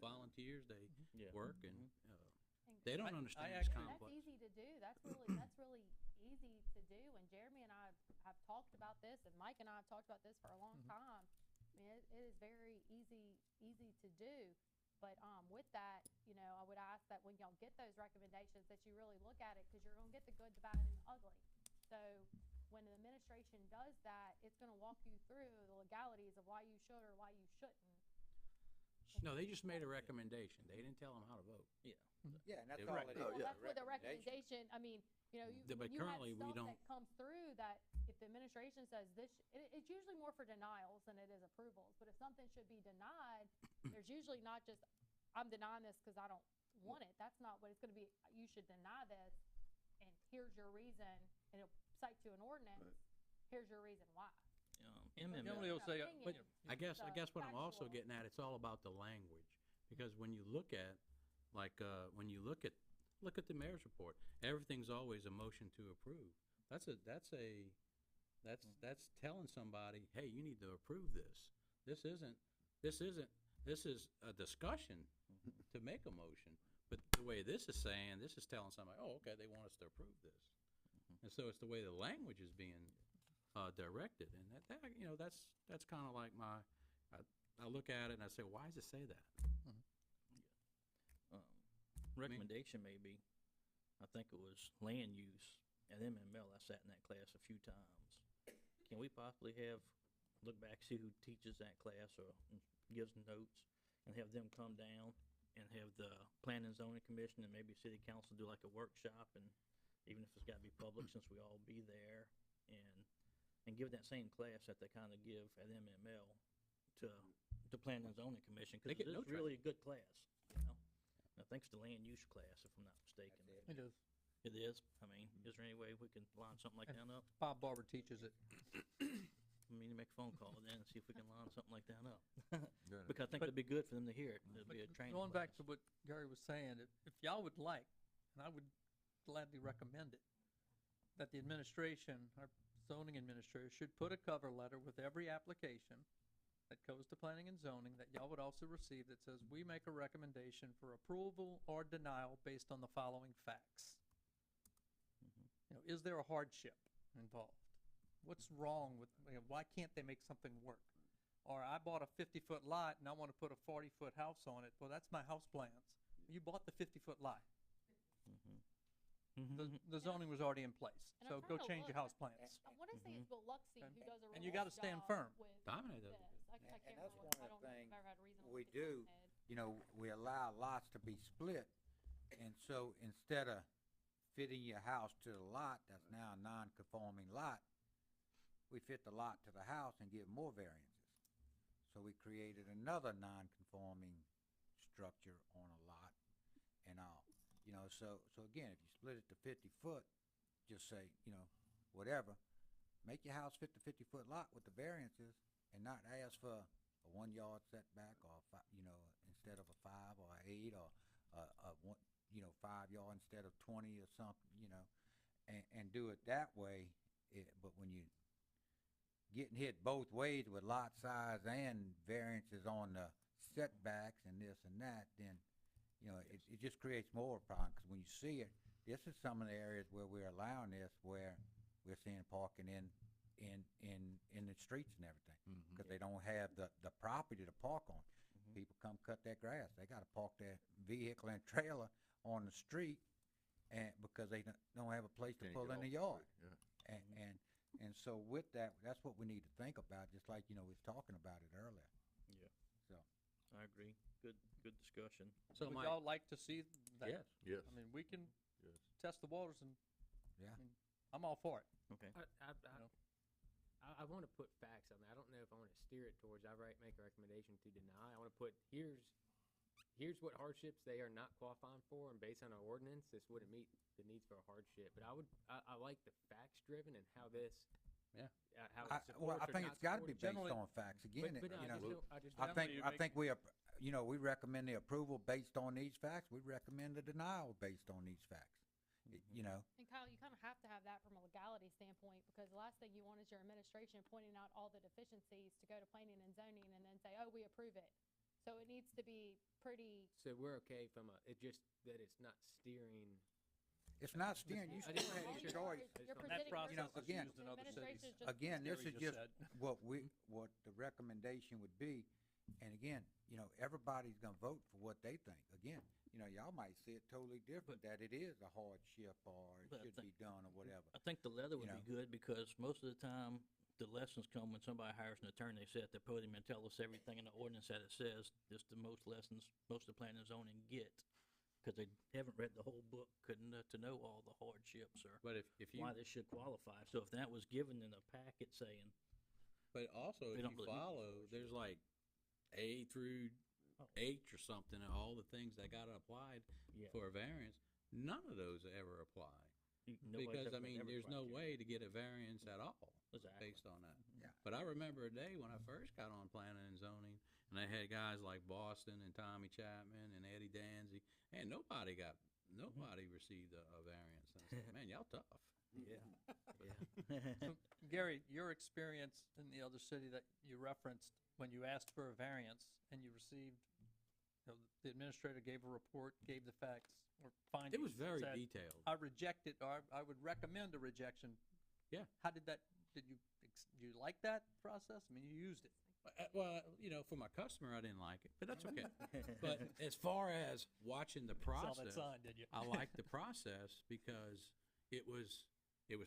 [SPEAKER 2] volunteers, they
[SPEAKER 3] Yeah.
[SPEAKER 2] work and,
[SPEAKER 10] And
[SPEAKER 2] they don't
[SPEAKER 8] I
[SPEAKER 2] understand
[SPEAKER 8] actually-
[SPEAKER 2] it's
[SPEAKER 10] That's
[SPEAKER 2] complex.
[SPEAKER 10] easy to do. That's really easy to do. And Jeremy and I have talked about this, and Mike and I have talked about this for a long time. I mean, it is very easy to do. But, with that, you know, I would ask that when y'all get those recommendations, that you really look at it, cause you're gonna get the good, the bad, and the ugly. So when the administration does that, it's gonna walk you through the legalities of why you should or why you shouldn't.
[SPEAKER 2] No, they just made a recommendation. They didn't tell them how to vote.
[SPEAKER 7] Yeah, and that's
[SPEAKER 2] Yeah,
[SPEAKER 7] all
[SPEAKER 2] right.
[SPEAKER 7] it is.
[SPEAKER 1] Oh,
[SPEAKER 10] Well,
[SPEAKER 1] yeah.
[SPEAKER 10] that's what the recommendation, I mean, you know,
[SPEAKER 2] But
[SPEAKER 10] when you have
[SPEAKER 2] currently, we
[SPEAKER 10] stuff
[SPEAKER 2] don't-
[SPEAKER 10] that comes through that if the administration says this, it's usually more for denials than it is approvals. But if something should be denied, there's usually not just, I'm denying this because I don't want it. That's not what it's gonna be. You should deny this, and here's your reason, and it'll cite to an ordinance.
[SPEAKER 1] Right.
[SPEAKER 10] Here's your reason why.
[SPEAKER 8] Generally
[SPEAKER 3] MMA,
[SPEAKER 8] will say,
[SPEAKER 10] Opinion.
[SPEAKER 8] but
[SPEAKER 2] I guess what I'm also
[SPEAKER 10] factual.
[SPEAKER 2] getting at, it's all about the language, because when you look at, like, when you look at the mayor's report, everything's always a motion to approve. That's telling somebody, hey, you need to approve this. This is a discussion to make a motion, but the way this is saying, this is telling somebody, oh, okay, they want us to approve this. And so it's the way the language is being directed, and that you know, that's kind of like I look at it and I say, why does it say that?
[SPEAKER 3] Recommendation may be, I think it was land use at MML. I sat in that class a few times. Can we possibly look back, see who teaches that class or gives notes, and have them come down and have the planning and zoning commission and maybe city council do like a workshop, and even if it's gotta be public, since we all be there, and give that same class that they kinda give at MML to planning and zoning commission, cause
[SPEAKER 2] They
[SPEAKER 3] it
[SPEAKER 2] get no
[SPEAKER 3] is really a good class, you know? I think it's the land use class, if I'm not mistaken.
[SPEAKER 8] it is.
[SPEAKER 3] It is. I mean, is there any way we can line something like that up?
[SPEAKER 8] Bob Barber teaches it.
[SPEAKER 3] I mean, make a phone call then and see if we can line something like that up. Because I think it'd be good for them to hear it. It'd be a training
[SPEAKER 8] Going back
[SPEAKER 3] class.
[SPEAKER 8] to what Gary was saying, if y'all would like, and I would gladly recommend it, that the administration, our zoning administrator, should put a cover letter with every application that goes to planning and zoning that y'all would also receive that says, we make a recommendation for approval or denial based on the following facts. You know, is there a hardship involved? What's wrong with, you know, why can't they make something work? Or I bought a 50-foot lot and I want to put a 40-foot house on it. Well, that's my house plans. You bought the 50-foot lot. The zoning was already in place,
[SPEAKER 10] And
[SPEAKER 8] so
[SPEAKER 10] I'm
[SPEAKER 8] go
[SPEAKER 10] trying to
[SPEAKER 8] change your
[SPEAKER 10] look-
[SPEAKER 8] house plans.
[SPEAKER 10] I wanna say it's Bill Luxey who does a
[SPEAKER 8] And
[SPEAKER 10] really
[SPEAKER 8] you gotta
[SPEAKER 10] nice
[SPEAKER 8] stand
[SPEAKER 10] job
[SPEAKER 8] firm.
[SPEAKER 10] with
[SPEAKER 2] Dominic
[SPEAKER 10] this.
[SPEAKER 2] does.
[SPEAKER 10] I
[SPEAKER 7] And
[SPEAKER 10] can't
[SPEAKER 7] that's
[SPEAKER 10] remember,
[SPEAKER 7] one
[SPEAKER 10] I
[SPEAKER 7] of
[SPEAKER 10] don't
[SPEAKER 7] the
[SPEAKER 10] know if
[SPEAKER 7] things
[SPEAKER 10] I've ever had a reason to
[SPEAKER 11] we
[SPEAKER 10] look at
[SPEAKER 11] do.
[SPEAKER 10] my head.
[SPEAKER 11] You know, we allow lots to be split, and so instead of fitting your house to the lot, that's now a non-conforming lot, we fit the lot to the house and give more variances. So we created another non-conforming structure on a lot and all. You know, so again, if you split it to 50 foot, just say, you know, whatever, make your house fit the 50-foot lot with the variances and not ask for a 1 yard setback or, you know, instead of a 5 or a 8 or a 1, you know, 5 yard instead of 20 or something, you know, and do it that way. But when you getting hit both ways with lot size and variances on the setbacks and this and that, then, you know, it just creates more problem, because when you see it, this is some of the areas where we're allowing this, where we're seeing parking in the streets and everything, because they don't have the property to park on. People come cut their grass, they gotta park their vehicle and trailer on the street, and, because they don't have a place to
[SPEAKER 6] Can't
[SPEAKER 11] pull
[SPEAKER 6] get
[SPEAKER 11] in
[SPEAKER 6] off
[SPEAKER 11] the
[SPEAKER 6] the
[SPEAKER 11] yard.
[SPEAKER 6] street, yeah.
[SPEAKER 11] And so with that, that's what we need to think about, just like, you know, we was talking about it earlier,
[SPEAKER 3] Yeah,
[SPEAKER 11] so.
[SPEAKER 3] I agree. Good discussion.
[SPEAKER 2] So
[SPEAKER 8] Would
[SPEAKER 2] my,
[SPEAKER 8] y'all like to see that?
[SPEAKER 2] yes,
[SPEAKER 6] Yes,
[SPEAKER 8] I mean, we can
[SPEAKER 6] yes.
[SPEAKER 8] test the waters and,
[SPEAKER 11] Yeah.
[SPEAKER 8] I mean, I'm all for it.
[SPEAKER 3] Okay.
[SPEAKER 9] I want to put facts on there. I don't know if I want to steer it towards, make a recommendation to deny. I want to put, here's what hardships they are not qualifying for, and based on our ordinance, this wouldn't meet the needs for a hardship. But I like the facts driven and how this,
[SPEAKER 2] Yeah.
[SPEAKER 9] how it
[SPEAKER 11] Well,
[SPEAKER 9] supports
[SPEAKER 11] I
[SPEAKER 9] or
[SPEAKER 11] think
[SPEAKER 9] not
[SPEAKER 11] it's gotta be
[SPEAKER 9] supports.
[SPEAKER 11] based
[SPEAKER 8] Generally-
[SPEAKER 11] on facts, again,
[SPEAKER 9] But no,
[SPEAKER 11] you know.
[SPEAKER 9] I just
[SPEAKER 11] I
[SPEAKER 9] don't.
[SPEAKER 11] think,
[SPEAKER 8] you
[SPEAKER 11] I
[SPEAKER 8] make-
[SPEAKER 11] think you know, we recommend the approval based on these facts, we recommend the denial based on these facts. You know,
[SPEAKER 10] And Kyle, you kind of have to have that from a legality standpoint, because the last thing you want is your administration pointing out all the deficiencies to go to planning and zoning and then say, oh, we approve it. So it needs to be pretty,
[SPEAKER 9] So we're okay from it just that it's not steering.
[SPEAKER 11] it's not steering, you
[SPEAKER 9] I
[SPEAKER 11] still
[SPEAKER 9] just-
[SPEAKER 11] have
[SPEAKER 10] all
[SPEAKER 11] your
[SPEAKER 10] you
[SPEAKER 11] choice.
[SPEAKER 10] are
[SPEAKER 9] I
[SPEAKER 10] is
[SPEAKER 9] just
[SPEAKER 10] you're
[SPEAKER 9] don't-
[SPEAKER 8] That
[SPEAKER 10] presenting
[SPEAKER 8] process
[SPEAKER 11] You know,
[SPEAKER 8] is
[SPEAKER 10] your,
[SPEAKER 11] again-
[SPEAKER 8] used in
[SPEAKER 10] the
[SPEAKER 8] other
[SPEAKER 10] administration
[SPEAKER 8] cities.
[SPEAKER 10] is just.
[SPEAKER 11] Again, this
[SPEAKER 8] Gary
[SPEAKER 11] is
[SPEAKER 8] just
[SPEAKER 11] just
[SPEAKER 8] said.
[SPEAKER 11] what the recommendation would be, and again, you know, everybody's gonna vote for what they think. Again, you know, y'all might see it totally different, that it is a hardship or it
[SPEAKER 3] But I
[SPEAKER 11] should be
[SPEAKER 3] think-
[SPEAKER 11] done or whatever.
[SPEAKER 3] I think the letter would
[SPEAKER 11] You
[SPEAKER 3] be good, because most of the time, the lessons come when somebody hires an attorney. They sit at the podium and tell us everything in the ordinance that it says. This the most lessons most of the planning and zoning get, because they haven't read the whole book, couldn't to know all the hardships or
[SPEAKER 2] But if you,
[SPEAKER 3] why this should qualify. So if that was given in a packet saying,
[SPEAKER 2] but also
[SPEAKER 3] They
[SPEAKER 2] if
[SPEAKER 3] don't
[SPEAKER 2] you
[SPEAKER 3] really need these
[SPEAKER 2] follow,
[SPEAKER 3] hardships.
[SPEAKER 2] there's like A through
[SPEAKER 3] Oh.
[SPEAKER 2] H or something, and all the things that got applied
[SPEAKER 3] yeah,
[SPEAKER 2] for a variance, none of those ever apply.
[SPEAKER 3] nobody's
[SPEAKER 2] Because,
[SPEAKER 3] ever
[SPEAKER 2] I mean,
[SPEAKER 3] ever
[SPEAKER 2] there's no
[SPEAKER 3] tried to.
[SPEAKER 2] way to get a variance at all
[SPEAKER 3] Exactly.
[SPEAKER 2] based on that.
[SPEAKER 11] Yeah.
[SPEAKER 2] But I remember a day when I first got on planning and zoning, and they had guys like Boston and Tommy Chapman and Eddie Danzy, and nobody received a variance. And I said, man, y'all tough.
[SPEAKER 3] Yeah.
[SPEAKER 8] So, Gary, your experience in the other city that you referenced, when you asked for a variance and you received, you know, the administrator gave a report, gave the facts or findings.
[SPEAKER 2] It was very
[SPEAKER 8] said,
[SPEAKER 2] detailed.
[SPEAKER 8] I reject it, or I would recommend a rejection.
[SPEAKER 2] Yeah.
[SPEAKER 8] How did that, did you like that process? I mean, you used it.
[SPEAKER 2] Well, you know, for my customer, I didn't like it, but that's okay. But as far as watching the
[SPEAKER 8] Saw that
[SPEAKER 2] process,
[SPEAKER 8] sign, did you?
[SPEAKER 2] I liked the process because it was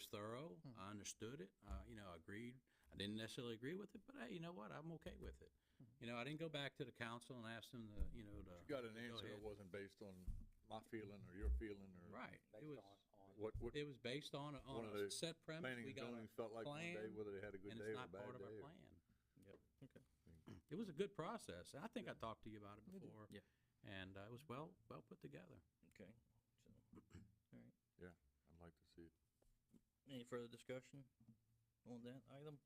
[SPEAKER 2] thorough. I understood it. You know, I agreed. I didn't necessarily agree with it, but hey, you know what? I'm okay with it. You know, I didn't go back to the council and ask them to, you know, to.
[SPEAKER 6] You got an
[SPEAKER 2] go
[SPEAKER 6] answer that
[SPEAKER 2] ahead.
[SPEAKER 6] wasn't based on my feeling or your feeling or.
[SPEAKER 2] Right. It was.
[SPEAKER 6] What
[SPEAKER 2] It was based on
[SPEAKER 6] one of
[SPEAKER 2] a
[SPEAKER 6] the
[SPEAKER 2] set premise.
[SPEAKER 6] planning
[SPEAKER 2] We
[SPEAKER 6] and
[SPEAKER 2] got
[SPEAKER 6] zoning
[SPEAKER 2] a
[SPEAKER 6] felt like one day,
[SPEAKER 2] plan,
[SPEAKER 6] whether they had a good
[SPEAKER 2] and
[SPEAKER 6] day
[SPEAKER 2] it's
[SPEAKER 6] or a
[SPEAKER 2] not
[SPEAKER 6] bad
[SPEAKER 2] part of our
[SPEAKER 6] day.
[SPEAKER 2] plan.
[SPEAKER 3] Yep. Okay.
[SPEAKER 2] It was a good process. I think I talked to you about it before.
[SPEAKER 3] Yeah.
[SPEAKER 2] And it was well put together.
[SPEAKER 3] Okay. So, all right.
[SPEAKER 6] Yeah, I'd like to see it.
[SPEAKER 3] Any further discussion on that item?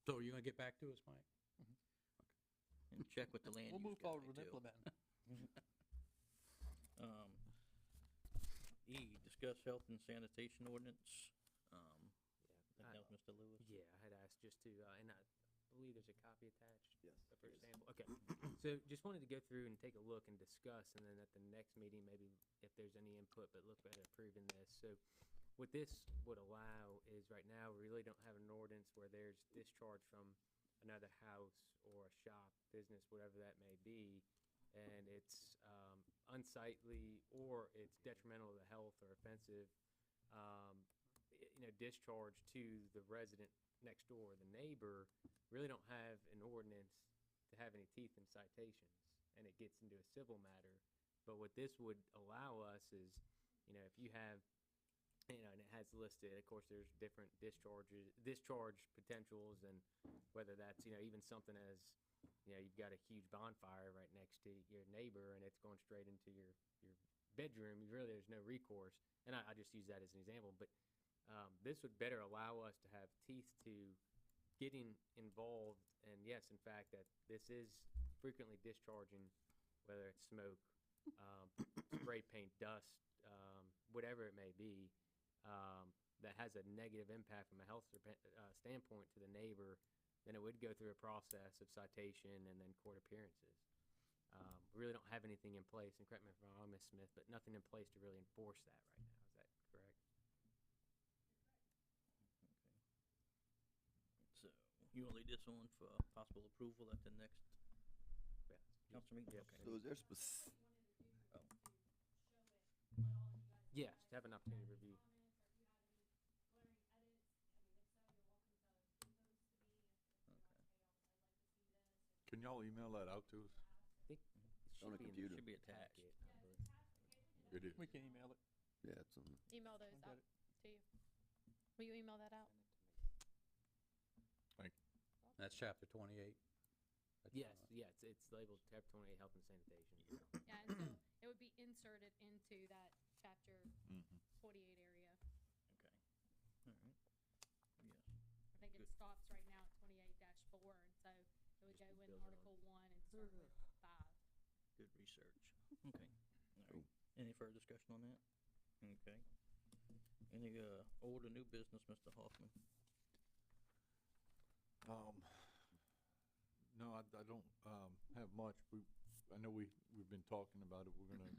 [SPEAKER 2] So you gonna get back to us, Mike?
[SPEAKER 3] And check with the land
[SPEAKER 8] We'll
[SPEAKER 3] use
[SPEAKER 8] move forward
[SPEAKER 3] guy,
[SPEAKER 8] with
[SPEAKER 3] too.
[SPEAKER 8] implementing.
[SPEAKER 3] E, discuss health and sanitation ordinance. I think that was Mr. Lewis.
[SPEAKER 9] Yeah, I had asked just to, and believe there's a copy attached.
[SPEAKER 1] Yes,
[SPEAKER 9] The first
[SPEAKER 1] yes.
[SPEAKER 9] sample, okay. So just wanted to go through and take a look and discuss, and then at the next meeting, maybe if there's any input, but look at approving this. So what this would allow is right now, we really don't have an ordinance where there's discharge from another house or a shop, business, whatever that may be, and it's unsightly or it's detrimental to the health or offensive, discharge to the resident next door, the neighbor, really don't have an ordinance to have any teeth in citations, and it gets into a civil matter. But what this would allow us is, if you have, and it has listed, of course, there's different discharge potentials, and whether that's, even something as, you've got a huge bonfire right next to your neighbor, and it's going straight into your bedroom, there's no recourse. And I just use that as an example, but this would better allow us to have teeth to getting involved, and yes, in fact, that this is frequently discharging, whether it's smoke, spray paint, dust, whatever it may be, that has a negative impact from a health standpoint to the neighbor, then it would go through a process of citation and then court appearances. We really don't have anything in place, and correct me if I'm wrong, Ms. Smith, but nothing in place to really enforce that right now. Is that correct?
[SPEAKER 3] So, you wanna leave this on for possible approval at the next
[SPEAKER 9] Yes.
[SPEAKER 3] council meeting?
[SPEAKER 9] Yes.
[SPEAKER 3] Okay.
[SPEAKER 1] So is there spec-
[SPEAKER 9] Yes, to have an opportunity to review.
[SPEAKER 6] Can y'all email that out to us?
[SPEAKER 9] I think it
[SPEAKER 1] On a
[SPEAKER 9] should be in
[SPEAKER 1] computer.
[SPEAKER 3] Should be attached.
[SPEAKER 9] packet, I believe.
[SPEAKER 6] It is.
[SPEAKER 8] We can email it.
[SPEAKER 1] Yeah, it's on.
[SPEAKER 10] Email those
[SPEAKER 8] I'll
[SPEAKER 10] out
[SPEAKER 8] get it.
[SPEAKER 10] to you. Will you email that out?
[SPEAKER 2] That's chapter 28.
[SPEAKER 9] Yes, it's labeled chapter 28, health and sanitation.
[SPEAKER 10] Yeah, and so it would be inserted into that chapter
[SPEAKER 6] Mhm.
[SPEAKER 10] 48 area.
[SPEAKER 3] Okay. All right. Yes.
[SPEAKER 10] I think it
[SPEAKER 3] Good.
[SPEAKER 10] stops right now at 28-4, and so it would
[SPEAKER 9] Just
[SPEAKER 10] go in
[SPEAKER 9] build on.
[SPEAKER 10] Article 1 and start with 5.
[SPEAKER 3] Good research. Okay. All
[SPEAKER 1] Cool.
[SPEAKER 3] right. Any further discussion on that? Okay. Any, old or new business, Mr. Hoffman?
[SPEAKER 6] No, I don't, have much. I know we've been talking about it. We're gonna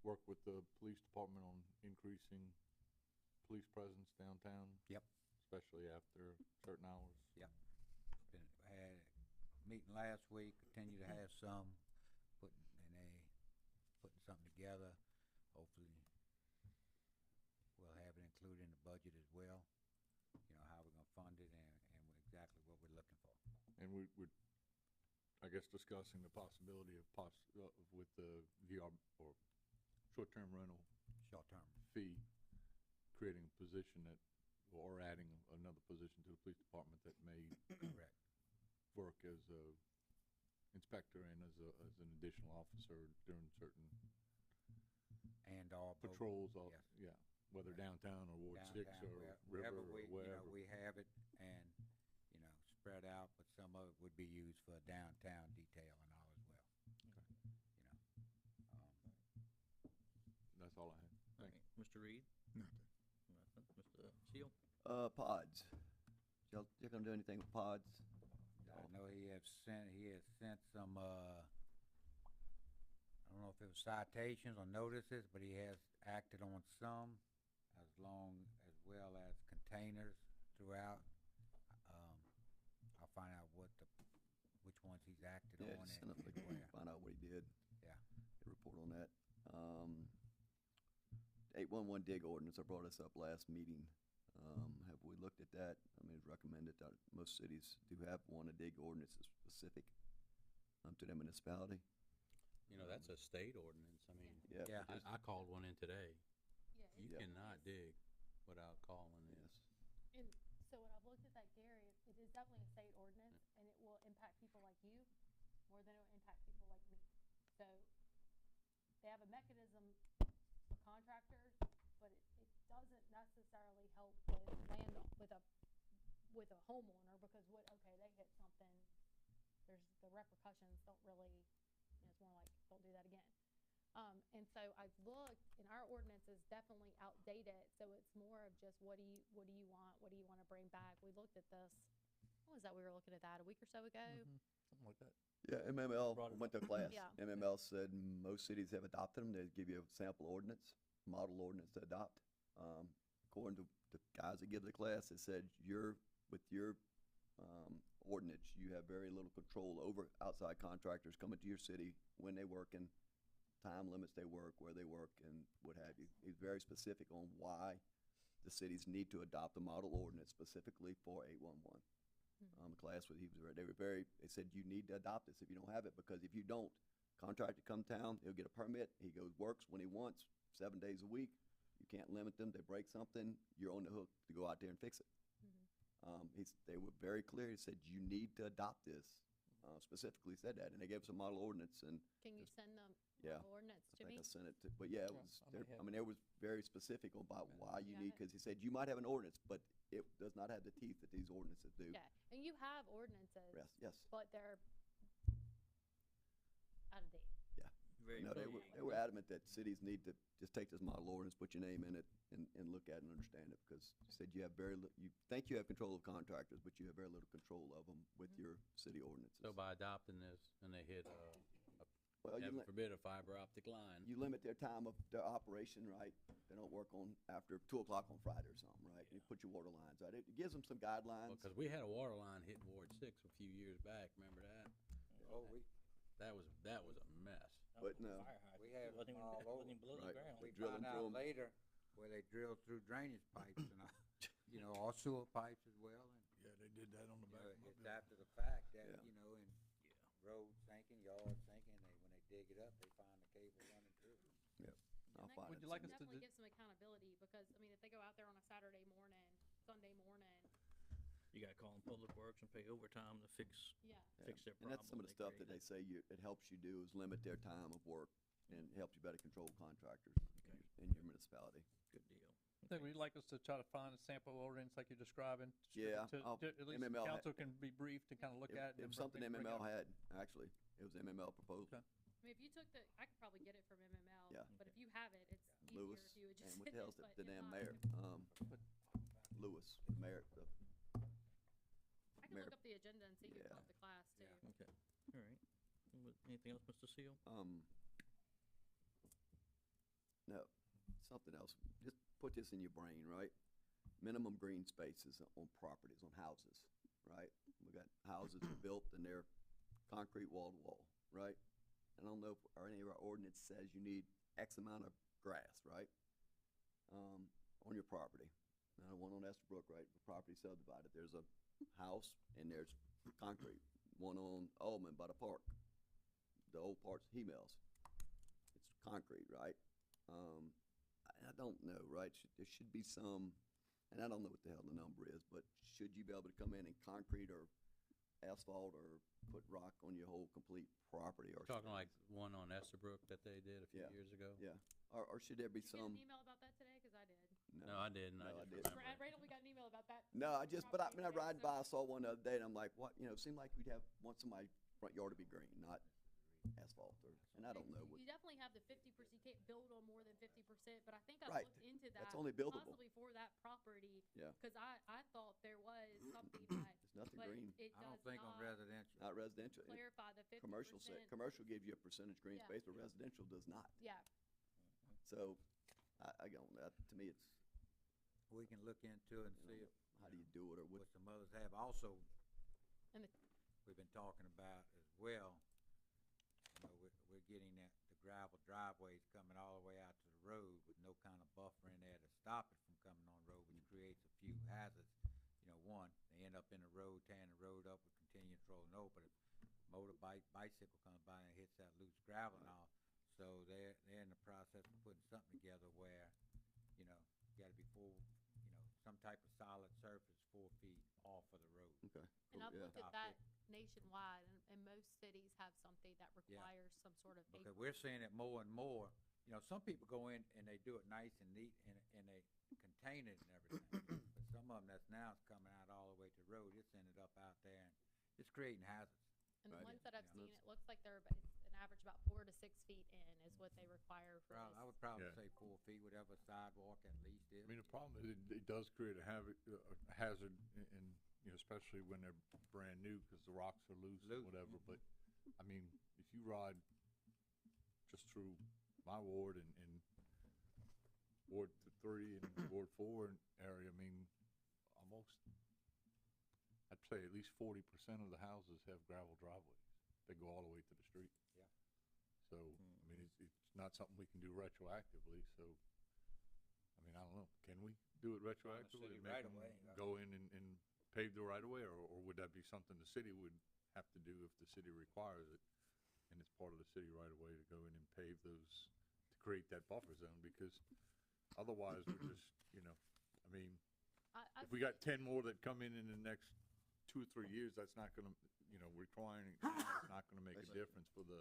[SPEAKER 6] work with the police department on increasing police presence downtown.
[SPEAKER 11] Yep.
[SPEAKER 6] Especially after certain hours.
[SPEAKER 11] Yep. Been, had a meeting last week, continue to have some, putting something together. Hopefully, we'll have it included in the budget as well, how we're gonna fund it and exactly what we're looking for.
[SPEAKER 6] And we're, I guess, discussing the possibility of with the VR or short-term rental
[SPEAKER 11] Short term.
[SPEAKER 6] fee, creating a position or adding another position to the police department that may
[SPEAKER 11] Correct.
[SPEAKER 6] work as a inspector and as an additional officer during certain
[SPEAKER 11] And all.
[SPEAKER 6] patrols,
[SPEAKER 11] Yes.
[SPEAKER 6] whether
[SPEAKER 11] Right.
[SPEAKER 6] downtown or Ward 6
[SPEAKER 11] Downtown,
[SPEAKER 6] or
[SPEAKER 11] wherever
[SPEAKER 6] River or wherever.
[SPEAKER 11] we have it and, spread out, but some of it would be used for downtown detail and all as well.
[SPEAKER 6] That's all I have.
[SPEAKER 3] All
[SPEAKER 6] Thank
[SPEAKER 3] right. Mr. Reed?
[SPEAKER 4] Nothing.
[SPEAKER 3] Nothing. Mr. Seal?
[SPEAKER 1] Pods. Y'all gonna do anything with pods?
[SPEAKER 11] I know he has sent some, I don't know if it was citations or notices, but he has acted on some, as well as containers throughout. I'll find out which ones he's acted
[SPEAKER 1] Yeah,
[SPEAKER 11] on
[SPEAKER 1] just
[SPEAKER 11] and
[SPEAKER 1] send up,
[SPEAKER 11] where.
[SPEAKER 1] find out what he did.
[SPEAKER 11] Yeah.
[SPEAKER 1] Get a report on that. 811 dig ordinance, I brought this up last meeting. Have we looked at that? I mean, it's recommended that most cities do have one. A dig ordinance is specific to their municipality.
[SPEAKER 2] That's a state ordinance. I mean,
[SPEAKER 1] Yeah.
[SPEAKER 11] Yeah.
[SPEAKER 1] but this-
[SPEAKER 2] I called one in today.
[SPEAKER 10] Yeah,
[SPEAKER 2] You
[SPEAKER 1] Yep.
[SPEAKER 2] cannot dig without calling this.
[SPEAKER 1] Yes.
[SPEAKER 10] And so when I've looked at that, Gary, it is definitely a state ordinance, and it will impact people like you more than it will impact people like me. So they have a mechanism for contractors, but it doesn't necessarily help with a homeowner, because they hit something, the repercussions don't really, it's more like, don't do that again. And so I've looked, and our ordinance is definitely outdated, so it's more of just what do you want, what do you want to bring back? We looked at this what was that, we were looking at that a week or so ago?
[SPEAKER 8] Something like that.
[SPEAKER 1] Yeah, MML
[SPEAKER 8] Brought it
[SPEAKER 1] went to class.
[SPEAKER 10] Yeah.
[SPEAKER 1] MML said most cities have adopted them. They give you a sample ordinance, model ordinance to adopt. According to the guys that give the class, it said with your ordinance, you have very little control over outside contractors coming to your city when they work and time limits they work, where they work, and what have you. He's very specific on why the cities need to adopt a model ordinance specifically for 811. Class with, they said you need to adopt this if you don't have it, because if you don't, contractor come town, he'll get a permit, he goes, works when he wants, 7 days a week. You can't limit them, they break something, you're on the hook to go out there and fix it. They were very clear, he said, you need to adopt this, specifically said that, and they gave us a model ordinance, and
[SPEAKER 10] Can you send the
[SPEAKER 1] Yeah,
[SPEAKER 10] model ordinance
[SPEAKER 1] I
[SPEAKER 10] to
[SPEAKER 1] think
[SPEAKER 10] me?
[SPEAKER 1] I sent it to, but yeah, it
[SPEAKER 8] Yeah,
[SPEAKER 1] was,
[SPEAKER 8] I may have
[SPEAKER 1] I mean, it was very specific about why you
[SPEAKER 10] Yeah.
[SPEAKER 1] need, because he said, you might have an ordinance, but it does not have the teeth that these ordinances do.
[SPEAKER 10] Yeah, and you have ordinances,
[SPEAKER 1] Yes, yes.
[SPEAKER 10] but they're out of date.
[SPEAKER 3] Very
[SPEAKER 1] No, they were adamant that cities need to just take this model ordinance, put your name in it, and look at it and understand it, because you said you have you think you have control of contractors, but you have very little control of them with your city ordinances.
[SPEAKER 2] So by adopting this, and they hit,
[SPEAKER 1] Well,
[SPEAKER 2] heaven forbid, a fiber optic line,
[SPEAKER 1] you limit their time of their operation, right? They don't work on after 2 o'clock on Friday or something, right? You put your water lines out. It gives them some guidelines.
[SPEAKER 2] because we had a water line hitting Ward 6 a few years back, remember that?
[SPEAKER 7] Oh,
[SPEAKER 2] That was a mess.
[SPEAKER 1] But no,
[SPEAKER 7] we had
[SPEAKER 3] Wasn't
[SPEAKER 7] them
[SPEAKER 3] even-
[SPEAKER 7] all over.
[SPEAKER 3] wasn't even below the
[SPEAKER 1] Right.
[SPEAKER 3] ground.
[SPEAKER 7] We
[SPEAKER 1] They drill
[SPEAKER 7] found
[SPEAKER 1] them
[SPEAKER 7] out
[SPEAKER 1] through 'em.
[SPEAKER 7] later where they drilled through drainage pipes and, all sewer pipes as well, and,
[SPEAKER 6] Yeah, they did that on the back of my
[SPEAKER 7] it's
[SPEAKER 6] building.
[SPEAKER 7] after the fact that,
[SPEAKER 1] Yeah.
[SPEAKER 7] and roads sinking, yards sinking, when they dig it up, they find the cable running through.
[SPEAKER 1] I'll
[SPEAKER 10] And that
[SPEAKER 1] find
[SPEAKER 8] Would
[SPEAKER 1] it.
[SPEAKER 8] you like us
[SPEAKER 1] Send
[SPEAKER 8] to
[SPEAKER 10] definitely
[SPEAKER 8] do-
[SPEAKER 10] give some accountability, because, I mean, if they go out there on a Saturday morning, Sunday morning,
[SPEAKER 3] You gotta call in Public Works and pay overtime to fix,
[SPEAKER 10] yeah.
[SPEAKER 1] Yeah.
[SPEAKER 3] fix their
[SPEAKER 1] And that's some of the
[SPEAKER 3] problem
[SPEAKER 1] stuff that
[SPEAKER 3] they
[SPEAKER 1] they say it helps you do is limit their time of work and helps you better control contractors in your municipality.
[SPEAKER 3] Good deal.
[SPEAKER 8] I think we'd like us to try to find a sample ordinance like you're describing.
[SPEAKER 1] Yeah,
[SPEAKER 8] To,
[SPEAKER 1] I'll-
[SPEAKER 8] at least the
[SPEAKER 1] MML had-
[SPEAKER 8] council can be briefed to kind of look at it.
[SPEAKER 1] It
[SPEAKER 8] and
[SPEAKER 1] was
[SPEAKER 8] bring-
[SPEAKER 1] something
[SPEAKER 8] bring it
[SPEAKER 1] MML
[SPEAKER 8] up.
[SPEAKER 1] had, actually. It was MML proposal.
[SPEAKER 8] Okay.
[SPEAKER 10] I mean, if you took I could probably get it from MML,
[SPEAKER 1] Yeah.
[SPEAKER 10] but if you have it, it's easier
[SPEAKER 1] Lewis,
[SPEAKER 10] if you would just
[SPEAKER 1] and
[SPEAKER 10] send
[SPEAKER 1] what the hell's
[SPEAKER 10] it, but
[SPEAKER 1] the
[SPEAKER 10] if
[SPEAKER 1] damn
[SPEAKER 10] not,
[SPEAKER 1] mayor? Lewis, the mayor,
[SPEAKER 10] I can
[SPEAKER 1] Mayor-
[SPEAKER 10] look up the agenda and see who
[SPEAKER 1] Yeah.
[SPEAKER 10] taught the class too.
[SPEAKER 7] Yeah.
[SPEAKER 3] Okay, all right. Anything else, Mr. Seal?
[SPEAKER 1] No, something else. Just put this in your brain, right? Minimum green spaces on properties, on houses, right? We got houses built and they're concrete wall to wall, right? I don't know if any of our ordinance says you need X amount of grass, right? On your property. Now, one on Estabrook, right, the property subdivided, there's a house and there's concrete. One on Ullman by the park, the old parts, He-Mills. It's concrete, right? I don't know, right? There should be some, and I don't know what the hell the number is, but should you be able to come in and concrete or asphalt or put rock on your whole complete property? Or
[SPEAKER 2] Talking like one on Estabrook that they did a few
[SPEAKER 1] Yeah.
[SPEAKER 2] years ago?
[SPEAKER 1] Yeah, or should there be
[SPEAKER 10] Did you get
[SPEAKER 1] some?
[SPEAKER 10] an email about that today? Cause I did.
[SPEAKER 2] No, I didn't, I
[SPEAKER 1] No, I
[SPEAKER 2] just
[SPEAKER 1] didn't.
[SPEAKER 2] remember.
[SPEAKER 10] Randomly got an email about that.
[SPEAKER 1] No, I just, but I mean, I
[SPEAKER 10] property
[SPEAKER 1] riding
[SPEAKER 10] today,
[SPEAKER 1] by, I saw one the other day, and I'm like, what, it seemed like we'd want somebody's front yard to be green, not asphalt, and I don't know what,
[SPEAKER 10] You definitely have the 50%, you can't build on more than 50%, but I think I
[SPEAKER 1] Right.
[SPEAKER 10] looked into that.
[SPEAKER 1] That's only buildable.
[SPEAKER 10] Possibly for that property.
[SPEAKER 1] Yeah.
[SPEAKER 10] Cause I thought there was something that,
[SPEAKER 1] there's nothing
[SPEAKER 10] but
[SPEAKER 1] green,
[SPEAKER 10] it
[SPEAKER 7] I don't
[SPEAKER 10] does
[SPEAKER 7] think on
[SPEAKER 10] not
[SPEAKER 7] residential.
[SPEAKER 1] not residential.
[SPEAKER 10] clarify the 50%.
[SPEAKER 1] Commercial gives you a percentage green
[SPEAKER 10] Yeah.
[SPEAKER 1] space, but residential does not.
[SPEAKER 10] Yeah,
[SPEAKER 1] So, I don't, to me, it's,
[SPEAKER 7] We can look into it and see if,
[SPEAKER 1] how do you do it, or what,
[SPEAKER 7] what some others have. Also,
[SPEAKER 10] And the-
[SPEAKER 7] we've been talking about as well, we're getting the gravel driveways coming all the way out to the road with no kind of buffer in there to stop it from coming on the road, which creates a few hazards. One, they end up in the road, tearing the road up with continuous rolling over, but if motorbike, bicycle comes by and hits that loose gravel and all, so they're in the process of putting something together where, gotta be full, some type of solid surface 4 feet off of the road.
[SPEAKER 1] okay.
[SPEAKER 10] and I've
[SPEAKER 1] Yeah.
[SPEAKER 10] looked at that nationwide, and most cities have something that
[SPEAKER 7] Yeah.
[SPEAKER 10] requires some sort of.
[SPEAKER 7] Because we're seeing it more and more, some people go in and they do it nice and neat and they contain it and everything. But some of them that's now is coming out all the way to the road, it's ended up out there and it's creating hazards.
[SPEAKER 10] And the
[SPEAKER 1] Right.
[SPEAKER 10] ones that I've
[SPEAKER 7] Yeah.
[SPEAKER 10] seen, it looks like it's an average about 4 to 6 feet in is what they require for
[SPEAKER 7] I
[SPEAKER 10] this.
[SPEAKER 7] would probably
[SPEAKER 6] Yeah.
[SPEAKER 7] say 4 feet, whatever sidewalk at least
[SPEAKER 6] I
[SPEAKER 7] is.
[SPEAKER 6] mean, the problem is it does create a hazard in you know, especially when they're brand new, cause the rocks are loose and
[SPEAKER 7] Loose,
[SPEAKER 6] whatever, but, I mean, if you ride just through my ward and Ward 3 and Ward 4 area, I mean, almost, I'd say at least 40% of the houses have gravel driveways. They go all the way to the street.
[SPEAKER 7] Yeah.
[SPEAKER 6] So, I mean, it's not something we can do retroactively, so, I mean, I don't know, can we do it retroactively?
[SPEAKER 7] city
[SPEAKER 6] and make them
[SPEAKER 7] right-of-way,
[SPEAKER 6] go in and pave the right of way, or would that be something the city would have to do if the city requires it? And it's part of the city right of way to go in and pave those, to create that buffer zone, because otherwise we're just, you know, I mean, if we got 10 more that come in the next 2 or 3 years, that's not gonna, you know, requiring, it's not gonna make a difference for the,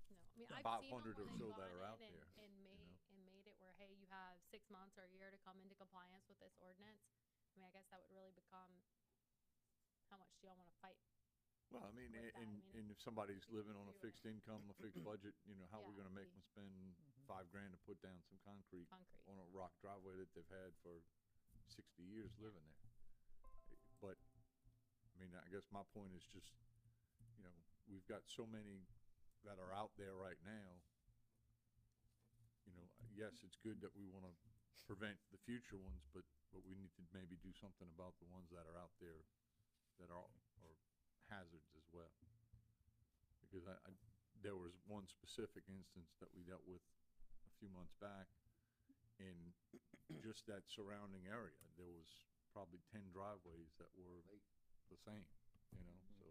[SPEAKER 10] No, I mean, I've
[SPEAKER 6] 500 or
[SPEAKER 10] seen them
[SPEAKER 6] so
[SPEAKER 10] when
[SPEAKER 6] that
[SPEAKER 10] they've
[SPEAKER 6] are out
[SPEAKER 10] gone in
[SPEAKER 6] there,
[SPEAKER 10] and
[SPEAKER 6] you
[SPEAKER 10] made,
[SPEAKER 6] know?
[SPEAKER 10] and made it where, hey, you have 6 months or a year to come into compliance with this ordinance. I mean, I guess that would really become, how much do y'all wanna fight?
[SPEAKER 6] well, I mean,
[SPEAKER 10] with that. I mean,
[SPEAKER 6] and if somebody's
[SPEAKER 10] we
[SPEAKER 6] living
[SPEAKER 10] can
[SPEAKER 6] on a
[SPEAKER 10] do it.
[SPEAKER 6] fixed income, a fixed budget, you know, how are we
[SPEAKER 10] Yeah,
[SPEAKER 6] gonna make
[SPEAKER 10] we-
[SPEAKER 6] them spend $5,000 to put down some concrete
[SPEAKER 10] Concrete.
[SPEAKER 6] on a rock driveway that they've had for 60 years living there? But, I mean, I guess my point is just, you know, we've got so many that are out there right now. You know, yes, it's good that we wanna prevent the future ones, but we need to maybe do something about the ones that are out there that are hazards as well. Because there was one specific instance that we dealt with a few months back, in just that surrounding area, there was probably 10 driveways that were the same, you know, so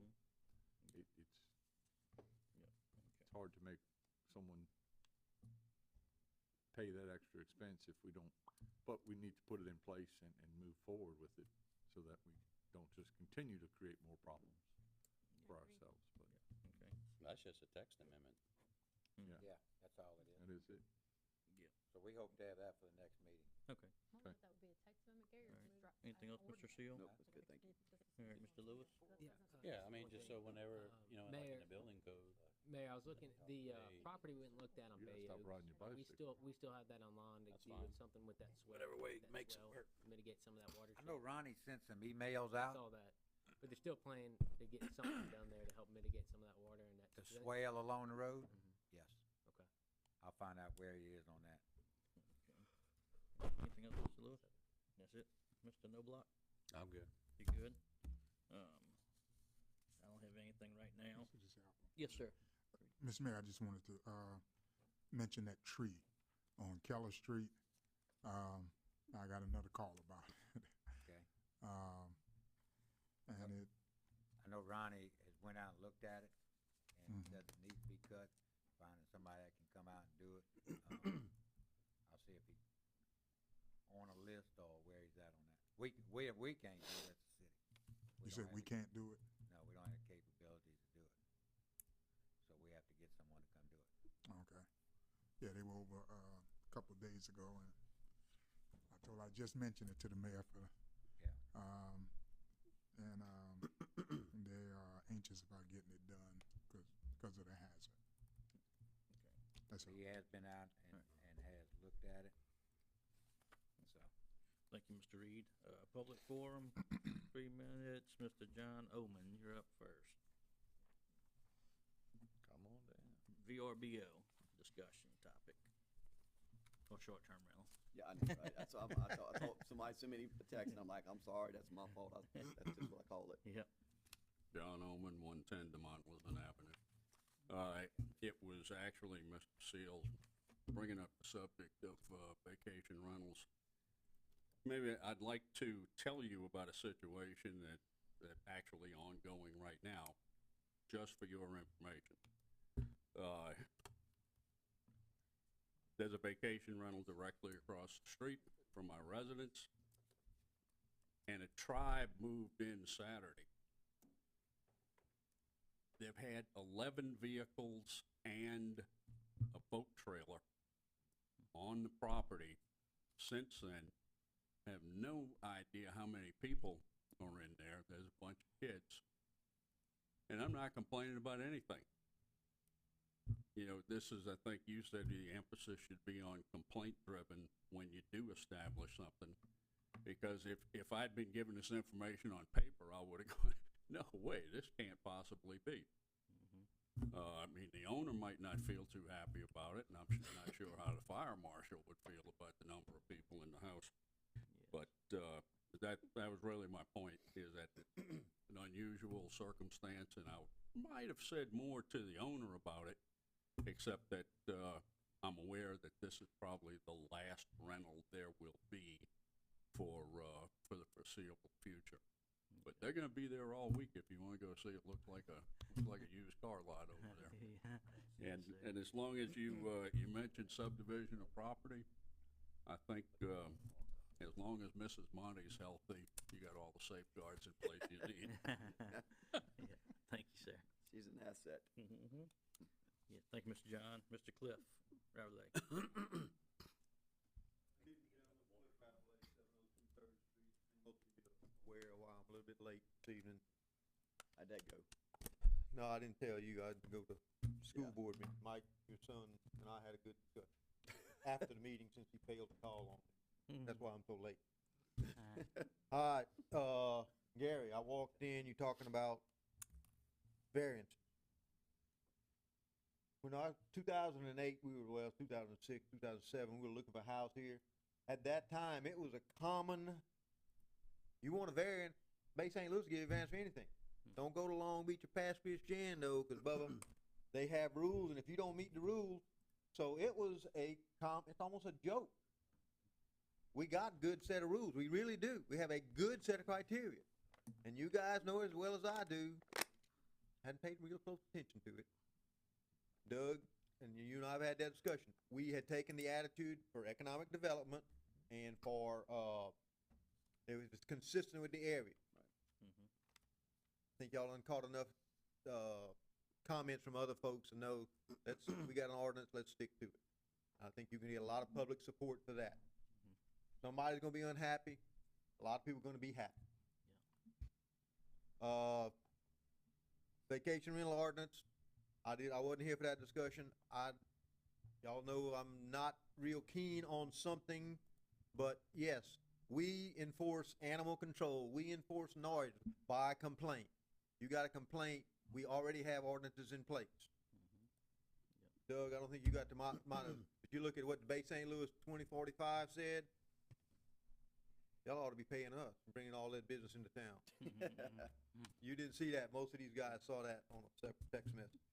[SPEAKER 6] it's hard to make someone pay that extra expense if we don't, but we need to put it in place and move forward with it so that we don't just continue to create more problems for ourselves, but
[SPEAKER 3] Okay.
[SPEAKER 2] That's just a text amendment.
[SPEAKER 7] Yeah, that's all it is.
[SPEAKER 6] that is it.
[SPEAKER 7] So we hope to have that for the next meeting.
[SPEAKER 3] Okay.
[SPEAKER 10] I don't know if that would be a text amendment, Gary, or
[SPEAKER 3] Alright.
[SPEAKER 10] just drop.
[SPEAKER 3] Anything else, Mr. Seal?
[SPEAKER 1] Nope, that's good, thank you.
[SPEAKER 3] All right, Mr. Lewis?
[SPEAKER 2] Yeah, I mean, just so whenever, you know, like in
[SPEAKER 9] Mayor-
[SPEAKER 2] the building code,
[SPEAKER 9] Mayor, I was looking, the,
[SPEAKER 2] They-
[SPEAKER 9] property we went and looked at on
[SPEAKER 6] You gotta
[SPEAKER 9] Bay
[SPEAKER 6] stop
[SPEAKER 9] Oaks,
[SPEAKER 6] riding your bicycle.
[SPEAKER 9] we still have that online to
[SPEAKER 2] That's
[SPEAKER 9] do
[SPEAKER 2] fine.
[SPEAKER 9] something with that swell.
[SPEAKER 2] Whatever way
[SPEAKER 9] that
[SPEAKER 2] makes it
[SPEAKER 9] swell,
[SPEAKER 2] work.
[SPEAKER 9] Mitigate some of that water.
[SPEAKER 7] I know Ronnie sent some emails out.
[SPEAKER 9] Saw that, but they're still planning to get something done there to help mitigate some of that water and that.
[SPEAKER 7] The
[SPEAKER 9] is that-
[SPEAKER 7] swale along the road?
[SPEAKER 9] Mhm.
[SPEAKER 7] Yes.
[SPEAKER 9] Okay.
[SPEAKER 7] I'll find out where he is on that.
[SPEAKER 3] Anything else, Mr. Lewis? That's it? Mr. Noblock?
[SPEAKER 2] I'm good.
[SPEAKER 3] You good? I don't have anything right now. Yes, sir.
[SPEAKER 4] Mr. Mayor, I just wanted to, mention that tree on Keller Street. I got another call about it.
[SPEAKER 7] Okay.
[SPEAKER 4] And it,
[SPEAKER 7] I know Ronnie has went out and looked at it, and
[SPEAKER 4] Mhm.
[SPEAKER 7] said it needs to be cut, finding somebody that can come out and do it. I'll see if he's on a list or where he's at on that. We can't do it as a city.
[SPEAKER 4] you said
[SPEAKER 7] don't
[SPEAKER 4] we
[SPEAKER 7] have
[SPEAKER 4] can't do it?
[SPEAKER 7] No, we don't have the capabilities to do it. So we have to get someone to come do it.
[SPEAKER 4] Okay. Yeah, they were over, a couple of days ago, and I just mentioned it to the mayor for,
[SPEAKER 7] Yeah.
[SPEAKER 4] and they are anxious about getting it done because of the hazard. That's all.
[SPEAKER 7] He has been out and has looked at it. So,
[SPEAKER 3] Thank you, Mr. Reed. Public forum, 3 minutes. Mr. John Omen, you're up first.
[SPEAKER 6] Come on down.
[SPEAKER 3] VRBO discussion topic. Or short-term rental.
[SPEAKER 1] Yeah, I know, right? That's, I thought somebody sent me a text, and I'm like, I'm sorry, that's my fault, that's just what I call it.
[SPEAKER 3] Yep.
[SPEAKER 12] John Omen, 110 DeMont Woodland Avenue. It was actually Mr. Seals bringing up the subject of vacation rentals. Maybe I'd like to tell you about a situation that actually ongoing right now, just for your information. There's a vacation rental directly across the street from my residence, and a tribe moved in Saturday. They've had 11 vehicles and a boat trailer on the property since then. Have no idea how many people are in there. There's a bunch of kids. And I'm not complaining about anything. You know, this is, I think you said the emphasis should be on complaint driven when you do establish something. Because if I'd been given this information on paper, I would've gone, no way, this can't possibly be. I mean, the owner might not feel too happy about it, and I'm not sure how the fire marshal would feel about the number of people in the house. But, that was really my point, is that an unusual circumstance, and I might have said more to the owner about it, except that, I'm aware that this is probably the last rental there will be for the foreseeable future. But they're gonna be there all week if you wanna go see it. Looks like a used car lot over there. And as long as you mentioned subdivision of property, I think, as long as Mrs. Monty's healthy, you got all the safeguards in place you need.
[SPEAKER 3] Thank you, sir.
[SPEAKER 1] She's an asset.
[SPEAKER 3] Mm-hmm. Yeah, thank you, Mr. John. Mr. Cliff, Rabbit Lake.
[SPEAKER 13] Aware why I'm a little bit late this evening.
[SPEAKER 1] How'd that go?
[SPEAKER 13] No, I didn't tell you. I had to go to school
[SPEAKER 1] Yeah.
[SPEAKER 13] board meeting. Mike, your son, and I had a good discussion after the meeting since he failed to call on me. That's why I'm so late. All right, Gary, I walked in, you talking about variances. When I, 2008, we were, well, 2006, 2007, we were looking for a house here. At that time, it was a common, you want a variant, Bay St. Louis give you a variance for anything. Don't go to Long Beach or Pass Fish Jan though, cause Bubba, they have rules, and if you don't meet the rules, so it was it's almost a joke. We got good set of rules, we really do. We have a good set of criteria. And you guys know as well as I do, hadn't paid real close attention to it. Doug, and you and I have had that discussion. We had taken the attitude for economic development and for, it was consistent with the area. I think y'all done caught enough, comments from other folks to know, we got an ordinance, let's stick to it. I think you can get a lot of public support for that. Somebody's gonna be unhappy, a lot of people are gonna be happy. Vacation rental ordinance, I wasn't here for that discussion. Y'all know I'm not real keen on something, but yes, we enforce animal control, we enforce noise by complaint. You got a complaint, we already have ordinances in place. Doug, I don't think you got the if you look at what the Bay St. Louis 2045 said, y'all ought to be paying us and bringing all that business into town. You didn't see that, most of these guys saw that on a separate text message.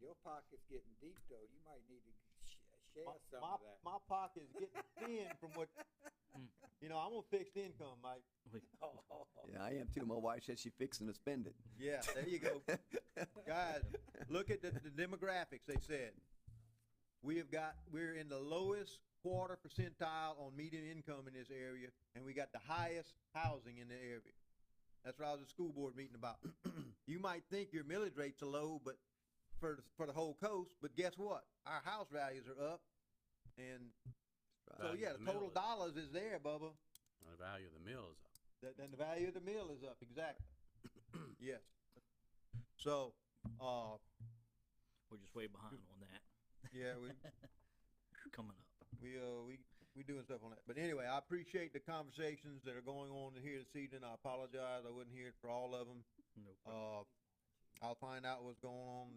[SPEAKER 7] Your pocket's getting deep though, you might need to share some
[SPEAKER 13] My,
[SPEAKER 7] of that.
[SPEAKER 13] my pocket's getting thin from what, I'm on fixed income, Mike.
[SPEAKER 1] Yeah, I am too. My wife said she fixing to spend it.
[SPEAKER 13] Yeah, there you go. Guys, look at the demographics, they said. We're in the lowest quarter percentile on median income in this area, and we got the highest housing in the area. That's what I was at school board meeting about. You might think your millage rates are low, but for the whole coast, but guess what? Our house values are up, and so yeah, the total dollars is there, Bubba.
[SPEAKER 2] The value of the mill is up.
[SPEAKER 13] Then the value of the mill is up, exactly. Yes. So,
[SPEAKER 3] We're just way behind on that.
[SPEAKER 13] yeah,
[SPEAKER 3] Coming up.
[SPEAKER 13] we doing stuff on that. But anyway, I appreciate the conversations that are going on here this evening. I apologize, I wasn't here for all of them.
[SPEAKER 3] No problem.
[SPEAKER 13] I'll find out what's going on.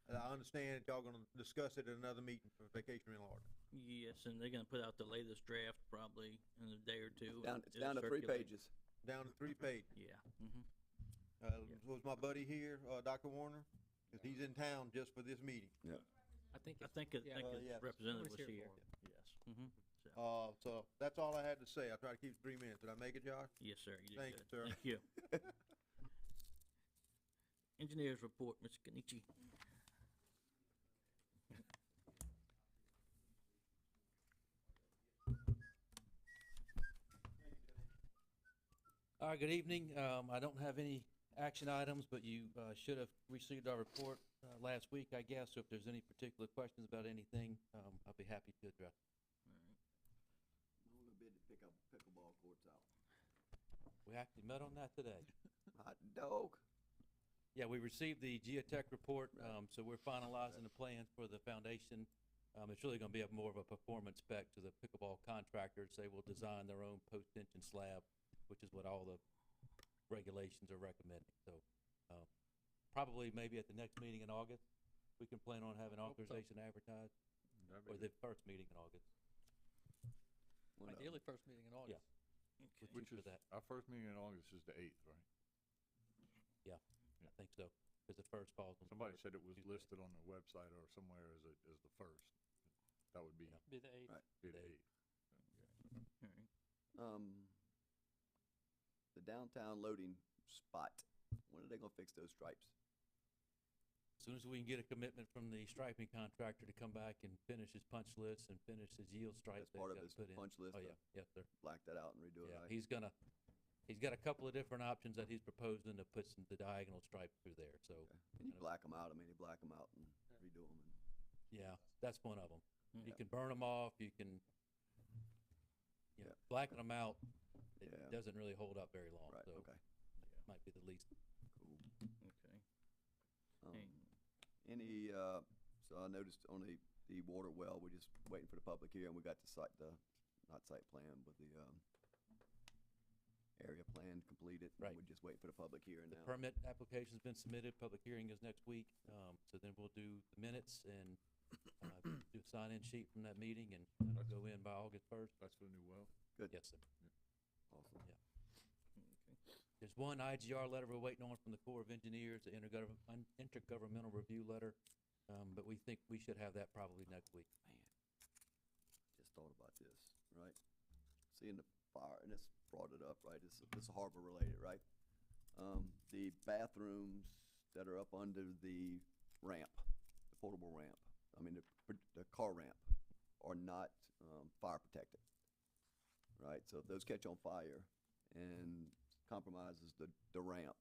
[SPEAKER 13] I understand that y'all gonna discuss it at another meeting for vacation rental order.
[SPEAKER 3] Yes, and they're gonna put out the latest draft probably in a day or two.
[SPEAKER 1] It's
[SPEAKER 3] It'll
[SPEAKER 1] down to 3
[SPEAKER 3] circulate.
[SPEAKER 1] pages.
[SPEAKER 13] Down to 3 pages.
[SPEAKER 3] Yeah.
[SPEAKER 13] Was my buddy here, Dr. Warner? Cause he's in town just for this meeting.
[SPEAKER 1] Yeah.
[SPEAKER 3] I think his
[SPEAKER 13] yeah.
[SPEAKER 3] representative was
[SPEAKER 9] He was
[SPEAKER 3] here.
[SPEAKER 9] here for
[SPEAKER 3] Yes. So,
[SPEAKER 13] So that's all I had to say. I try to keep it 3 minutes. Did I make it, Josh?
[SPEAKER 3] yes, sir, you did
[SPEAKER 13] Thank
[SPEAKER 3] good.
[SPEAKER 13] you, sir.
[SPEAKER 3] Thank you. Engineers report, Mr. Kenichi.
[SPEAKER 14] All right, good evening. I don't have any action items, but you should have received our report last week, I guess. So if there's any particular questions about anything, I'll be happy to address.
[SPEAKER 1] I'm gonna bid to pick up pickleball courts out.
[SPEAKER 14] We actually met on that today.
[SPEAKER 1] Hot dog.
[SPEAKER 14] Yeah, we received the geotech report, so we're finalizing the plans for the foundation It's really gonna be a more of a performance spec to the pickleball contractors. They will design their own post-tension slab, which is what all the regulations are recommending. So, probably maybe at the next meeting in August, we can plan on having
[SPEAKER 8] Hope so.
[SPEAKER 14] authorization advertised,
[SPEAKER 6] That'd
[SPEAKER 14] or
[SPEAKER 6] be
[SPEAKER 14] the first meeting in August.
[SPEAKER 1] One of 'em.
[SPEAKER 8] Ideally, first meeting in August.
[SPEAKER 14] We'll
[SPEAKER 6] good.
[SPEAKER 14] shoot
[SPEAKER 6] Which
[SPEAKER 14] for
[SPEAKER 6] is,
[SPEAKER 14] that.
[SPEAKER 6] our first meeting in August is the 8th, right?
[SPEAKER 14] I think so, because the first falls on.
[SPEAKER 6] Somebody
[SPEAKER 14] first
[SPEAKER 6] said it was
[SPEAKER 14] Tuesday.
[SPEAKER 6] listed on the website or somewhere as the first. That would be,
[SPEAKER 14] Yeah.
[SPEAKER 8] Be the 8th.
[SPEAKER 1] Right.
[SPEAKER 6] be the
[SPEAKER 14] the
[SPEAKER 6] 8th.
[SPEAKER 1] The downtown loading spot, when are they gonna fix those stripes?
[SPEAKER 14] As soon as we can get a commitment from the striping contractor to come back and finish his punch list and finish his yield stripes
[SPEAKER 1] That's
[SPEAKER 14] that
[SPEAKER 1] part
[SPEAKER 14] he's
[SPEAKER 1] of
[SPEAKER 14] gotta
[SPEAKER 1] his
[SPEAKER 14] put in.
[SPEAKER 1] punch list,
[SPEAKER 14] Oh, yeah, yes, sir.
[SPEAKER 1] black that out and redo it,
[SPEAKER 14] Yeah,
[SPEAKER 1] right?
[SPEAKER 14] he's got a couple of different options that he's proposing to put the diagonal stripes through there, so,
[SPEAKER 1] Okay. And you black them out, I mean, you black them out and redo them and.
[SPEAKER 14] yeah, that's one of them. You
[SPEAKER 1] Yeah.
[SPEAKER 14] can burn them off, you can,
[SPEAKER 1] Yeah.
[SPEAKER 14] blacking them out, it
[SPEAKER 1] Yeah.
[SPEAKER 14] doesn't really hold up very long,
[SPEAKER 1] Right,
[SPEAKER 14] so
[SPEAKER 1] okay,
[SPEAKER 14] might be the least.
[SPEAKER 1] cool.
[SPEAKER 3] Okay.
[SPEAKER 1] Any, so I noticed on the water well, we're just waiting for the public hearing, we got not site plan, but the, area plan completed.
[SPEAKER 14] Right.
[SPEAKER 1] We're just waiting for the public hearing
[SPEAKER 14] The
[SPEAKER 1] now.
[SPEAKER 14] permit application's been submitted, public hearing is next week, so then we'll do the minutes and, do a sign-in sheet from that meeting, and that'll go in by August first.
[SPEAKER 6] That's for the new well?
[SPEAKER 1] Good.
[SPEAKER 14] Yes, sir.
[SPEAKER 1] Awesome.
[SPEAKER 14] There's one IGR letter we're waiting on from the Corps of Engineers, the intergovernmental review letter, but we think we should have that probably next week.
[SPEAKER 1] Just thought about this, right? Seeing the fire, and this brought it up, right? This is harbor related, right? The bathrooms that are up under the ramp, the portable ramp, I mean, the car ramp are not, fire protected. Right, so if those catch on fire and compromises the ramp,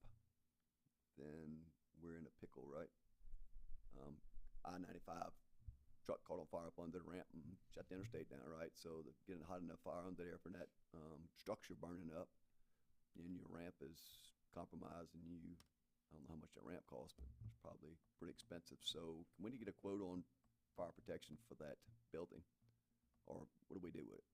[SPEAKER 1] then we're in a pickle, right? I-95 truck caught on fire up under the ramp and shut the interstate down, right? So they're getting hot enough fire under there for that, structure burning up, and your ramp is compromised, and I don't know how much that ramp costs, but it's probably pretty expensive. So when do you get a quote on fire protection for that building? Or what do we do with it?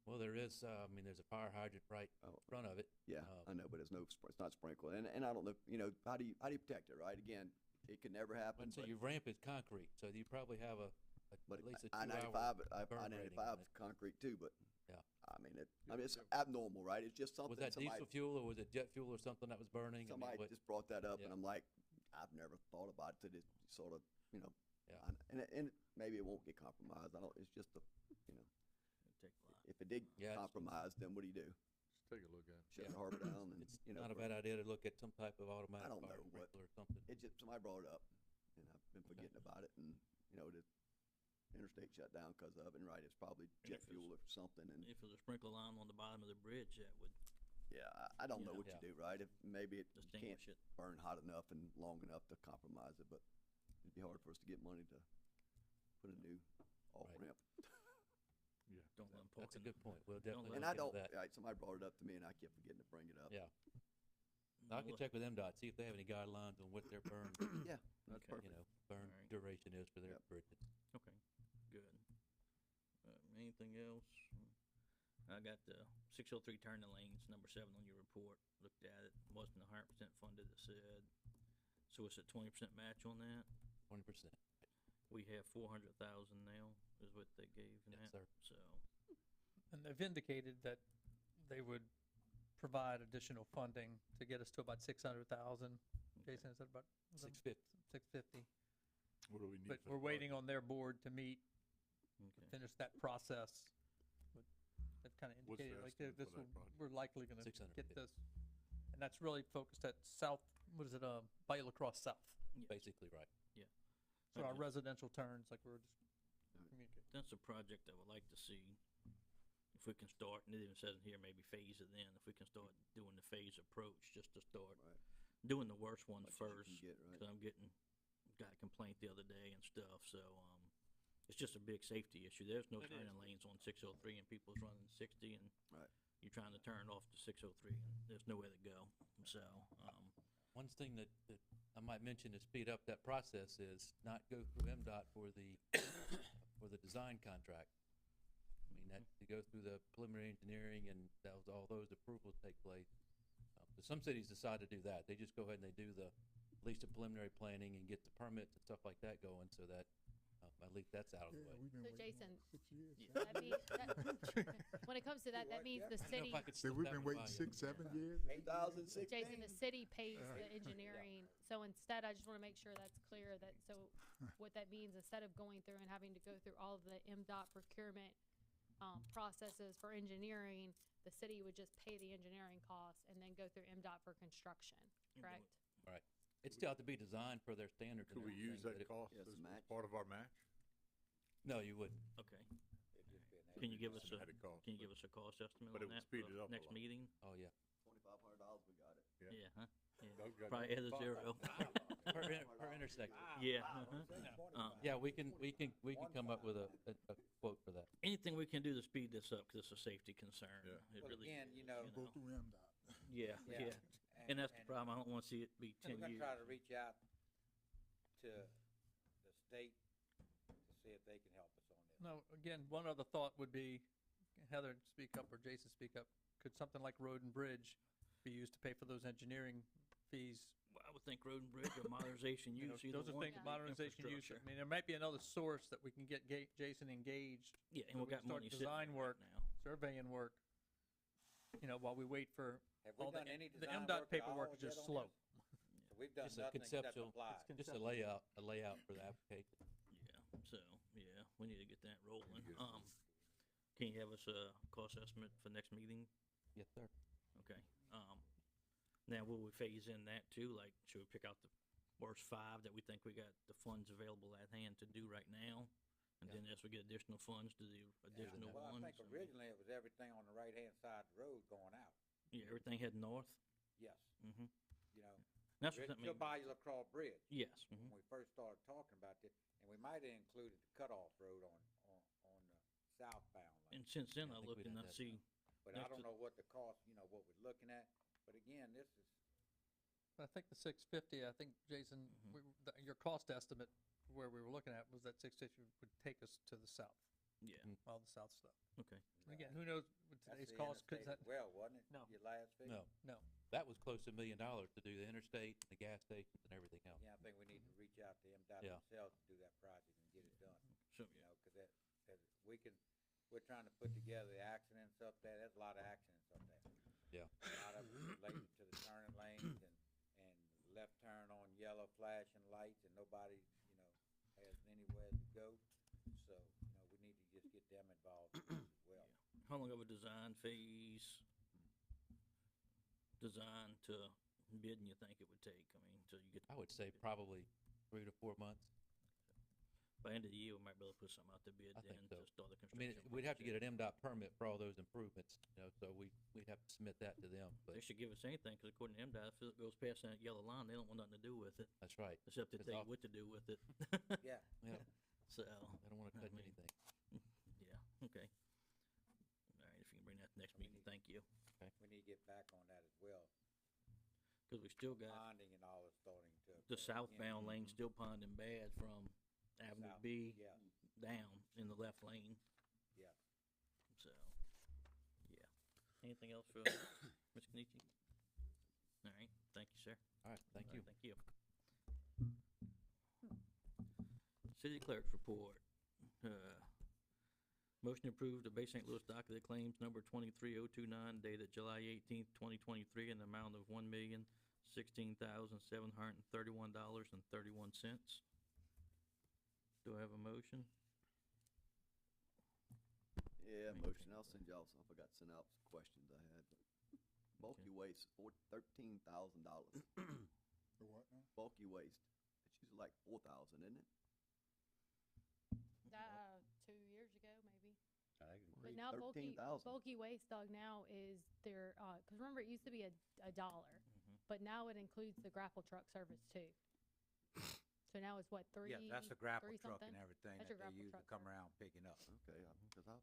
[SPEAKER 14] Well, there is, there's a fire hydrant right
[SPEAKER 1] Oh,
[SPEAKER 14] in front of it.
[SPEAKER 1] Yeah, I know, but it's it's not sprinkled, and I don't know, how do you protect it, right? Again, it can never happen,
[SPEAKER 14] So
[SPEAKER 1] but,
[SPEAKER 14] your ramp is concrete, so you probably have
[SPEAKER 1] but
[SPEAKER 14] at least a
[SPEAKER 1] I-95,
[SPEAKER 14] 2-hour burn rating on
[SPEAKER 1] I-95 is concrete too, but,
[SPEAKER 14] Yeah.
[SPEAKER 1] I mean, it's abnormal, right? It's just something
[SPEAKER 14] Was that
[SPEAKER 1] somebody,
[SPEAKER 14] diesel fuel or was it jet fuel or something that was burning? I mean,
[SPEAKER 1] somebody
[SPEAKER 14] what-
[SPEAKER 1] just brought that up, and
[SPEAKER 14] Yeah.
[SPEAKER 1] I'm like, I've never thought about it till this sort of,
[SPEAKER 14] Yeah.
[SPEAKER 1] and maybe it won't get compromised, it's just
[SPEAKER 3] It'll take a lot.
[SPEAKER 1] if it did
[SPEAKER 14] Yeah, it's-
[SPEAKER 1] compromise, then what do you do?
[SPEAKER 6] Just take a look at it.
[SPEAKER 1] Shut the harbor down and,
[SPEAKER 14] It's not a bad idea to look at some type of automatic
[SPEAKER 1] don't
[SPEAKER 14] fire
[SPEAKER 1] know what-
[SPEAKER 14] sprinkler or something.
[SPEAKER 1] It just, somebody brought it up, and I've been forgetting about it, and, the interstate shut down because of it, and right, it's probably jet
[SPEAKER 3] if it's-
[SPEAKER 1] fuel or something, and,
[SPEAKER 3] If there's a sprinkler line on the bottom of the bridge, that would
[SPEAKER 1] yeah, I don't know
[SPEAKER 3] Yeah.
[SPEAKER 1] what you do, right? If, maybe it can't
[SPEAKER 3] distinguish it.
[SPEAKER 1] burn hot enough and long enough to compromise it, but it'd be hard for us to get money to put a new off-ramp.
[SPEAKER 6] Yeah.
[SPEAKER 3] Don't let them park
[SPEAKER 14] That's a
[SPEAKER 3] in
[SPEAKER 14] good point. We'll definitely
[SPEAKER 3] let
[SPEAKER 1] And
[SPEAKER 14] look
[SPEAKER 1] I
[SPEAKER 14] into
[SPEAKER 1] don't,
[SPEAKER 14] that.
[SPEAKER 1] right, somebody brought it up to me, and I kept forgetting to bring it up.
[SPEAKER 14] Yeah. I can check with MDOT, see if they have any guidelines on what their burn,
[SPEAKER 1] Yeah, that's
[SPEAKER 3] Okay.
[SPEAKER 1] perfect.
[SPEAKER 14] burn
[SPEAKER 3] Alright.
[SPEAKER 14] duration is for their
[SPEAKER 1] Yep.
[SPEAKER 14] bridges.
[SPEAKER 3] Okay, good. Anything else? I got the 603 turning lanes, number 7 on your report. Looked at it, wasn't 100% funded, it said. So it's a 20% match on that?
[SPEAKER 14] 20%.
[SPEAKER 3] We have 400,000 now, is what they gave in
[SPEAKER 14] Yes,
[SPEAKER 3] that.
[SPEAKER 14] sir.
[SPEAKER 3] So,
[SPEAKER 8] And they've indicated that they would provide additional funding to get us to about 600,000. Jason, is that about?
[SPEAKER 14] 650.
[SPEAKER 8] 650.
[SPEAKER 6] What do we need?
[SPEAKER 8] But
[SPEAKER 6] for
[SPEAKER 8] we're
[SPEAKER 6] the
[SPEAKER 8] waiting on their board to meet,
[SPEAKER 3] okay.
[SPEAKER 8] finish that process. But they've kind of
[SPEAKER 6] What's the
[SPEAKER 8] indicated like
[SPEAKER 6] estimate
[SPEAKER 8] this
[SPEAKER 6] for
[SPEAKER 8] will,
[SPEAKER 6] that project?
[SPEAKER 8] we're likely gonna get
[SPEAKER 14] 650.
[SPEAKER 8] this. And that's really focused at south, what is it, Bayou Lacrosse South.
[SPEAKER 3] Yeah.
[SPEAKER 14] Basically, right.
[SPEAKER 8] So our
[SPEAKER 3] Okay.
[SPEAKER 8] residential turns, like we were just communicating.
[SPEAKER 3] That's a project I would like to see, if we can start, and it even says in here, maybe phase it in, if we can start doing the phase approach, just to start
[SPEAKER 1] Right.
[SPEAKER 3] doing the worst ones
[SPEAKER 1] Much as you
[SPEAKER 3] first.
[SPEAKER 1] can get, right?
[SPEAKER 3] Cause I'm got a complaint the other day and stuff, so, it's just a big safety issue. There's no
[SPEAKER 8] It
[SPEAKER 3] turning
[SPEAKER 8] is.
[SPEAKER 3] lanes on 603 and people's running 60 and
[SPEAKER 1] Right.
[SPEAKER 3] you're trying to turn off to 603 and there's nowhere to go. So,
[SPEAKER 14] One thing that I might mention to speed up that process is not go through MDOT for the, for the design contract. I mean, that, to go through the preliminary engineering and all those approvals take place. But some cities decide to do that. They just go ahead and they do at least the preliminary planning and get the permits and stuff like that going so that, at least that's out of the way.
[SPEAKER 4] We've been
[SPEAKER 10] So
[SPEAKER 4] waiting
[SPEAKER 10] Jason,
[SPEAKER 4] on 6 years.
[SPEAKER 10] that means, when it comes to that, that means the
[SPEAKER 14] I don't know
[SPEAKER 10] city,
[SPEAKER 14] if I could
[SPEAKER 4] See,
[SPEAKER 14] slip
[SPEAKER 4] we've
[SPEAKER 14] that
[SPEAKER 4] been
[SPEAKER 14] one
[SPEAKER 4] waiting
[SPEAKER 14] by you.
[SPEAKER 4] 6, 7 years.
[SPEAKER 1] 2016.
[SPEAKER 10] Jason, the city pays the engineering, so instead, I just wanna make sure that's clear, that, so what that means, instead of going through and having to go through all of the MDOT procurement, processes for engineering, the city would just pay the engineering costs and then go through MDOT for construction, correct?
[SPEAKER 14] Right. It still have to be designed per their standards and
[SPEAKER 6] Could we
[SPEAKER 14] everything.
[SPEAKER 6] use
[SPEAKER 14] but
[SPEAKER 6] that
[SPEAKER 14] it-
[SPEAKER 6] cost
[SPEAKER 1] Yes,
[SPEAKER 6] as
[SPEAKER 1] match.
[SPEAKER 6] part of our match?
[SPEAKER 14] No, you wouldn't.
[SPEAKER 3] Okay.
[SPEAKER 7] It'd just be an
[SPEAKER 3] Can you give us a,
[SPEAKER 6] Estimated cost,
[SPEAKER 3] can you
[SPEAKER 6] but-
[SPEAKER 3] give us a cost estimate
[SPEAKER 6] but
[SPEAKER 3] on
[SPEAKER 6] it would
[SPEAKER 3] that
[SPEAKER 6] speed
[SPEAKER 3] for
[SPEAKER 6] it up a
[SPEAKER 3] next
[SPEAKER 6] lot.
[SPEAKER 3] meeting?
[SPEAKER 14] Oh, yeah.
[SPEAKER 1] $2,500, we got it.
[SPEAKER 3] Yeah, huh?
[SPEAKER 6] Doug got
[SPEAKER 3] Probably
[SPEAKER 6] that
[SPEAKER 3] add a
[SPEAKER 6] file.
[SPEAKER 3] zero.
[SPEAKER 14] Per intersection.
[SPEAKER 3] Yeah,
[SPEAKER 14] Yeah, we can come up with a quote for that.
[SPEAKER 3] anything we can do to speed this up, cause it's a safety concern.
[SPEAKER 6] Yeah.
[SPEAKER 3] It
[SPEAKER 7] Well,
[SPEAKER 3] really
[SPEAKER 7] again,
[SPEAKER 3] is,
[SPEAKER 7] you know,
[SPEAKER 4] Go through MDOT.
[SPEAKER 3] Yeah,
[SPEAKER 7] Yeah.
[SPEAKER 3] yeah. And that's the problem. I don't wanna see it be
[SPEAKER 7] And
[SPEAKER 3] 10
[SPEAKER 7] we're
[SPEAKER 3] years.
[SPEAKER 7] gonna try to reach out to the state to see if they can help us on this.
[SPEAKER 8] No, again, one other thought would be, Heather, speak up, or Jason, speak up. Could something like Road and Bridge be used to pay for those engineering fees?
[SPEAKER 3] Well, I would think road and bridge or modernization
[SPEAKER 8] You know,
[SPEAKER 3] use, either
[SPEAKER 8] those are
[SPEAKER 3] one
[SPEAKER 8] things,
[SPEAKER 3] could be
[SPEAKER 8] modernization use.
[SPEAKER 3] infrastructure.
[SPEAKER 8] I mean, there might be another source that we can get Jason engaged,
[SPEAKER 3] Yeah,
[SPEAKER 8] so
[SPEAKER 3] and we
[SPEAKER 8] we
[SPEAKER 3] got
[SPEAKER 8] can start
[SPEAKER 3] money sitting
[SPEAKER 8] design
[SPEAKER 3] there
[SPEAKER 8] work.
[SPEAKER 3] right now.
[SPEAKER 8] surveying work, you know, while we wait for
[SPEAKER 7] Have we
[SPEAKER 8] all the,
[SPEAKER 7] done any
[SPEAKER 8] the
[SPEAKER 7] design
[SPEAKER 8] MDOT
[SPEAKER 7] work at
[SPEAKER 8] paperwork
[SPEAKER 7] all
[SPEAKER 8] is just
[SPEAKER 7] yet on
[SPEAKER 8] slow.
[SPEAKER 7] this? So we've done
[SPEAKER 14] Just a
[SPEAKER 7] nothing except
[SPEAKER 14] conceptual,
[SPEAKER 7] apply.
[SPEAKER 14] just a layout for the application.
[SPEAKER 3] Yeah, so, yeah, we need to get that rolling.
[SPEAKER 6] get it.
[SPEAKER 3] Can you have us a cost estimate for next meeting?
[SPEAKER 14] Yes, sir.
[SPEAKER 3] Okay, now will we phase in that too? Like, should we pick out the worst 5 that we think we got the funds available at hand to do right now? And
[SPEAKER 14] Yeah.
[SPEAKER 3] then as we get additional funds to do additional
[SPEAKER 7] Well, I
[SPEAKER 3] ones?
[SPEAKER 7] think originally it was everything on the right-hand side of the road going out.
[SPEAKER 3] Yeah, everything heading north?
[SPEAKER 7] Yes,
[SPEAKER 3] Mm-hmm.
[SPEAKER 7] you know,
[SPEAKER 3] That's what I
[SPEAKER 7] Till
[SPEAKER 3] mean.
[SPEAKER 7] Bayou LaCroix Bridge.
[SPEAKER 3] Yes,
[SPEAKER 7] When
[SPEAKER 3] mhm.
[SPEAKER 7] we first started talking about this, and we might have included the cutoff road on the southbound lane.
[SPEAKER 3] And since then,
[SPEAKER 14] Yeah, I
[SPEAKER 3] I
[SPEAKER 14] think
[SPEAKER 3] looked
[SPEAKER 14] we'd
[SPEAKER 3] and
[SPEAKER 14] have
[SPEAKER 3] I
[SPEAKER 14] that
[SPEAKER 3] see,
[SPEAKER 7] But I
[SPEAKER 3] next
[SPEAKER 7] don't
[SPEAKER 3] to-
[SPEAKER 7] know what the cost, you know, what we're looking at, but again, this is,
[SPEAKER 8] I think the 650, I think, Jason,
[SPEAKER 3] Mhm.
[SPEAKER 8] your cost estimate, where we were looking at, was that 650 would take us to the south,
[SPEAKER 3] yeah,
[SPEAKER 8] all the south stuff.
[SPEAKER 3] okay.
[SPEAKER 8] Again, who knows with
[SPEAKER 7] that's
[SPEAKER 8] today's
[SPEAKER 7] the
[SPEAKER 8] cost, could
[SPEAKER 7] interstate
[SPEAKER 8] that,
[SPEAKER 7] as well, wasn't it?
[SPEAKER 8] No.
[SPEAKER 7] Your last figure?
[SPEAKER 14] No,
[SPEAKER 8] no.
[SPEAKER 14] that was close to $1 million to do the interstate, the gas stations and everything else.
[SPEAKER 7] Yeah, I think we need to reach out to MDOT
[SPEAKER 14] Yeah.
[SPEAKER 7] themselves to do that project and get it done.
[SPEAKER 3] So,
[SPEAKER 7] You know, cause that we can, we're trying to put together the accidents up there, there's a lot of accidents up there.
[SPEAKER 14] Yeah.
[SPEAKER 7] A lot of them related to the turning lanes and left turn on yellow flashing lights and nobody, you know, has anywhere to go. So, you know, we need to just get them involved as well.
[SPEAKER 3] how long of a design phase, design to bidding you think it would take? I mean, till you get.
[SPEAKER 14] I would say probably 3 to 4 months.
[SPEAKER 3] By end of the year, we might be able to put something out to bid
[SPEAKER 14] I think
[SPEAKER 3] then
[SPEAKER 14] so.
[SPEAKER 3] to start the
[SPEAKER 14] I
[SPEAKER 3] construction.
[SPEAKER 14] mean, we'd have to get
[SPEAKER 3] project.
[SPEAKER 14] an MDOT permit for all those improvements, you know, so we'd have to submit that to them, but
[SPEAKER 3] They should give us anything, cause according to MDOT, if it goes past that yellow line, they don't want nothing to do with it,
[SPEAKER 14] that's right.
[SPEAKER 3] except to
[SPEAKER 14] 'Cause
[SPEAKER 3] tell you
[SPEAKER 14] I'll-
[SPEAKER 3] what to do with it.
[SPEAKER 7] Yeah,
[SPEAKER 14] Yeah,
[SPEAKER 3] So,
[SPEAKER 14] I don't wanna
[SPEAKER 3] I
[SPEAKER 14] touch
[SPEAKER 3] mean-
[SPEAKER 14] anything.
[SPEAKER 3] yeah, okay. All right, if you can bring that to next meeting, thank you.
[SPEAKER 7] we need to get back on that as well.
[SPEAKER 3] Cause we still got
[SPEAKER 7] Bonding and all is starting to.
[SPEAKER 3] the
[SPEAKER 7] occur again.
[SPEAKER 3] southbound lane still ponding bad from Avenue
[SPEAKER 7] South-
[SPEAKER 3] B
[SPEAKER 7] Yeah,
[SPEAKER 3] down in the left lane,
[SPEAKER 7] yeah.
[SPEAKER 3] so, yeah. Anything else for Ms. Kenichi? All right, thank you, sir.
[SPEAKER 14] All right, thank
[SPEAKER 3] All
[SPEAKER 14] you.
[SPEAKER 3] right, Thank you. City clerk's report. Motion to approve the Bay St. Louis docket of claims number 23029 dated July 18th, 2023 in the amount of $1,016,731.31. Do I have a motion?
[SPEAKER 1] Yeah, motion, I'll send y'all some, I forgot to send out some questions I had. Bulky waste, $13,000.
[SPEAKER 4] For what now?
[SPEAKER 1] Bulky waste, it's usually like 4,000, isn't it?
[SPEAKER 10] 2 years ago, maybe.
[SPEAKER 1] I
[SPEAKER 10] But
[SPEAKER 1] agree.
[SPEAKER 10] now bulky
[SPEAKER 1] 13,000.
[SPEAKER 10] waste, dog, now is their, cause remember, it used to be a dollar,
[SPEAKER 3] Mhm.
[SPEAKER 10] but now it includes the grapple truck service too. So now it's what,
[SPEAKER 7] Yeah, that's the grapple
[SPEAKER 10] three
[SPEAKER 7] truck
[SPEAKER 10] something?
[SPEAKER 7] and everything
[SPEAKER 10] That's
[SPEAKER 7] that
[SPEAKER 10] your
[SPEAKER 7] they
[SPEAKER 10] grapple
[SPEAKER 7] use to
[SPEAKER 10] truck
[SPEAKER 7] come
[SPEAKER 10] service.
[SPEAKER 7] around picking up.
[SPEAKER 1] Okay, because I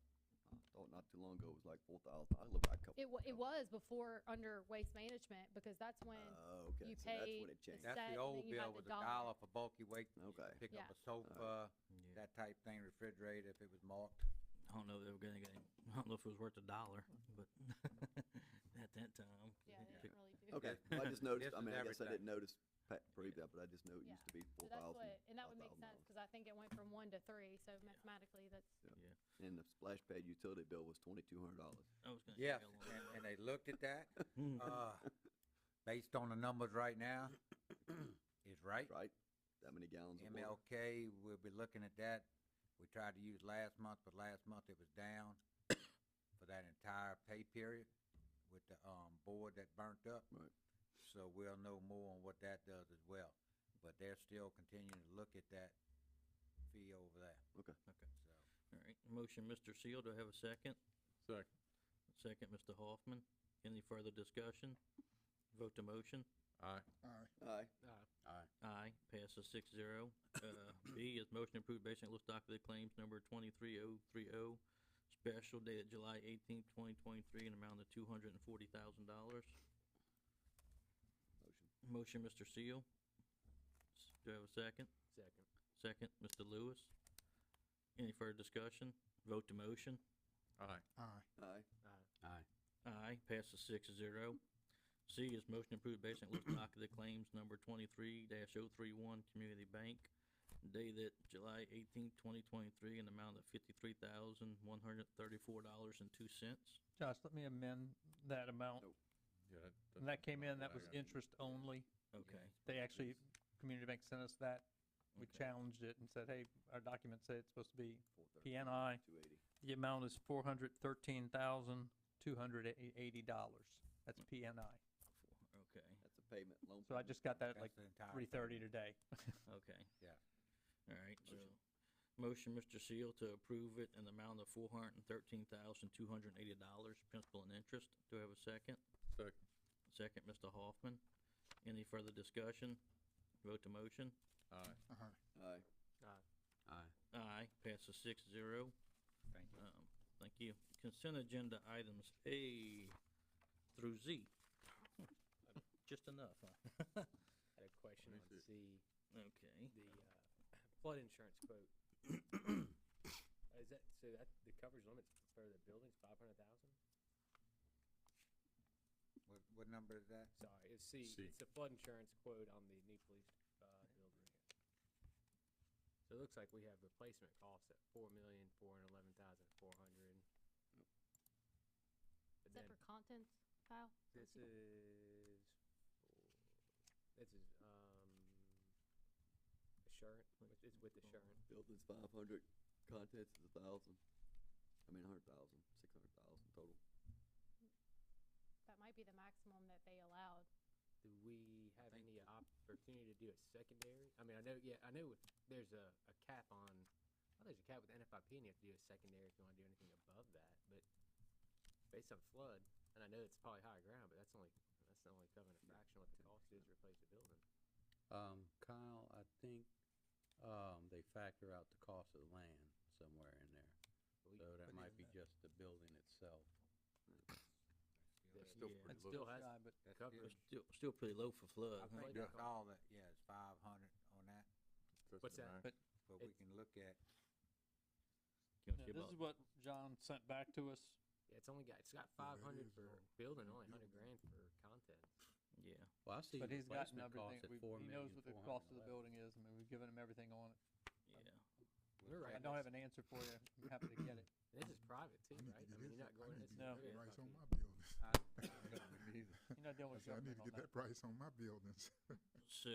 [SPEAKER 1] I thought not too long ago it was like 4,000. I looked back a couple.
[SPEAKER 10] It was before under waste management, because that's when
[SPEAKER 1] Oh, okay,
[SPEAKER 10] you
[SPEAKER 1] so that's
[SPEAKER 10] paid
[SPEAKER 1] when it changed.
[SPEAKER 10] the
[SPEAKER 7] That's
[SPEAKER 10] set,
[SPEAKER 7] the
[SPEAKER 10] and
[SPEAKER 7] old
[SPEAKER 10] then you had
[SPEAKER 7] bill
[SPEAKER 10] the
[SPEAKER 7] was $1 for bulky weight.
[SPEAKER 1] Okay.
[SPEAKER 7] Pick up
[SPEAKER 10] Yeah.
[SPEAKER 7] a sofa,
[SPEAKER 3] Yeah.
[SPEAKER 7] that type thing, refrigerator, if it was marked.
[SPEAKER 3] I don't know if they were gonna get, I don't know if it was worth $1, but at that time.
[SPEAKER 10] yeah, they
[SPEAKER 3] pick-
[SPEAKER 10] didn't really do.
[SPEAKER 1] Okay, well, I just noticed,
[SPEAKER 7] This
[SPEAKER 1] I mean,
[SPEAKER 7] is
[SPEAKER 1] I guess I
[SPEAKER 7] everything.
[SPEAKER 1] didn't notice pre-that, but I just know it
[SPEAKER 10] Yeah.
[SPEAKER 1] used to be
[SPEAKER 10] So that's
[SPEAKER 1] 4,000.
[SPEAKER 10] what, and that would make sense,
[SPEAKER 1] $5,000.
[SPEAKER 10] cause I think it went from 1 to 3, so mathematically that's,
[SPEAKER 1] And the splash pad utility bill was $2,200.
[SPEAKER 3] I was gonna say
[SPEAKER 7] Yes,
[SPEAKER 3] how long-
[SPEAKER 7] and they looked at that, based on the numbers right now, is right.
[SPEAKER 1] Right? That many gallons of water.
[SPEAKER 7] MLK, we'll be looking at that. We tried to use last month, but last month it was down for that entire pay period with the, board that burnt up.
[SPEAKER 1] Right.
[SPEAKER 7] So we'll know more on what that does as well. But they're still continuing to look at that fee over there,
[SPEAKER 1] Okay.
[SPEAKER 3] Okay.
[SPEAKER 7] so.
[SPEAKER 3] All right, motion, Mr. Seal, do I have a second?
[SPEAKER 6] Second.
[SPEAKER 3] Second, Mr. Hoffman. Any further discussion? Vote to motion.
[SPEAKER 6] Aye.
[SPEAKER 4] Aye.
[SPEAKER 1] Aye.
[SPEAKER 6] Aye.
[SPEAKER 3] Aye, passes 6-0. B is motion approved Bay St. Louis docket of claims number 23030, special dated July 18th, 2023, in amount of $240,000.
[SPEAKER 1] Motion.
[SPEAKER 3] Motion, Mr. Seal. Do I have a second?
[SPEAKER 9] Second.
[SPEAKER 3] Second, Mr. Lewis. Any further discussion? Vote to motion.
[SPEAKER 6] Aye.
[SPEAKER 4] Aye.
[SPEAKER 1] Aye.
[SPEAKER 6] Aye.
[SPEAKER 3] Aye, passes 6-0. C is motion approved Bay St. Louis docket of claims number 23-031, Community Bank, dated July 18th, 2023, in the amount of $53,134.02.
[SPEAKER 8] Josh, let me amend that amount.
[SPEAKER 1] Nope.
[SPEAKER 6] Yeah.
[SPEAKER 8] When that came in, that
[SPEAKER 6] what I
[SPEAKER 8] was
[SPEAKER 6] got.
[SPEAKER 8] interest only.
[SPEAKER 3] Okay.
[SPEAKER 8] They actually, Community Bank sent us that. We
[SPEAKER 3] Okay.
[SPEAKER 8] challenged it and said, hey, our documents say it's supposed to be
[SPEAKER 1] 413,
[SPEAKER 8] PNI.
[SPEAKER 1] 280.
[SPEAKER 8] The amount is $413,280. That's PNI.
[SPEAKER 3] Okay,
[SPEAKER 1] That's a payment, loan.
[SPEAKER 8] So I just got that at like
[SPEAKER 7] That's the entire
[SPEAKER 8] 3:30
[SPEAKER 7] thing.
[SPEAKER 8] today.
[SPEAKER 3] okay.
[SPEAKER 7] Yeah.
[SPEAKER 3] All right, so, motion, Mr. Seal, to approve it in the amount of $413,280, principal and interest. Do I have a second?
[SPEAKER 6] Second.
[SPEAKER 3] Second, Mr. Hoffman. Any further discussion? Vote to motion.
[SPEAKER 6] Aye.
[SPEAKER 4] Aye.
[SPEAKER 1] Aye.
[SPEAKER 6] Aye.
[SPEAKER 3] Aye, passes 6-0.
[SPEAKER 7] Thank you.
[SPEAKER 3] Thank you. Consent agenda items A through Z. Just enough, huh?
[SPEAKER 9] Had a question
[SPEAKER 6] Let
[SPEAKER 9] on
[SPEAKER 6] me see.
[SPEAKER 3] Okay.
[SPEAKER 9] the, flood insurance quote. Is that, so that, the coverage limits for the building's 500,000?
[SPEAKER 7] What number is that?
[SPEAKER 9] Sorry, it's C.
[SPEAKER 6] C.
[SPEAKER 9] It's the flood insurance quote on the new police, building. So it looks like we have replacement costs at $4,411,400.
[SPEAKER 10] is that for contents, Kyle?
[SPEAKER 9] This is, Assurant, it's with Assurant.
[SPEAKER 1] Building's 500, contents is 1,000. I mean, 100,000, 600,000 total.
[SPEAKER 10] That might be the maximum that they allowed.
[SPEAKER 9] Do we have any opportunity to do a secondary? I mean, I know, yeah, I know there's a cap on, well, there's a cap with NFIP and you have to do a secondary if you wanna do anything above that, but based on flood, and I know it's probably higher ground, but that's only covering a fraction of what the cost is to replace the building.
[SPEAKER 2] Kyle, I think, they factor out the cost of the land somewhere in there.
[SPEAKER 9] But we
[SPEAKER 2] So
[SPEAKER 9] can
[SPEAKER 2] that
[SPEAKER 9] put
[SPEAKER 2] might
[SPEAKER 9] in
[SPEAKER 2] be just the building itself.
[SPEAKER 6] That's still
[SPEAKER 3] Yeah.
[SPEAKER 6] pretty
[SPEAKER 8] It's
[SPEAKER 6] low.
[SPEAKER 8] still
[SPEAKER 9] has-
[SPEAKER 8] shy, but
[SPEAKER 7] That's
[SPEAKER 9] Coverage.
[SPEAKER 3] Still pretty low for flood,
[SPEAKER 7] I
[SPEAKER 3] huh?
[SPEAKER 7] think that's all that, yeah, it's 500 on that,
[SPEAKER 6] That's
[SPEAKER 9] What's
[SPEAKER 6] the
[SPEAKER 9] that?
[SPEAKER 6] max.
[SPEAKER 8] But-
[SPEAKER 7] but we
[SPEAKER 9] It's-
[SPEAKER 7] can look at,
[SPEAKER 3] You wanna
[SPEAKER 8] yeah,
[SPEAKER 3] see
[SPEAKER 8] this
[SPEAKER 3] about-
[SPEAKER 8] is what John sent back to us.
[SPEAKER 9] Yeah, it's got 500 for building, only 100 grand for contents.
[SPEAKER 3] Yeah.
[SPEAKER 2] Well, I see
[SPEAKER 8] But he's gotten
[SPEAKER 2] replacement cost
[SPEAKER 8] everything,
[SPEAKER 2] at
[SPEAKER 8] he knows what the cost of the
[SPEAKER 2] 4,411,000.
[SPEAKER 8] building is. I mean, we've given him everything on it.
[SPEAKER 3] Yeah.
[SPEAKER 9] We're
[SPEAKER 8] I
[SPEAKER 9] right.
[SPEAKER 8] don't have an answer for you. I'm happy to get it.
[SPEAKER 9] This is private too,
[SPEAKER 4] I need
[SPEAKER 9] right?
[SPEAKER 4] to
[SPEAKER 9] I
[SPEAKER 4] get
[SPEAKER 9] mean,
[SPEAKER 4] this-
[SPEAKER 9] you're not going,
[SPEAKER 4] I need
[SPEAKER 9] it's
[SPEAKER 4] to
[SPEAKER 8] No.
[SPEAKER 4] get
[SPEAKER 9] very
[SPEAKER 4] that price on
[SPEAKER 9] FIP.
[SPEAKER 4] my buildings.
[SPEAKER 8] You're not dealing
[SPEAKER 4] I
[SPEAKER 8] with
[SPEAKER 4] said, I need
[SPEAKER 8] government
[SPEAKER 4] to
[SPEAKER 8] on
[SPEAKER 4] get
[SPEAKER 8] that.
[SPEAKER 4] that price on my buildings.
[SPEAKER 3] So,
[SPEAKER 6] I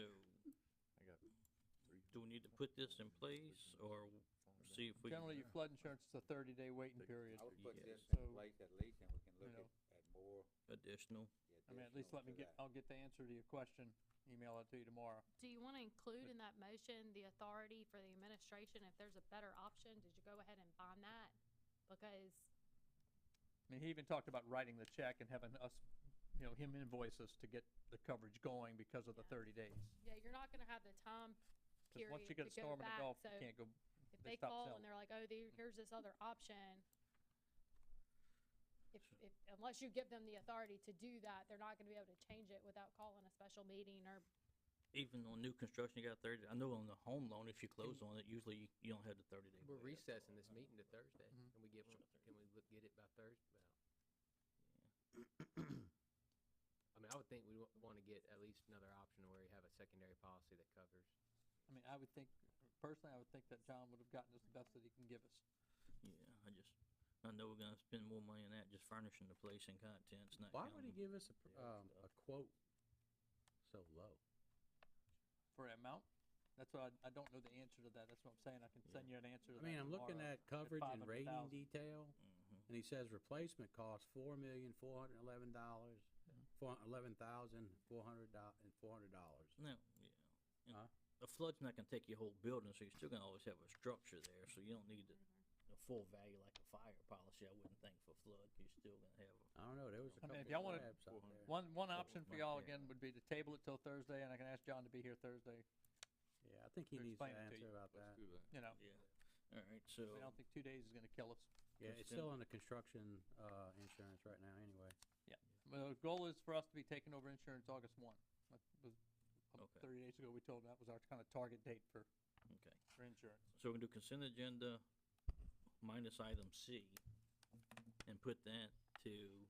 [SPEAKER 6] got
[SPEAKER 3] do we need to put this in place or see if we?
[SPEAKER 8] Generally, your flood insurance is a 30-day waiting period.
[SPEAKER 7] I would put
[SPEAKER 3] Yes.
[SPEAKER 7] this
[SPEAKER 8] So,
[SPEAKER 7] in place at least, and we can look
[SPEAKER 8] you know,
[SPEAKER 7] at more.
[SPEAKER 3] Additional?
[SPEAKER 8] I mean, at least let me get, I'll get the answer to your question, email it to you tomorrow.
[SPEAKER 10] Do you wanna include in that motion the authority for the administration if there's a better option? Did you go ahead and bond that? Because
[SPEAKER 8] I mean, he even talked about writing the check and having us, him invoice us to get the coverage going because of the
[SPEAKER 10] Yeah.
[SPEAKER 8] 30 days.
[SPEAKER 10] yeah, you're not gonna have the time
[SPEAKER 8] 'Cause
[SPEAKER 10] period
[SPEAKER 8] once you
[SPEAKER 10] to
[SPEAKER 8] get a
[SPEAKER 10] go
[SPEAKER 8] storm in the
[SPEAKER 10] back,
[SPEAKER 8] Gulf,
[SPEAKER 10] so
[SPEAKER 8] you can't go,
[SPEAKER 10] if
[SPEAKER 8] they
[SPEAKER 10] they
[SPEAKER 8] stop
[SPEAKER 10] call
[SPEAKER 8] selling.
[SPEAKER 10] and they're like, oh, here's this other option, unless you give them the authority to do that, they're not gonna be able to change it without calling a special meeting or,
[SPEAKER 3] Even on new construction, you got 30, I know on the home loan, if you close on it, usually you don't have the 30-day.
[SPEAKER 9] We're recessing this meeting to Thursday.
[SPEAKER 8] Mm-hmm.
[SPEAKER 9] Can we get one, can we get it by Thursday? I mean, I would think we want to get at least another option where you have a secondary policy that covers.
[SPEAKER 8] I mean, I would think, personally, I would think that John would have gotten us the best that he can give us.
[SPEAKER 3] Yeah, I know we're gonna spend more money on that, just furnishing the place and contents, not
[SPEAKER 2] Why would he
[SPEAKER 3] counting
[SPEAKER 2] give us a quote so low?
[SPEAKER 8] For an amount? That's what I don't know the answer to that. That's what I'm saying. I can send you an answer to
[SPEAKER 2] I
[SPEAKER 8] that
[SPEAKER 2] mean, I'm looking
[SPEAKER 8] tomorrow
[SPEAKER 2] at coverage and rating
[SPEAKER 8] 500,000.
[SPEAKER 2] detail,
[SPEAKER 3] Mhm.
[SPEAKER 2] and he says replacement cost $4,411, $11,400.
[SPEAKER 3] No, yeah.
[SPEAKER 2] Huh?
[SPEAKER 3] A flood's not gonna take your whole building, so you're still gonna always have a structure there, so you don't need a full value like a fire policy, I wouldn't think, for flood, 'cause you're still gonna have a.
[SPEAKER 2] I don't know, there was a
[SPEAKER 8] I mean,
[SPEAKER 2] couple
[SPEAKER 8] if y'all wanna-
[SPEAKER 2] slabs out there.
[SPEAKER 8] One option for
[SPEAKER 3] Well,
[SPEAKER 8] y'all
[SPEAKER 3] yeah.
[SPEAKER 8] again would be to table it till Thursday, and I can ask John to be here Thursday,
[SPEAKER 2] Yeah, I think he
[SPEAKER 8] to
[SPEAKER 2] needs to
[SPEAKER 8] explain it to
[SPEAKER 2] answer
[SPEAKER 8] you.
[SPEAKER 2] about that.
[SPEAKER 6] Do that.
[SPEAKER 8] you know.
[SPEAKER 3] Yeah, alright, so,
[SPEAKER 8] I don't think 2 days is gonna kill us.
[SPEAKER 2] Yeah,
[SPEAKER 3] Let's
[SPEAKER 2] it's
[SPEAKER 3] send-
[SPEAKER 2] still in the construction, insurance right now anyway.
[SPEAKER 8] Well, the goal is for us to be taking over insurance August 1. That was,
[SPEAKER 3] Okay.
[SPEAKER 8] 30 days ago, we told them that was our kind of target date for
[SPEAKER 3] okay.
[SPEAKER 8] insurance.
[SPEAKER 3] So we're gonna do consent agenda minus item C, and put that to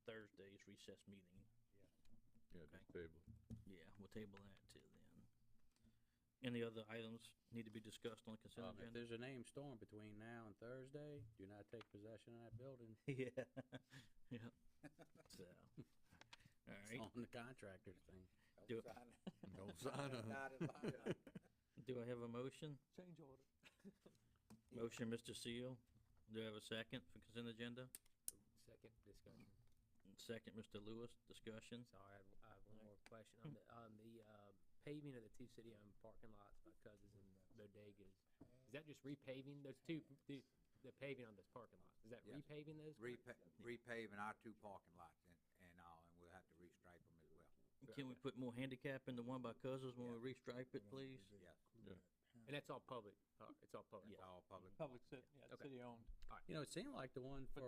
[SPEAKER 3] Thursday's recess meeting.
[SPEAKER 6] Yeah, just table it.
[SPEAKER 3] Yeah, we'll table that till then. Any other items need to be discussed on the consent
[SPEAKER 2] If
[SPEAKER 3] agenda?
[SPEAKER 2] there's a named storm between now and Thursday, do not take possession of that building.
[SPEAKER 3] Yeah, yeah. So,
[SPEAKER 2] It's
[SPEAKER 3] alright,
[SPEAKER 2] on the contractor's thing.
[SPEAKER 3] do,
[SPEAKER 6] Don't sign up.
[SPEAKER 3] do I have a motion?
[SPEAKER 8] Change order.
[SPEAKER 3] Motion, Mr. Seal. Do I have a second for consent agenda?
[SPEAKER 9] Second discussion.
[SPEAKER 3] Second, Mr. Lewis, discussion.
[SPEAKER 9] Sorry, I have one more question. On the paving of the two city-owned parking lots by Cousins and Bodegas, is that just repaving those two, the paving on those parking lots? Is that
[SPEAKER 7] Yes.
[SPEAKER 9] repaving those?
[SPEAKER 7] Repaving our 2 parking lots and all, and we'll have to restripe them as well.
[SPEAKER 3] Can we put more handicap in the one by Cousins when we restripe it, please?
[SPEAKER 7] Yes,
[SPEAKER 9] And that's all public, it's all public.
[SPEAKER 7] it's all public.
[SPEAKER 8] Public, yeah,
[SPEAKER 9] Okay.
[SPEAKER 8] city owned.
[SPEAKER 2] You know, it seemed like the one for,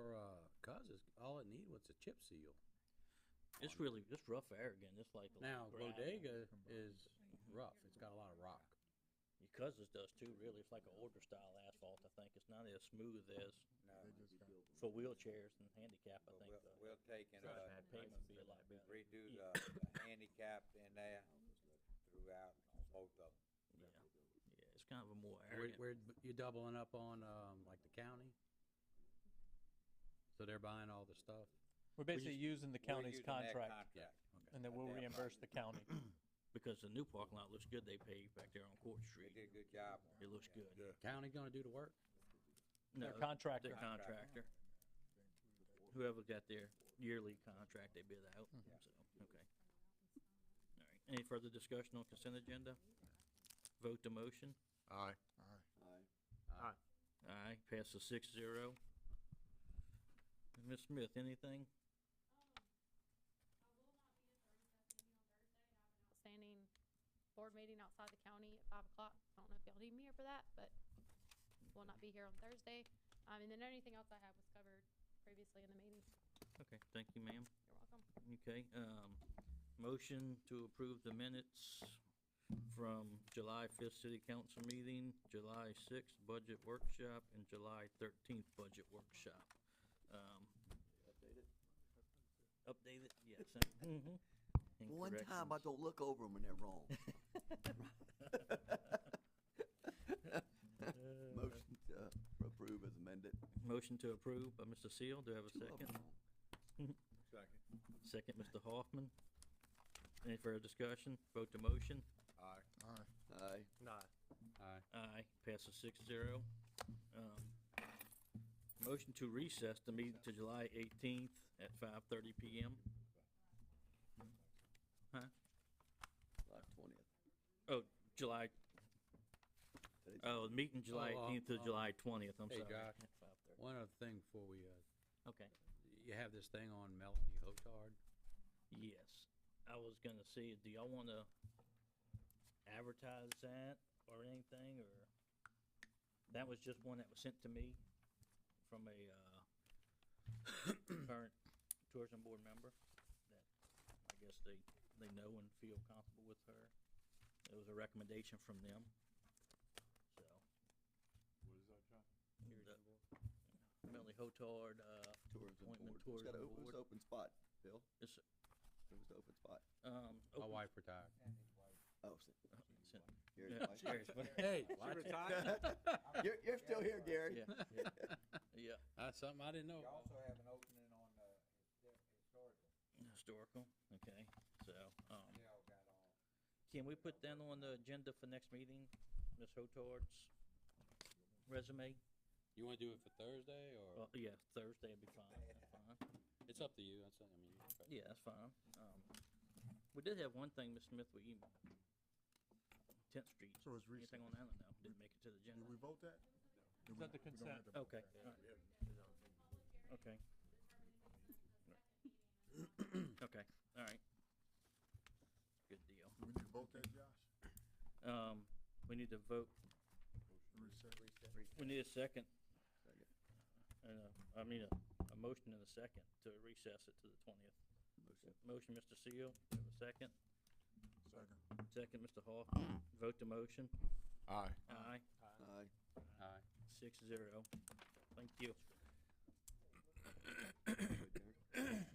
[SPEAKER 2] Cousins, all it needed was a chip seal.
[SPEAKER 3] It's really, it's rough air again, it's like.
[SPEAKER 2] Now,
[SPEAKER 3] gravel.
[SPEAKER 2] Bodega is rough, it's got a lot of rock.
[SPEAKER 3] Your Cousins does too, really, it's like an older style asphalt, I think, it's not as smooth as
[SPEAKER 7] No,
[SPEAKER 3] for wheelchairs and handicap, I
[SPEAKER 7] but
[SPEAKER 3] think.
[SPEAKER 7] we'll take and,
[SPEAKER 3] Pavement would be a lot better.
[SPEAKER 7] redo the handicap in there throughout both of them.
[SPEAKER 3] Yeah, yeah, it's kind of a more
[SPEAKER 2] Where,
[SPEAKER 3] arrogant.
[SPEAKER 2] you doubling up on, like the county? So they're buying all the stuff?
[SPEAKER 8] We're basically using the
[SPEAKER 7] We're
[SPEAKER 8] county's
[SPEAKER 7] using their
[SPEAKER 8] contract,
[SPEAKER 7] contract.
[SPEAKER 8] and then we'll
[SPEAKER 7] Their
[SPEAKER 8] reimburse the county.
[SPEAKER 3] Because the new parking lot looks good, they paved back there on Court
[SPEAKER 7] They
[SPEAKER 3] Street,
[SPEAKER 7] did a good job.
[SPEAKER 3] it looks good.
[SPEAKER 2] County gonna do the work?
[SPEAKER 3] No,
[SPEAKER 8] Their contractor.
[SPEAKER 3] their contractor. Whoever got their yearly contract, they bid out,
[SPEAKER 8] Mm-hmm.
[SPEAKER 3] so, okay. All right, any further discussion on consent agenda? Vote the motion.
[SPEAKER 6] Aye.
[SPEAKER 1] Aye.
[SPEAKER 3] Aye, passes 6-0. Ms. Smith, anything?
[SPEAKER 10] outstanding board meeting outside the county at 5 o'clock. I don't know if y'all need me here for that, but will not be here on Thursday. And then anything else I had was covered previously in the meeting.
[SPEAKER 3] Okay, thank you, ma'am.
[SPEAKER 10] You're welcome.
[SPEAKER 3] Okay, motion to approve the minutes from July 5th city council meeting, July 6th budget workshop, and July 13th budget workshop. Updated, yes. Mhm. And
[SPEAKER 1] One time I
[SPEAKER 3] corrections.
[SPEAKER 1] don't look over them when they're wrong. Motion to approve as amended.
[SPEAKER 3] Motion to approve by Mr. Seal, do I have a
[SPEAKER 1] Two of 'em
[SPEAKER 3] second?
[SPEAKER 1] wrong.
[SPEAKER 6] Second.
[SPEAKER 3] Second, Mr. Hoffman. Any further discussion? Vote the motion.
[SPEAKER 6] Aye.
[SPEAKER 1] Aye.
[SPEAKER 9] Nah.
[SPEAKER 3] Aye, passes 6-0. Motion to recess the meeting to July 18th at 5:30 PM. Huh?
[SPEAKER 1] July 20th.
[SPEAKER 3] Oh, July,
[SPEAKER 1] Today's-
[SPEAKER 3] oh, meeting July
[SPEAKER 2] Oh,
[SPEAKER 3] 18th to July 20th, I'm
[SPEAKER 2] Hey,
[SPEAKER 3] sorry.
[SPEAKER 2] Josh.
[SPEAKER 3] At 5:30.
[SPEAKER 2] One other thing before we,
[SPEAKER 3] Okay,
[SPEAKER 2] you have this thing on Melanie Hotard.
[SPEAKER 3] yes. I was gonna see, do y'all wanna advertise that or anything, or? That was just one that was sent to me from a, current tourism board member that I guess they know and feel comfortable with her. It was a recommendation from them, so.
[SPEAKER 6] What is that, John?
[SPEAKER 3] the Melanie Hotard,
[SPEAKER 1] Tourism
[SPEAKER 3] appointment
[SPEAKER 1] board. It's got
[SPEAKER 3] tourism
[SPEAKER 1] a, it was
[SPEAKER 3] board.
[SPEAKER 1] an open spot, Bill.
[SPEAKER 3] It's,
[SPEAKER 1] It was an open spot.
[SPEAKER 2] My
[SPEAKER 3] open-
[SPEAKER 2] wife retired.
[SPEAKER 1] Oh, Gary's
[SPEAKER 3] yeah,
[SPEAKER 1] wife.
[SPEAKER 3] Gary's wife.
[SPEAKER 2] Hey,
[SPEAKER 1] You're still here, Gary.
[SPEAKER 3] Yeah,
[SPEAKER 2] that's something I didn't know
[SPEAKER 7] You
[SPEAKER 2] about.
[SPEAKER 7] also have an opening on the historical.
[SPEAKER 3] historical, okay, so,
[SPEAKER 7] Michelle got all.
[SPEAKER 3] can we put that on the agenda for next meeting, Ms. Hotard's resume?
[SPEAKER 2] You wanna do it for Thursday, or?
[SPEAKER 3] Yeah, Thursday would be fine, that's fine.
[SPEAKER 2] It's up to you, that's, I mean.
[SPEAKER 3] Yeah, that's fine. We did have one thing, Ms. Smith, we, 10th Street,
[SPEAKER 4] So it's recent.
[SPEAKER 3] anything on that? No, didn't make it to the
[SPEAKER 4] Did
[SPEAKER 3] agenda.
[SPEAKER 4] we vote that?
[SPEAKER 8] Is that the consent?
[SPEAKER 3] Okay, alright. Okay. Okay, alright. Good deal.
[SPEAKER 4] Do we need to vote that, Josh?
[SPEAKER 3] We need to vote,
[SPEAKER 4] Reset.
[SPEAKER 3] we need a second,
[SPEAKER 1] Second.
[SPEAKER 3] I need a motion and a second to recess it to the 20th.
[SPEAKER 1] Motion.
[SPEAKER 3] Motion, Mr. Seal, we have a second.
[SPEAKER 4] Second.
[SPEAKER 3] Second, Mr. Hawk. Vote the motion.
[SPEAKER 6] Aye.
[SPEAKER 3] Aye.
[SPEAKER 1] Aye.
[SPEAKER 2] Aye.
[SPEAKER 3] 6-0. Thank you.
[SPEAKER 1] Adjourn.